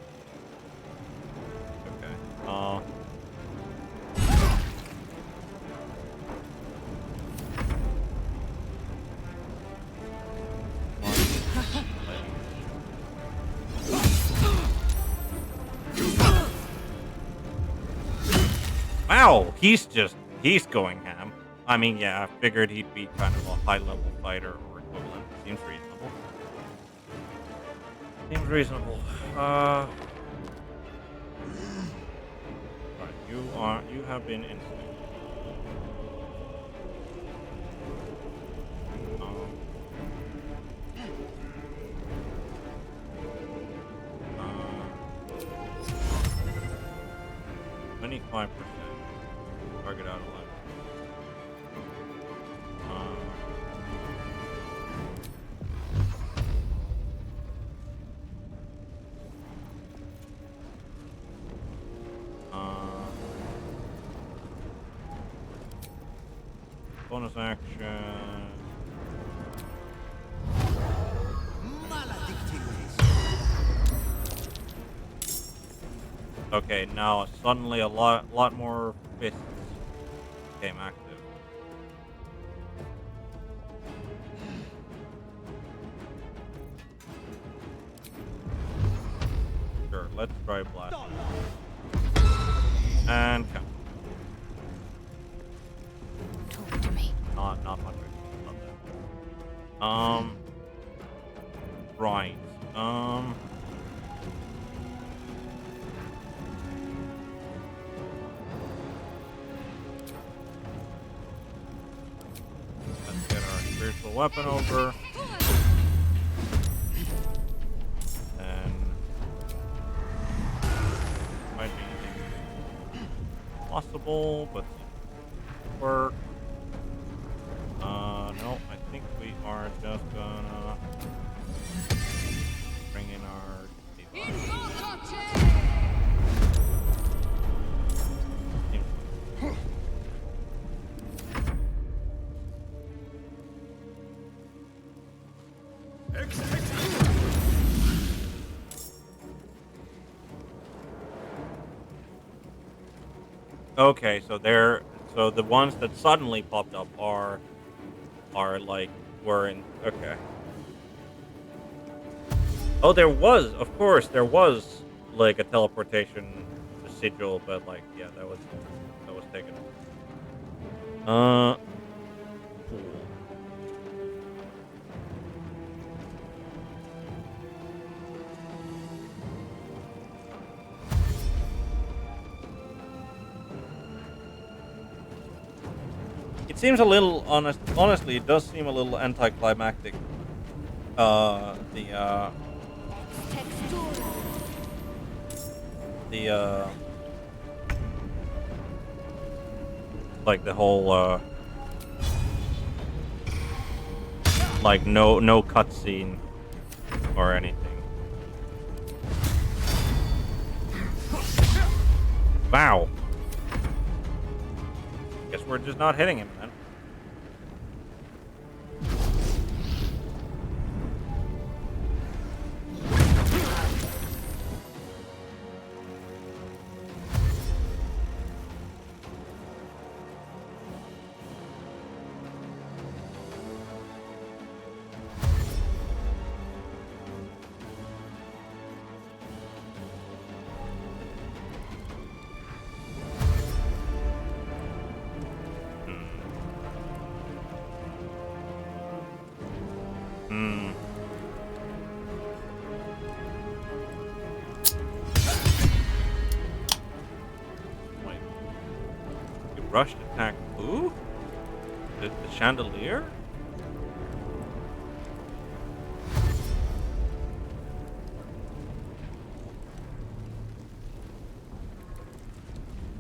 Okay. Wow, he's going ham. I mean, yeah, I figured he'd be kind of a high-level fighter or equivalent. Seems reasonable. Right, you have been in. $25%. Target out of line. Bonus action. Okay, now suddenly a lot more fists became active. Sure, let's try blast. And count. Talk to me. Not much. Not that. Right. Let's get our spiritual weapon over. And might be possible, but work. No, I think we are just gonna bring in our Okay, so the ones that suddenly popped up are like were in okay. Oh, of course there was like a teleportation sigil, but like yeah, that was taken. Cool. It seems a little honestly, it does seem a little anticlimactic. Like the whole like no cutscene or anything. Wow. Guess we're just not hitting him then. Rushed attack. Who? The chandelier?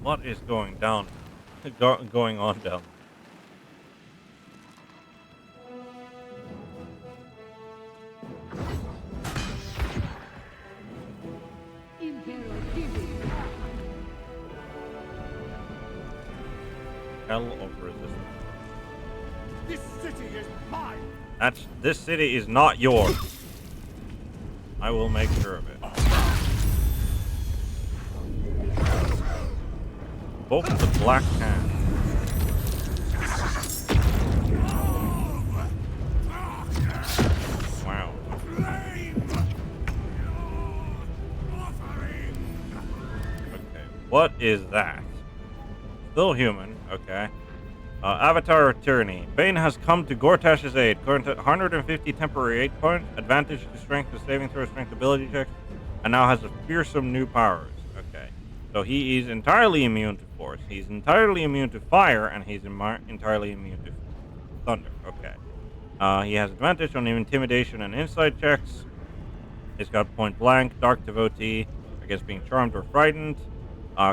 What is going down? Going on down? Hell of resistance. This city is mine. This city is not yours. I will make sure of it. Both of the black hand. Wow. Okay, what is that? Still human, okay. Avatar of Tyranny. Bane has come to Gortash's aid. Current 150 temporary 8 points, advantage to strength to saving throw, strength ability checks, and now has a fearsome new powers. Okay. So he is entirely immune to force. He's entirely immune to fire, and he's entirely immune to thunder. Okay. He has advantage on intimidation and insight checks. He's got point blank, dark devotee, I guess being charmed or frightened.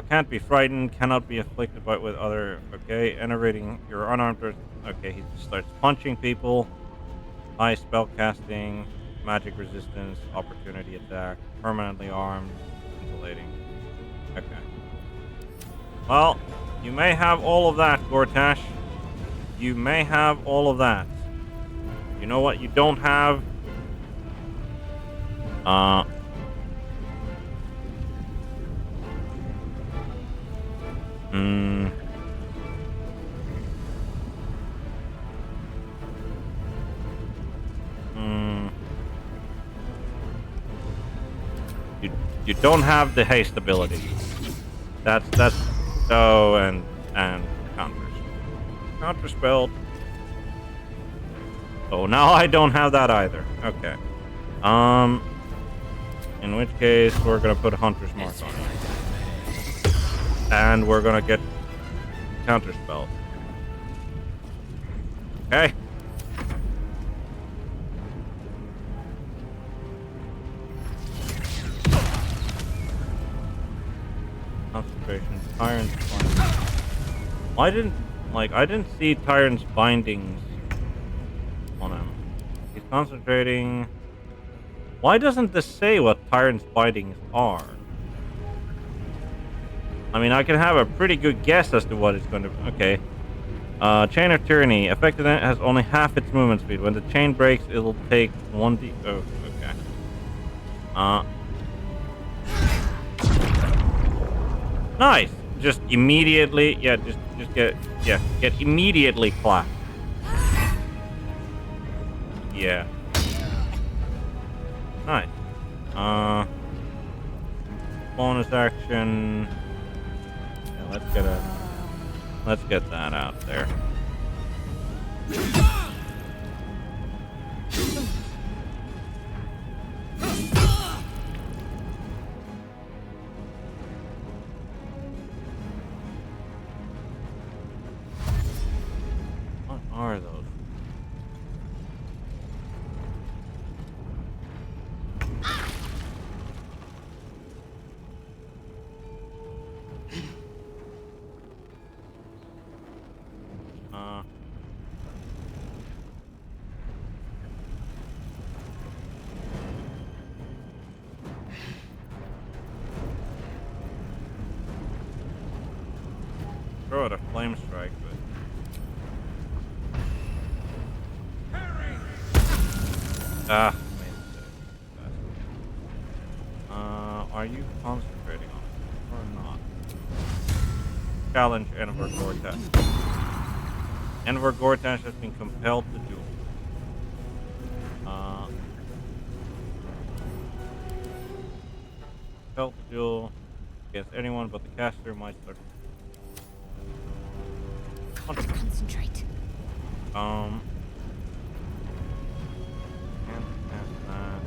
Can't be frightened, cannot be afflicted by with other. Okay, enervating your unarmed. Okay, he starts punching people. High spell casting, magic resistance, opportunity attack, permanently armed, insulating. Okay. Well, you may have all of that, Gortash. You may have all of that. You know what you don't have? You don't have the haste ability. That's oh and counters. Counter spell. Oh, now I don't have that either. Okay. In which case we're gonna put Hunter's Mark on it. And we're gonna get counter spell. Okay. Concentration, Tyrant's bindings. I didn't see Tyrant's bindings on him. He's concentrating. Why doesn't this say what Tyrant's bindings are? I mean, I can have a pretty good guess as to what it's going to. Okay. Chain of Tyranny. Affected has only half its movement speed. When the chain breaks, it'll take 1d. Oh, okay. Nice. Just immediately, yeah. Just get immediately clapped. Yeah. Nice. Bonus action. Yeah, let's get that out there. What are those? Throw out a flame strike, but are you concentrating on it or not? Challenge Enver Gortash. Enver Gortash has been compelled to duel. Compelled to duel against anyone but the caster might start. Concentrate. Can't cast that.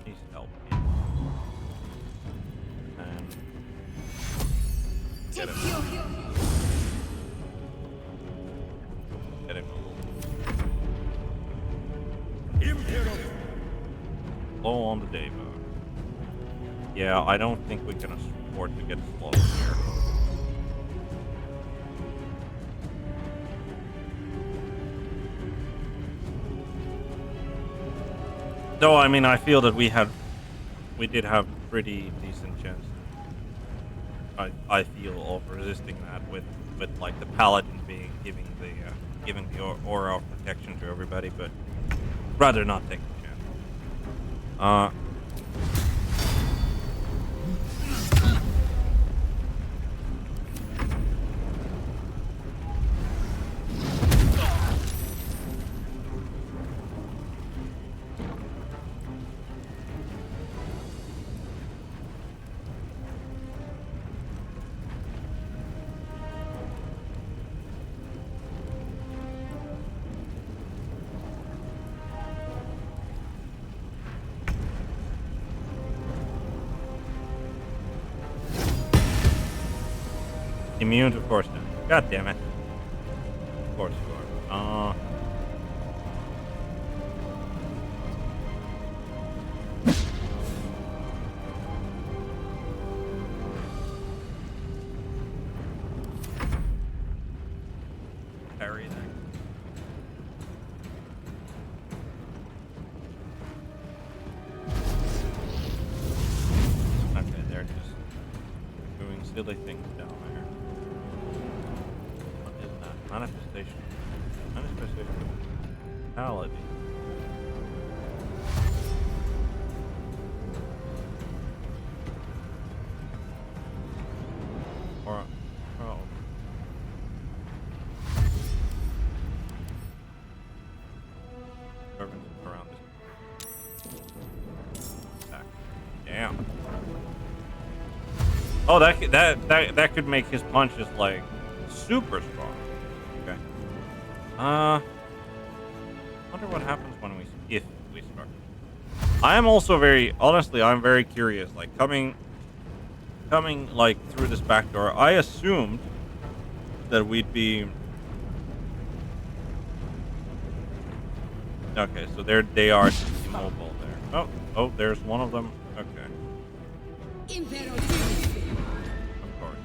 Please help me. And get him. Get him. Low on the day, bro. Yeah, I don't think we can afford to get slow here. Though, I mean, I feel that we did have pretty decent chance. I feel of resisting that with like the Paladin giving the aura of protection to everybody, but rather not take the chance. Immune to force damage. God damn it. Of course you are. Parry that. Okay, there it is. silly things down there. What is that? Manifestation. Manifestation of Paladin. Or, oh. Servants around this. Back. Damn. Oh, that could make his punches like super strong. Okay. Wonder what happens when if we start. I am also I'm very curious. Like coming like through this back door, I assumed that we'd be. Okay, so they are immobile there. Oh, there's one of them. Okay. Of course.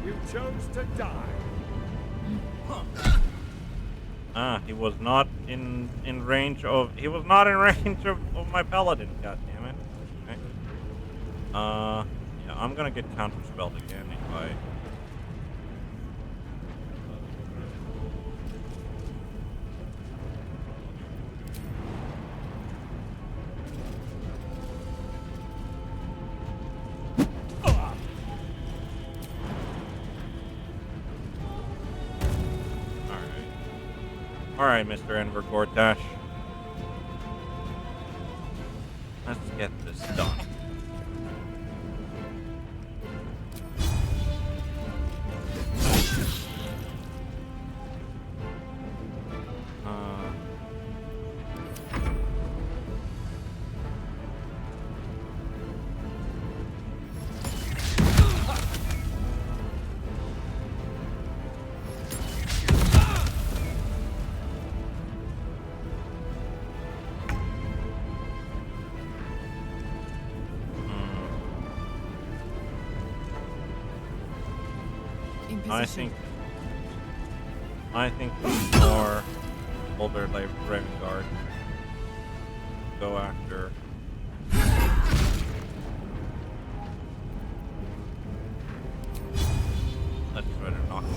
You chose to die. Ah, he was not in range of of my paladin. God damn it. Okay. Yeah, I'm gonna get counterspelled again if I. All right, Mr. Enver Gortash. Let's get this done. I think more older like Vanguard go after. Let's try to knock him.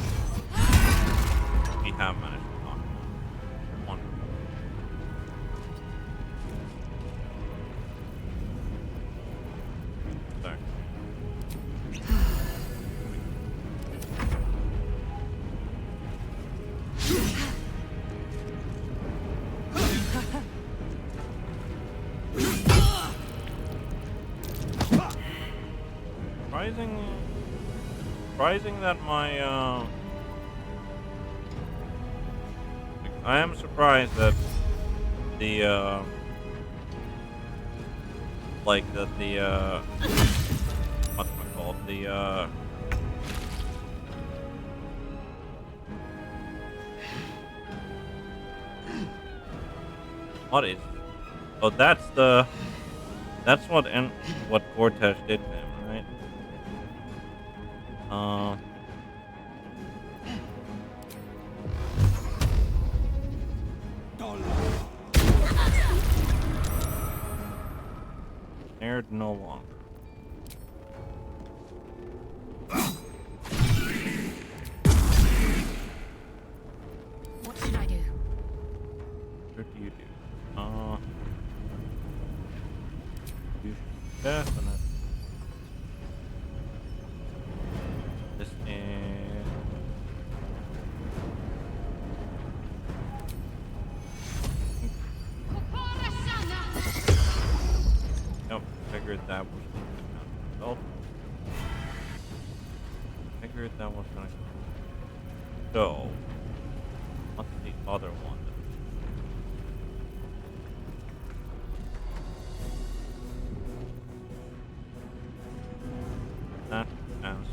We have managed to knock him. Wonderful. Sorry. Surprising that my I am surprised that the like that the what's it called, the what is, oh, that's what Gortash did to him, right? Snared no longer. What should I do? What do you do? You should definitely. This is. Nope, figured that was going to result. Figured that was going to. So, what's the other one? That answer.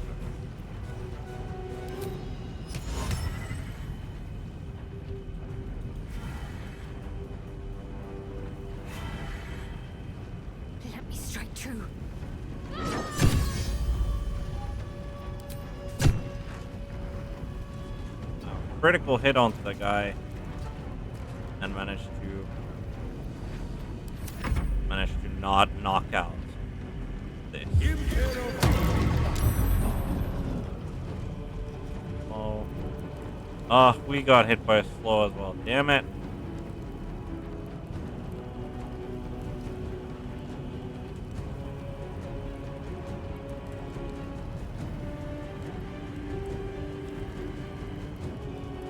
Let me strike true. critical hit onto the guy and managed to not knock out this. Oh, we got hit by a slow as well. Damn it.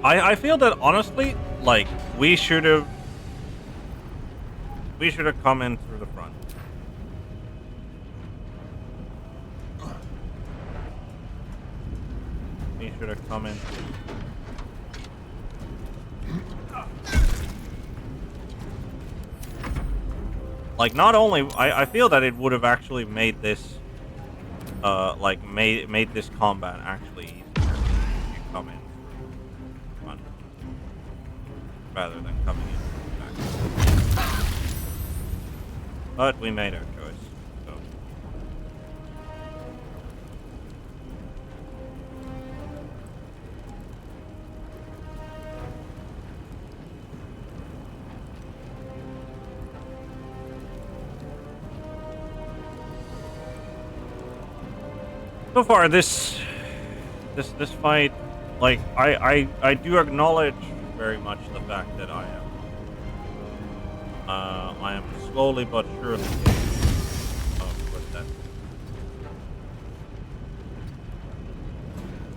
I feel that honestly, like, we should have come in through the front. We should have come in through. Like, not only I feel that it would have actually made this like made this combat actually easier if you come in through front rather than coming in through the back. But we made our choice. So so far, this fight, like, I do acknowledge very much the fact that I am slowly but surely what's that?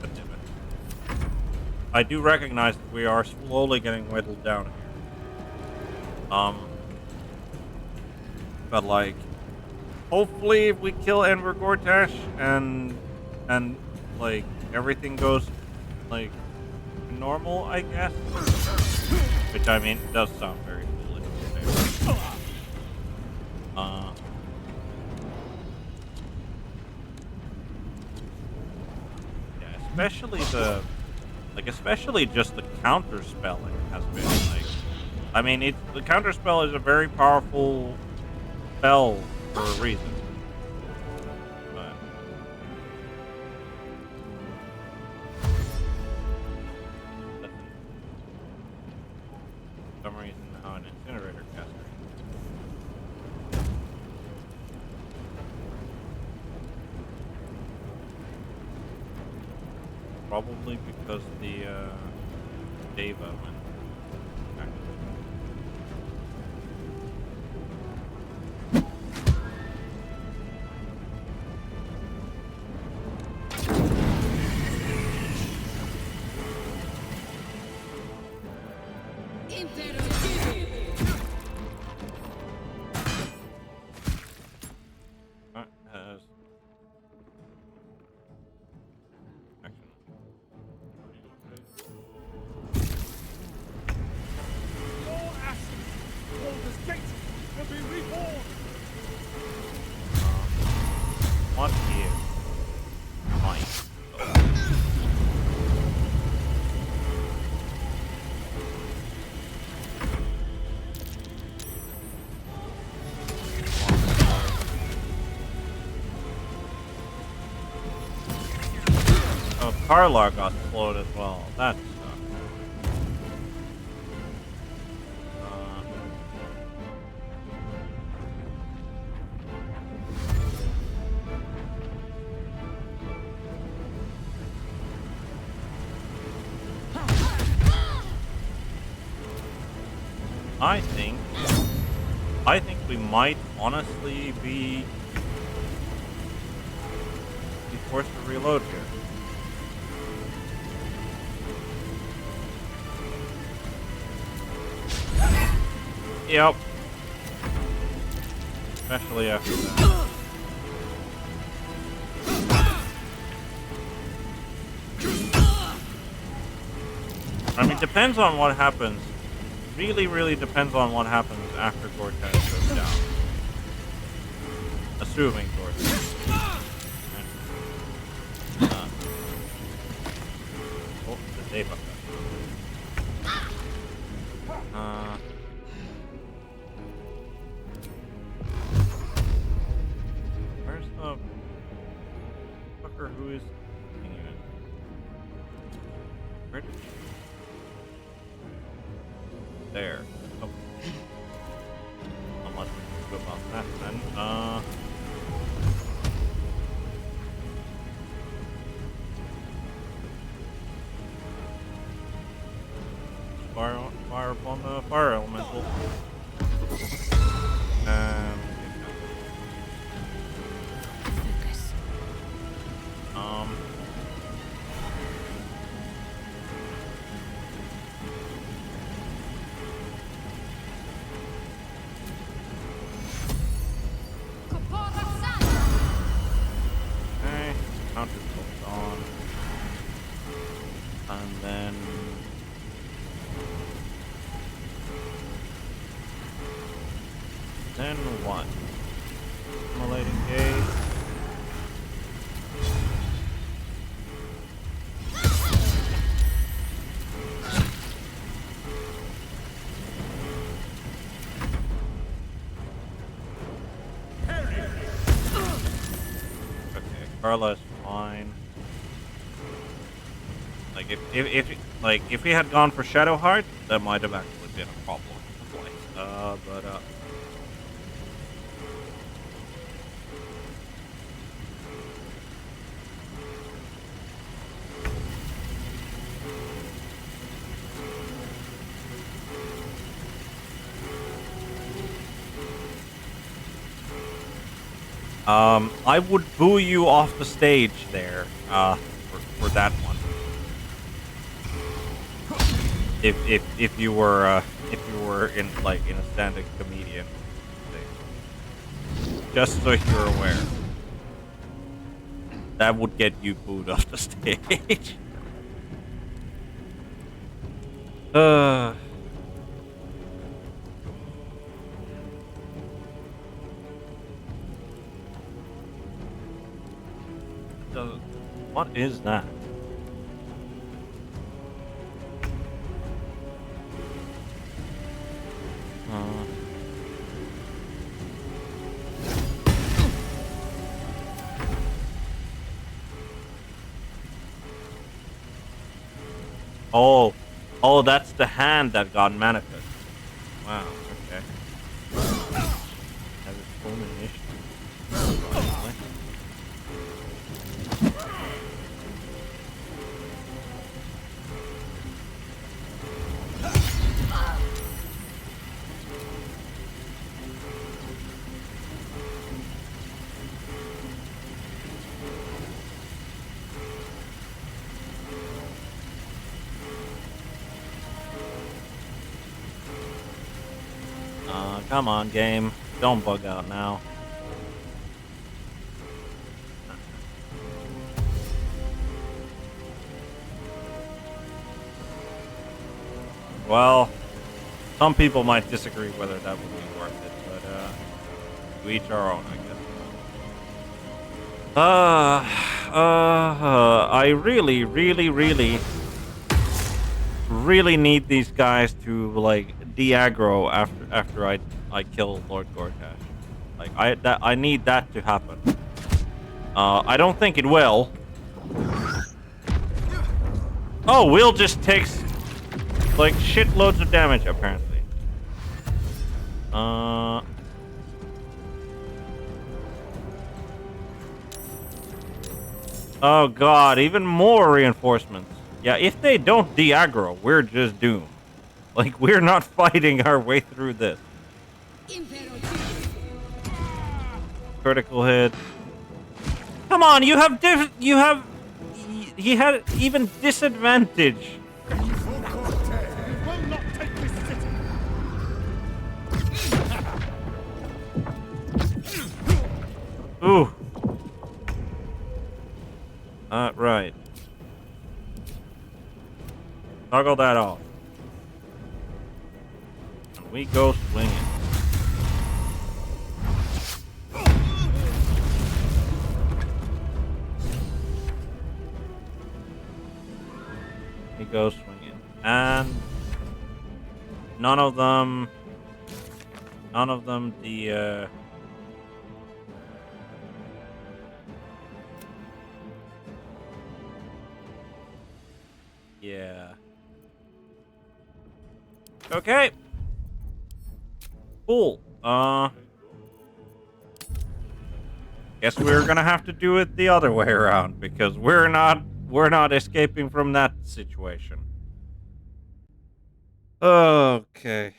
God damn it. I do recognize that we are slowly getting whittled down here. But like, hopefully if we kill Enver Gortash and like everything goes like normal, I guess. Which I mean does sound very foolish. Yeah, especially just the counter spelling has been like, I mean, the counter spell is a very powerful spell for a reason. But for some reason, how an incinerator caster. Probably because the Deva went back. What is Mike? Oh, Karlar got slowed as well. That sucks. I think we might honestly be forced to reload here. Yep. Especially after that. I mean, depends on what happens. Really depends on what happens after Gortash goes down. Assuming Gortash. Oh, the Deva. Where's the fucker who is thinking it? Where did there. Oh. Not much we can do about that then. Fire upon the fire elemental. Focus. Okay, counter goes on. And then what? Simulating gate. Okay, Carla is fine. Like if we had gone for Shadowheart, that might have actually been a problem. But I would boo you off the stage there, for that one. If you were in a stand-up comedian thing. Just so you're aware. That would get you booed off the stage. What is that? Oh, that's the hand that got manifest. Wow, okay. Has its own initiative. Come on, game. Don't bug out now. Well, some people might disagree whether that would be worth it, but to each our own, I guess. I really need these guys to like de-aggro after I kill Lord Gortash. Like I need that to happen. I don't think it will. Oh, Will just takes like shitloads of damage apparently. Oh god, even more reinforcements. Yeah, if they don't de-aggro, we're just doomed. Like, we're not fighting our way through this. Critical hit. Come on, he had even disadvantage. Ooh. Right. Toggle that off. And we go swinging. We go swinging. And none of them yeah. Okay. Cool. Guess we're gonna have to do it the other way around because we're not escaping from that situation. Okay.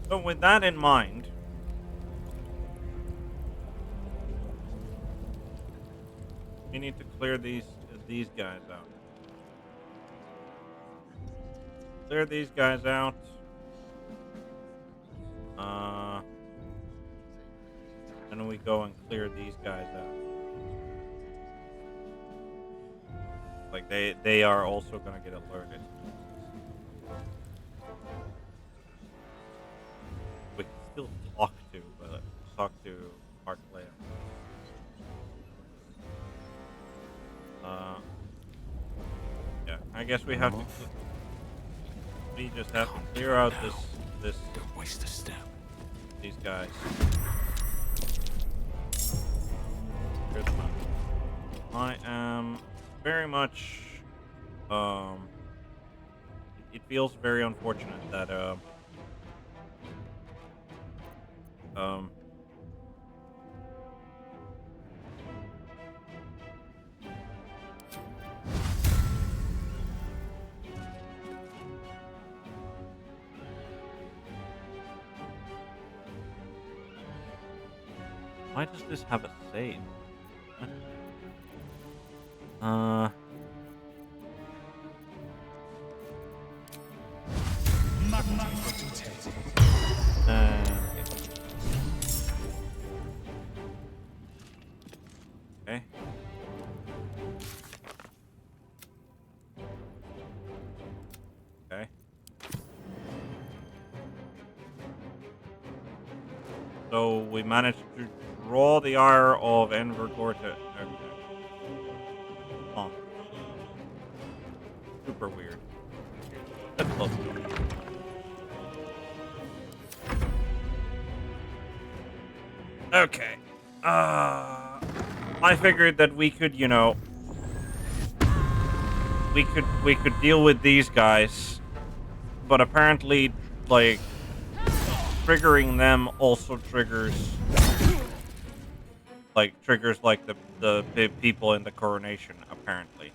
So with that in mind, we need to clear these guys out. Clear these guys out. And we go and clear these guys out. Like they are also gonna get alerted. We can still talk to Martikainen. Yeah, I guess we have to. We just have to clear out this. Don't waste a step. These guys. I am very much. It feels very unfortunate that why does this have a save? Okay. Okay. So we managed to draw the ire of Enver Gortash. Okay. Huh. Super weird. That's close. Okay. I figured that we could, you know, we could deal with these guys, but apparently, like, triggering them also triggers like the people in the coronation, apparently.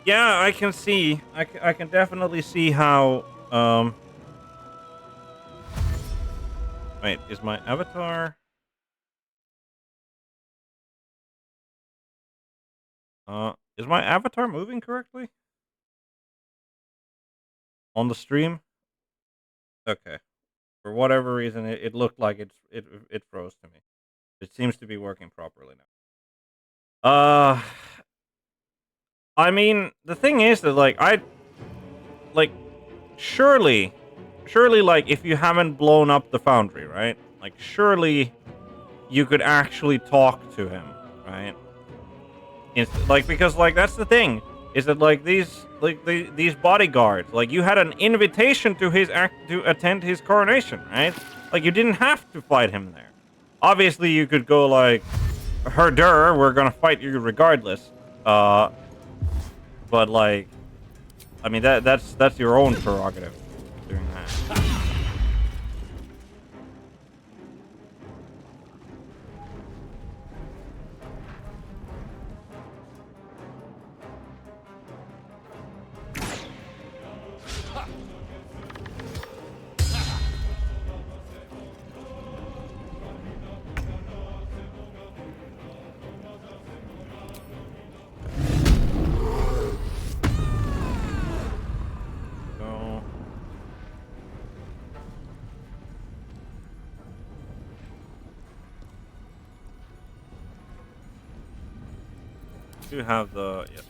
Yeah, I can see. I can definitely see how. Wait, is my avatar? Is my avatar moving correctly on the stream? Okay. For whatever reason, it looked like it froze to me. It seems to be working properly now. I mean, the thing is that like surely, like if you haven't blown up the foundry, right? Like surely you could actually talk to him, right? Because like that's the thing is that like these bodyguards, like you had an invitation to to attend his coronation, right? Like you didn't have to fight him there. Obviously, you could go like, herder, we're gonna fight you regardless. But like, I mean that's your own prerogative doing that. Do have the yes.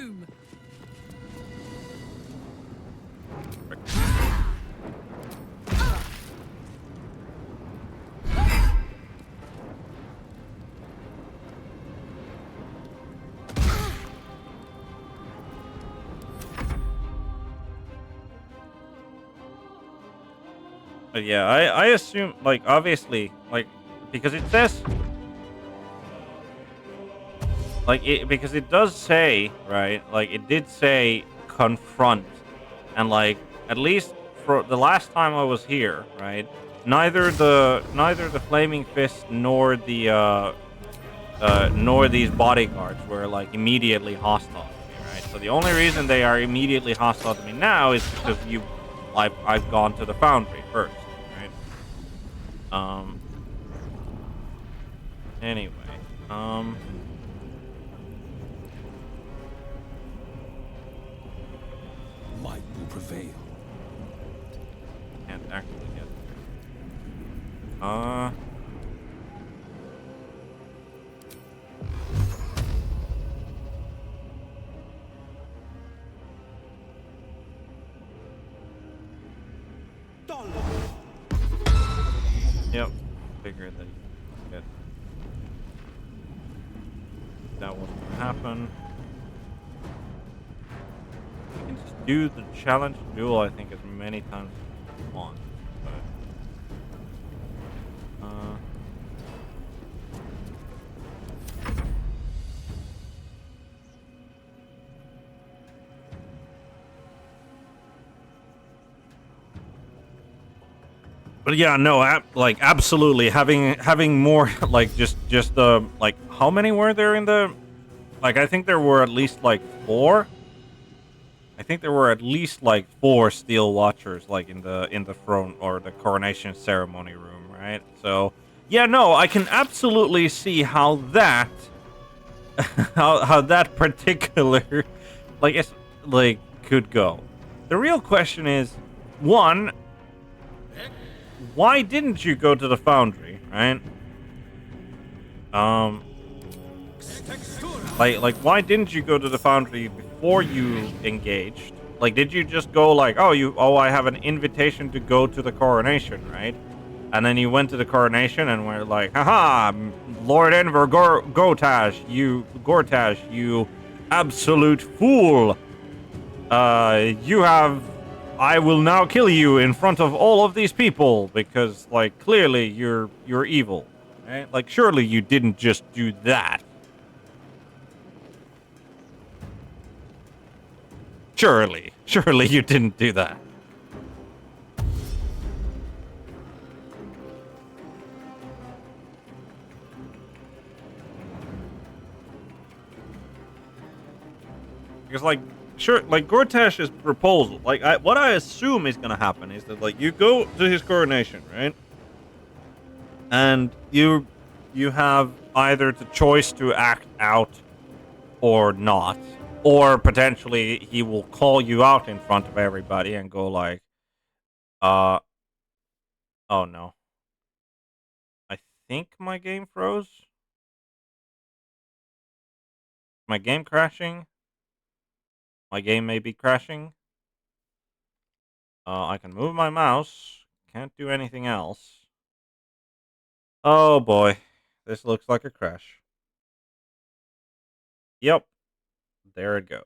doom! But yeah, I assume, like, obviously, like, because it says, because it does say, right, like, it did say confront, and, like, at least for the last time I was here, right, neither the flaming fist nor nor these bodyguards were, like, immediately hostile to me, right? So the only reason they are immediately hostile to me now is because I've gone to the foundry first. Um. Anyway. Might will prevail. Can't actually get there. Yep. Figured that that was gonna happen. You can just do the challenge duel, I think, as many times as you want. But yeah, no, like, absolutely having more, like, just like, how many were there in the, like, I think there were at least like 4. I think there were at least like 4 steel watchers, like, in the throne or the coronation ceremony room, right? So yeah, no, I can absolutely see how that how that particular, like, it's, like, could go. The real question is, one, why didn't you go to the foundry, right? Like, why didn't you go to the foundry before you engaged? Like, did you just go like, oh, I have an invitation to go to the coronation, right? And then you went to the coronation and were like, haha, Lord Enver Gortash, you absolute fool. I will now kill you in front of all of these people because, like, clearly you're evil, right? Like, surely you didn't just do that. Surely you didn't do that. Because, like, sure, like, Gortash's proposal, like, what I assume is gonna happen is that, like, you go to his coronation, right? And you have either the choice to act out or not, or potentially he will call you out in front of everybody and go like, oh no, I think my game froze. My game crashing. My game may be crashing. I can move my mouse. Can't do anything else. Oh boy, this looks like a crash. Yep, there it goes.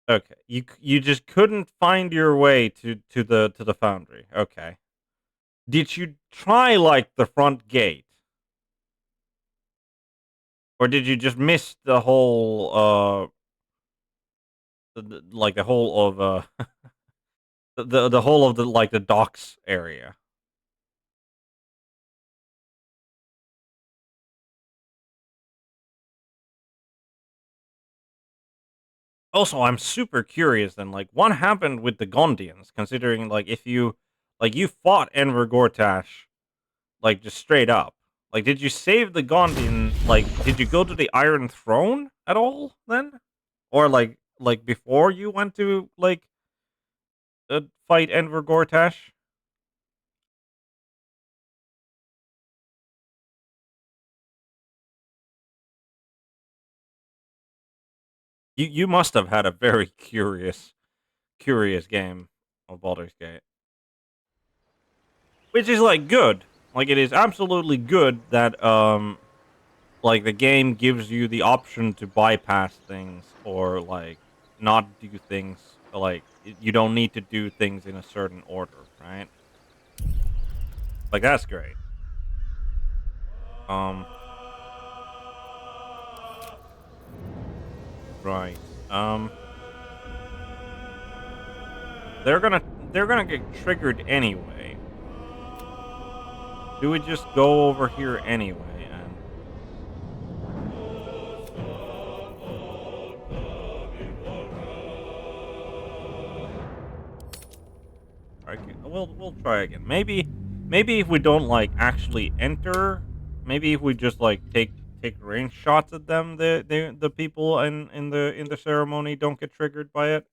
Okay, you just couldn't find your way to the foundry. Okay, did you try, like, the front gate, or did you just miss the whole like, the whole of the whole of the, like, the docks area? Also, I'm super curious then, like, what happened with the Gondians, considering, like, if you, like, you fought Enver Gortash, like, just straight up. Like, did you save the Gondian, like, did you go to the Iron Throne at all then? Or, like, before you went to, like, fight Enver Gortash? You must have had a very curious game of Baldur's Gate, which is like good. Like it is absolutely good that like the game gives you the option to bypass things or like not do things. Like you don't need to do things in a certain order, right? Like that's great. Um. Right. Um. They're gonna get triggered anyway. Do we just go over here anyway and okay, we'll try again. Maybe if we don't like actually enter, maybe if we just like take range shots at them, the people in the ceremony don't get triggered by it.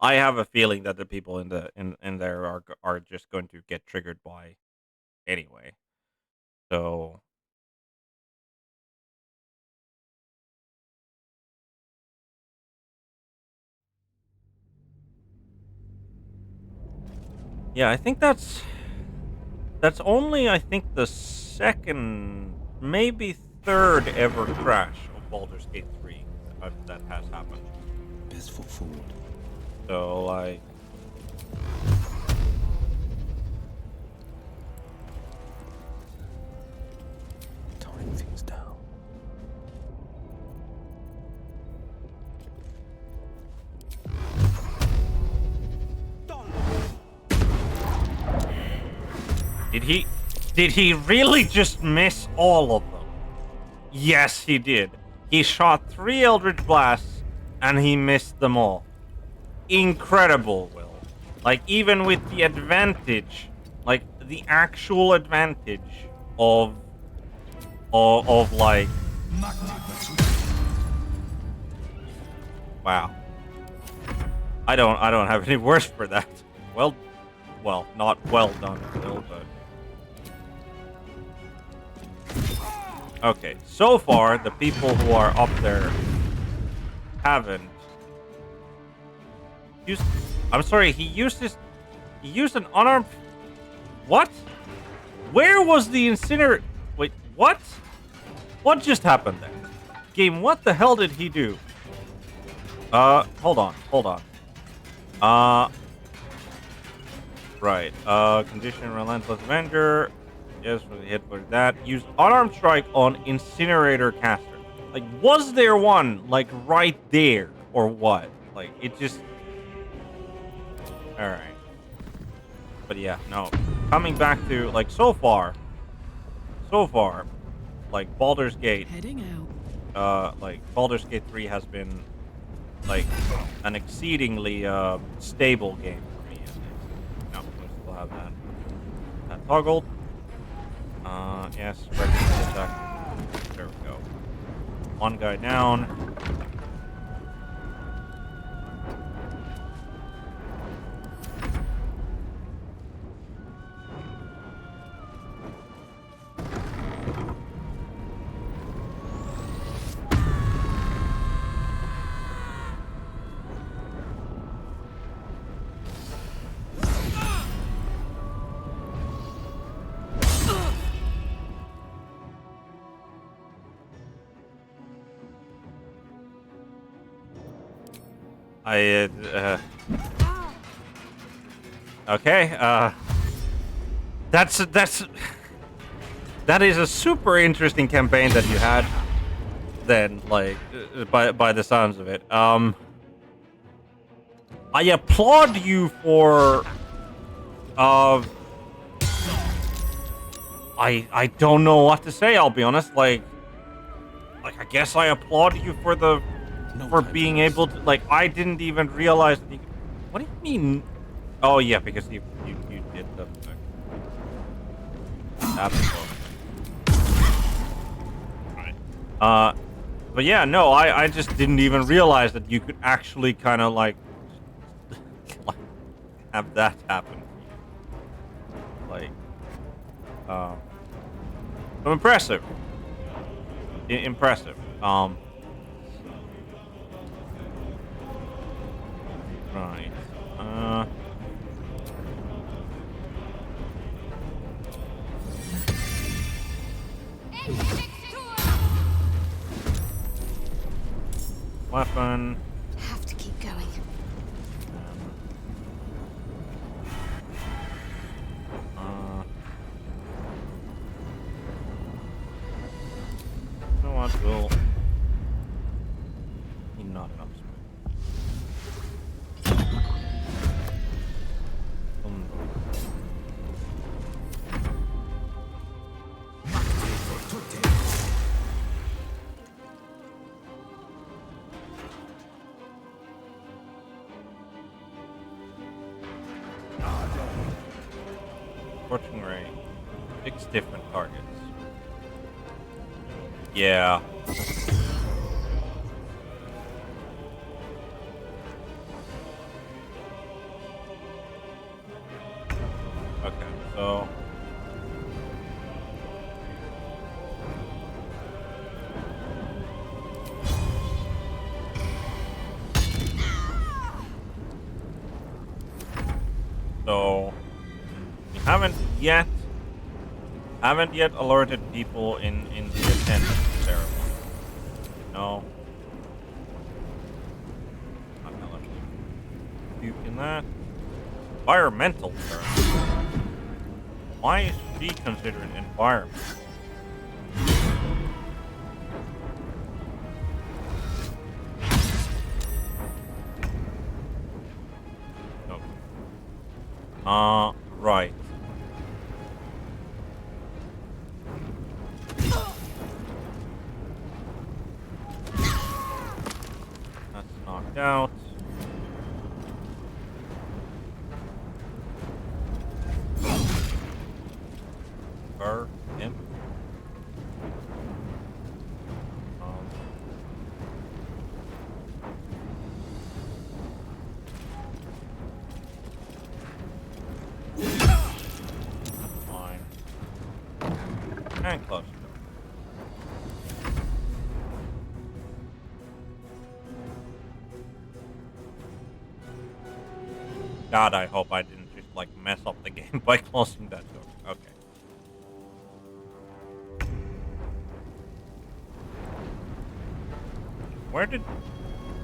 I have a feeling that the people in there are just going to get triggered by anyway. So yeah, I think that's only I think the second, maybe third ever crash of Baldur's Gate 3 that has happened. Best foot forward. So like Tying things down. Did he really just miss all of them? Yes, he did. He shot 3 Eldritch Blasts and he missed them all. Incredible, Will. Like even with the advantage, like the actual advantage of like wow. I don't have any words for that. Well, not well done, Will, but okay, so far, the people who are up there haven't used... I'm sorry, he used an unarmed... What? Where was the incinerator... Wait, what? What just happened there? Game, what the hell did he do? Hold on. Right, condition Relentless Avenger... Yes, for the hit for that. Used unarmed strike on incinerator caster. Like, was there one like right there or what? Like, it just. All right. But yeah, no. Coming back to like so far, like Baldur's Gate. Heading out. Like Baldur's Gate 3 has been like an exceedingly stable game for me. No, we still have that toggled. Yes, regular attack. There we go. One guy down. Okay, that is a super interesting campaign that you had then, like, by the sounds of it. I applaud you for, I don't know what to say, I'll be honest, like I guess I applaud you for for being able to, like, I didn't even realize that you, what do you mean? Oh yeah, because you did the right. But yeah, no, I just didn't even realize that you could actually kind of like have that happen. Like, so impressive. Right. Weapon. Have to keep going. You know what? We'll. Not enough space. Scorching ray. 6 different targets. Yeah. Okay, so we haven't yet alerted people in the attendance ceremony. No. Not gonna let me puke in that. Environmental ceremony. Why is she considered environment? Okay. Right. That's knocked out. Him. Fine. And close. God, I hope I didn't just like mess up the game by closing that door. Okay.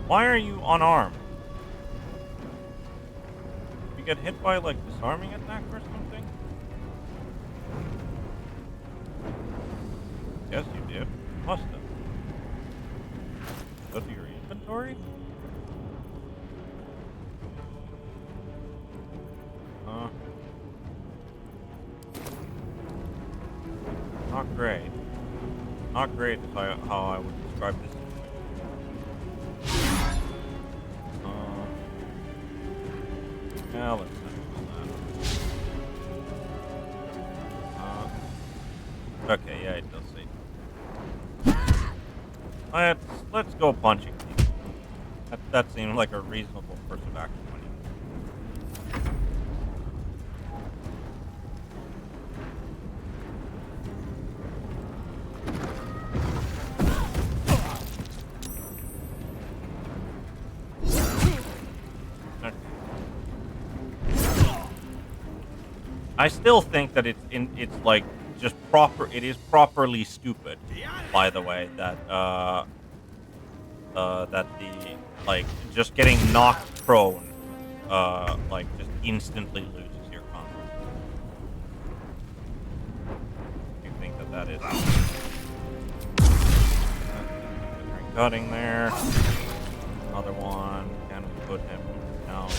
Why are you unarmed? Did you get hit by like disarming attack or something? Yes, you did. Must have. Go to your inventory? Not great. Not great is how I would describe this. Yeah, let's not do that. Okay, yeah, it does say. Let's go punching people. That seems like a reasonable course of action. I still think that it's like just proper. It is properly stupid, by the way, that that the like just getting knocked prone, like just instantly loses your confidence. You think that is cutting there? Another one. Can we put him down?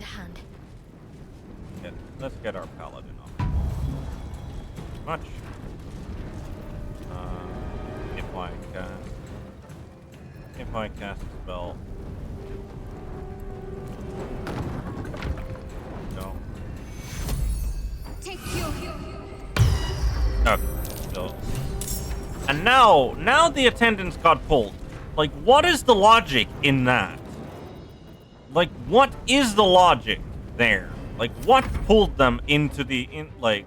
Hand. Let's get our Paladin up. Much. If I cast a spell. No. Okay. So. And now the attendants got pulled. Like, what is the logic in that? Like, what is the logic there? Like, what pulled them into the like?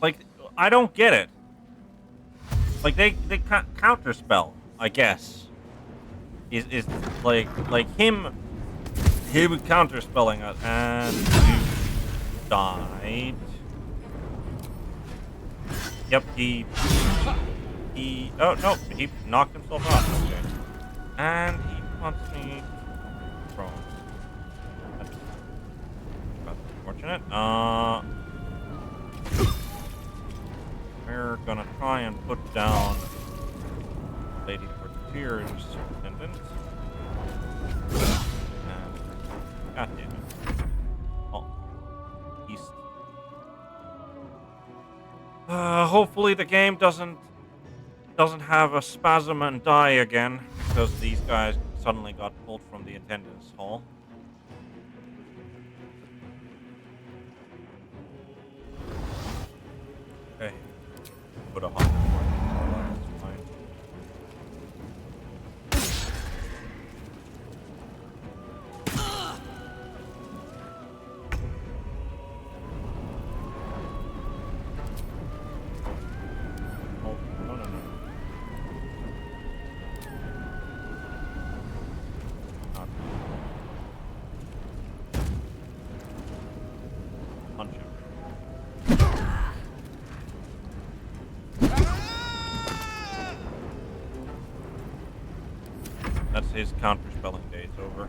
Like, I don't get it. Like, they counterspell, I guess. Is like him counterspelling us, and he died. Yep, he oh no, he knocked himself off. Okay, and he wants me prone. That's unfortunate. We're gonna try and put down Lady Fortier's attendant. God damn it. Oh. East. Hopefully the game doesn't have a spasm and die again, because these guys suddenly got pulled from the attendance hall. Okay. Put a 100 more. That's fine. That's his counterspelling days over.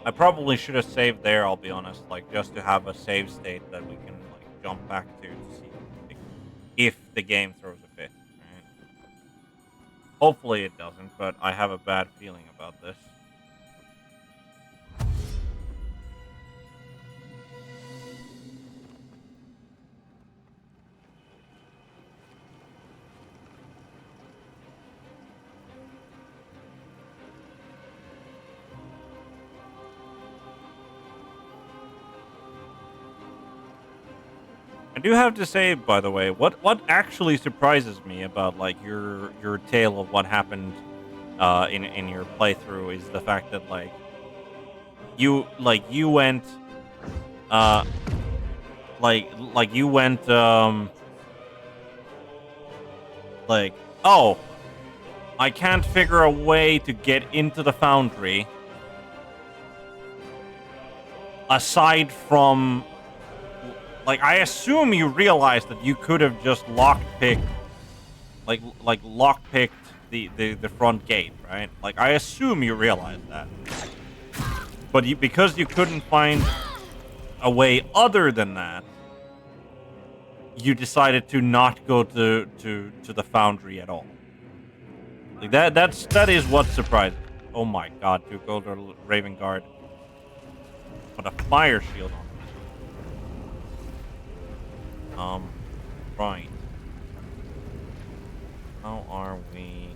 I probably should have saved there, I'll be honest, like just to have a save state that we can like jump back to see if the game throws a fit. Right? Hopefully it doesn't, but I have a bad feeling about this. I do have to say, by the way, what actually surprises me about like your tale of what happened in your playthrough is the fact that like you went like, oh, I can't figure a way to get into the foundry aside from. Like, I assume you realized that you could have just lockpicked the front gate, right? Like, I assume you realized that. But because you couldn't find a way other than that, you decided to not go to the foundry at all. Like, that is what surprised me. Oh my god, 2 gold or Raven Guard. Put a fire shield on. Right. How are we?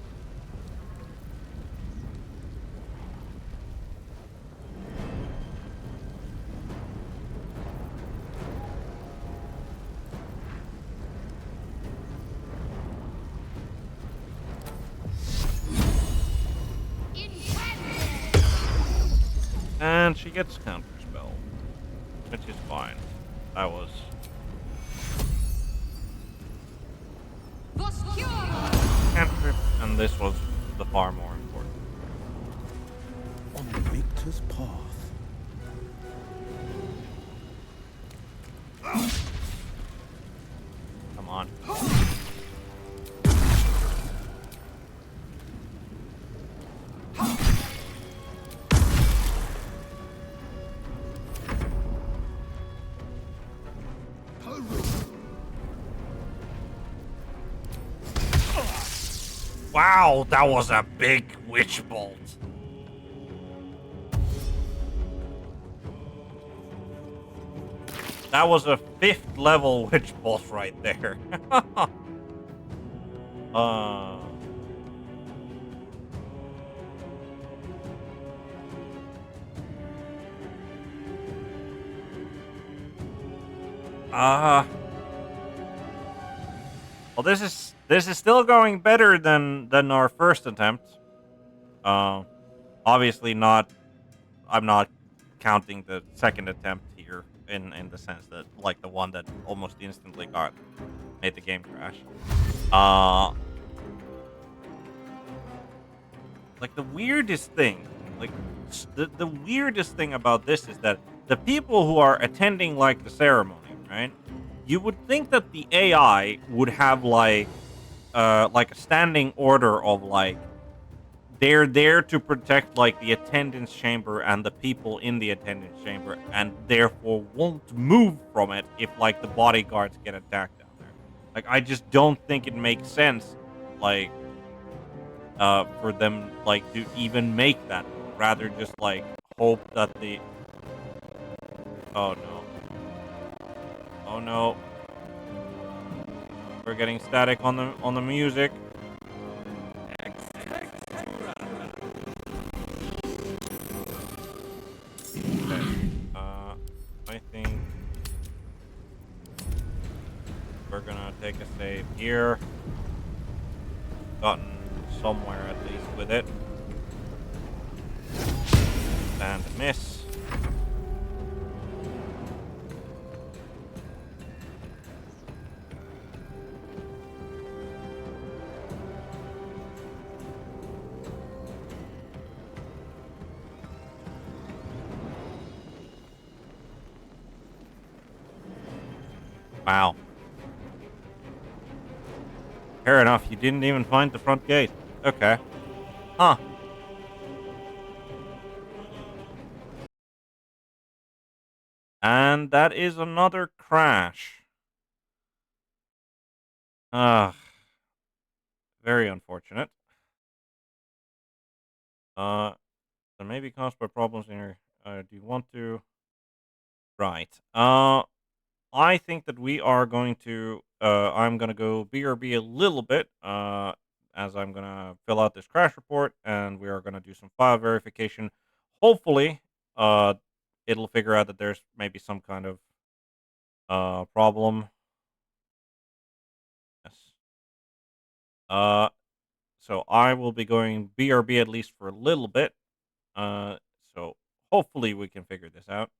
And she gets counterspell, which is fine. That was. Cantrip, and this was the far more important. On the victor's path. Come on. Wow, that was a big witch bolt. That was a 5th level witch bolt right there. Well, this is still going better than our first attempt. Obviously not. I'm not counting the second attempt here in the sense that like the one that almost instantly made the game crash. Like the weirdest thing, like the weirdest thing about this is that the people who are attending like the ceremony, right? You would think that the AI would have like a standing order of like they're there to protect like the attendance chamber and the people in the attendance chamber, and therefore won't move from it if like the bodyguards get attacked down there. Like I just don't think it makes sense, like for them like to even make that. Rather just like hope that the. Oh no. Oh no. We're getting static on the music. I think we're gonna take a save here. Gotten somewhere at least with it. And a miss. Wow. Fair enough, you didn't even find the front gate. Okay. Huh. And that is another crash. Very unfortunate. That may be caused by problems in your... do you want to... Right. I think that we are going to... I'm going to go BRB a little bit, as I'm going to fill out this crash report, and we are going to do some file verification. Hopefully, it'll figure out that there's maybe some kind of problem. Yes. So I will be going BRB at least for a little bit. So hopefully we can figure this out.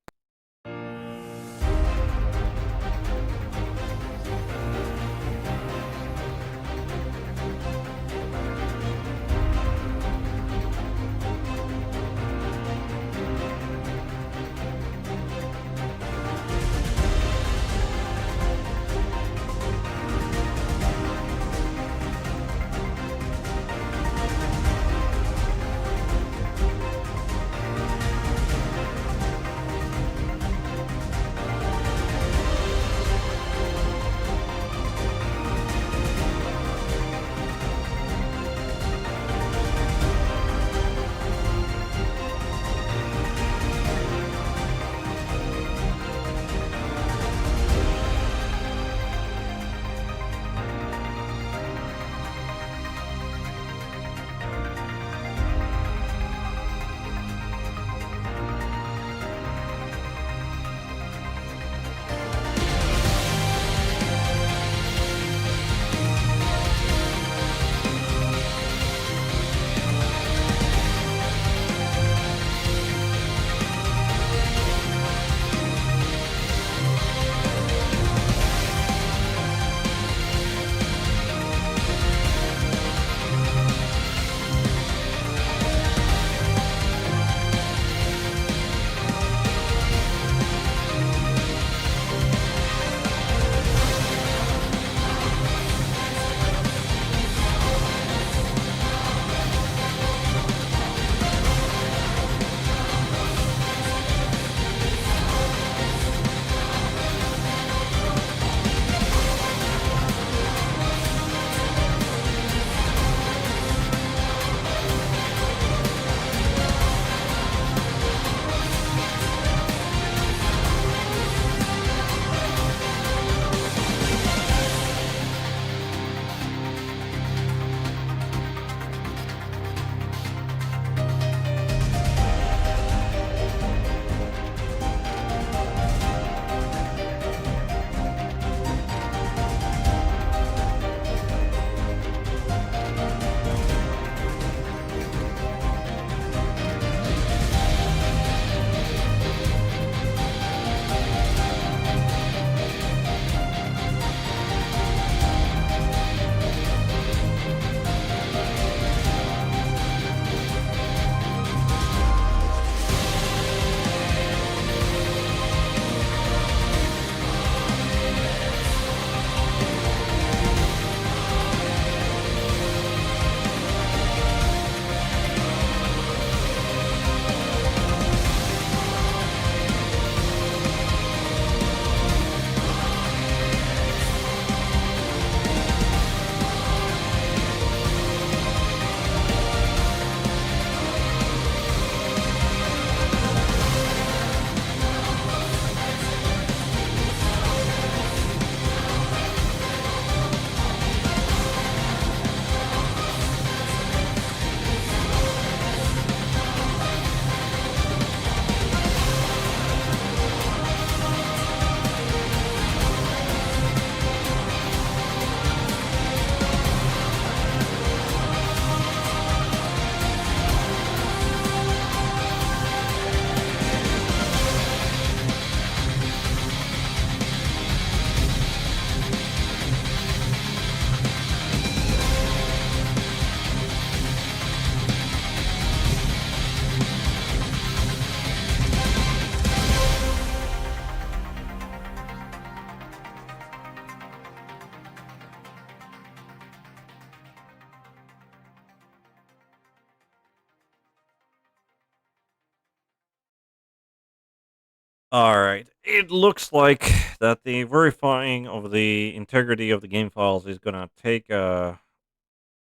All right. It looks like that the verifying of the integrity of the game files is gonna take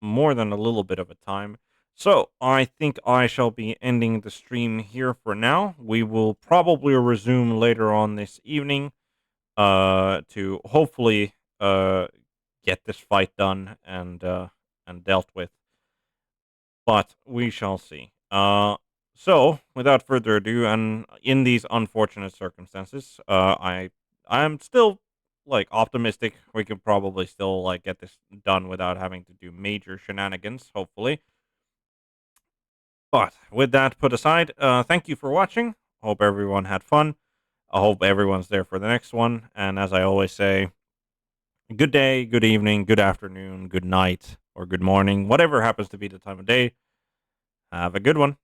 more than a little bit of a time. So I think I shall be ending the stream here for now. We will probably resume later on this evening to hopefully get this fight done and dealt with. But we shall see. So without further ado, and in these unfortunate circumstances, I'm still like optimistic we can probably still like get this done without having to do major shenanigans, hopefully. But with that put aside, thank you for watching. Hope everyone had fun. I hope everyone's there for the next one. And as I always say, good day, good evening, good afternoon, good night, or good morning, whatever happens to be the time of day. Have a good one.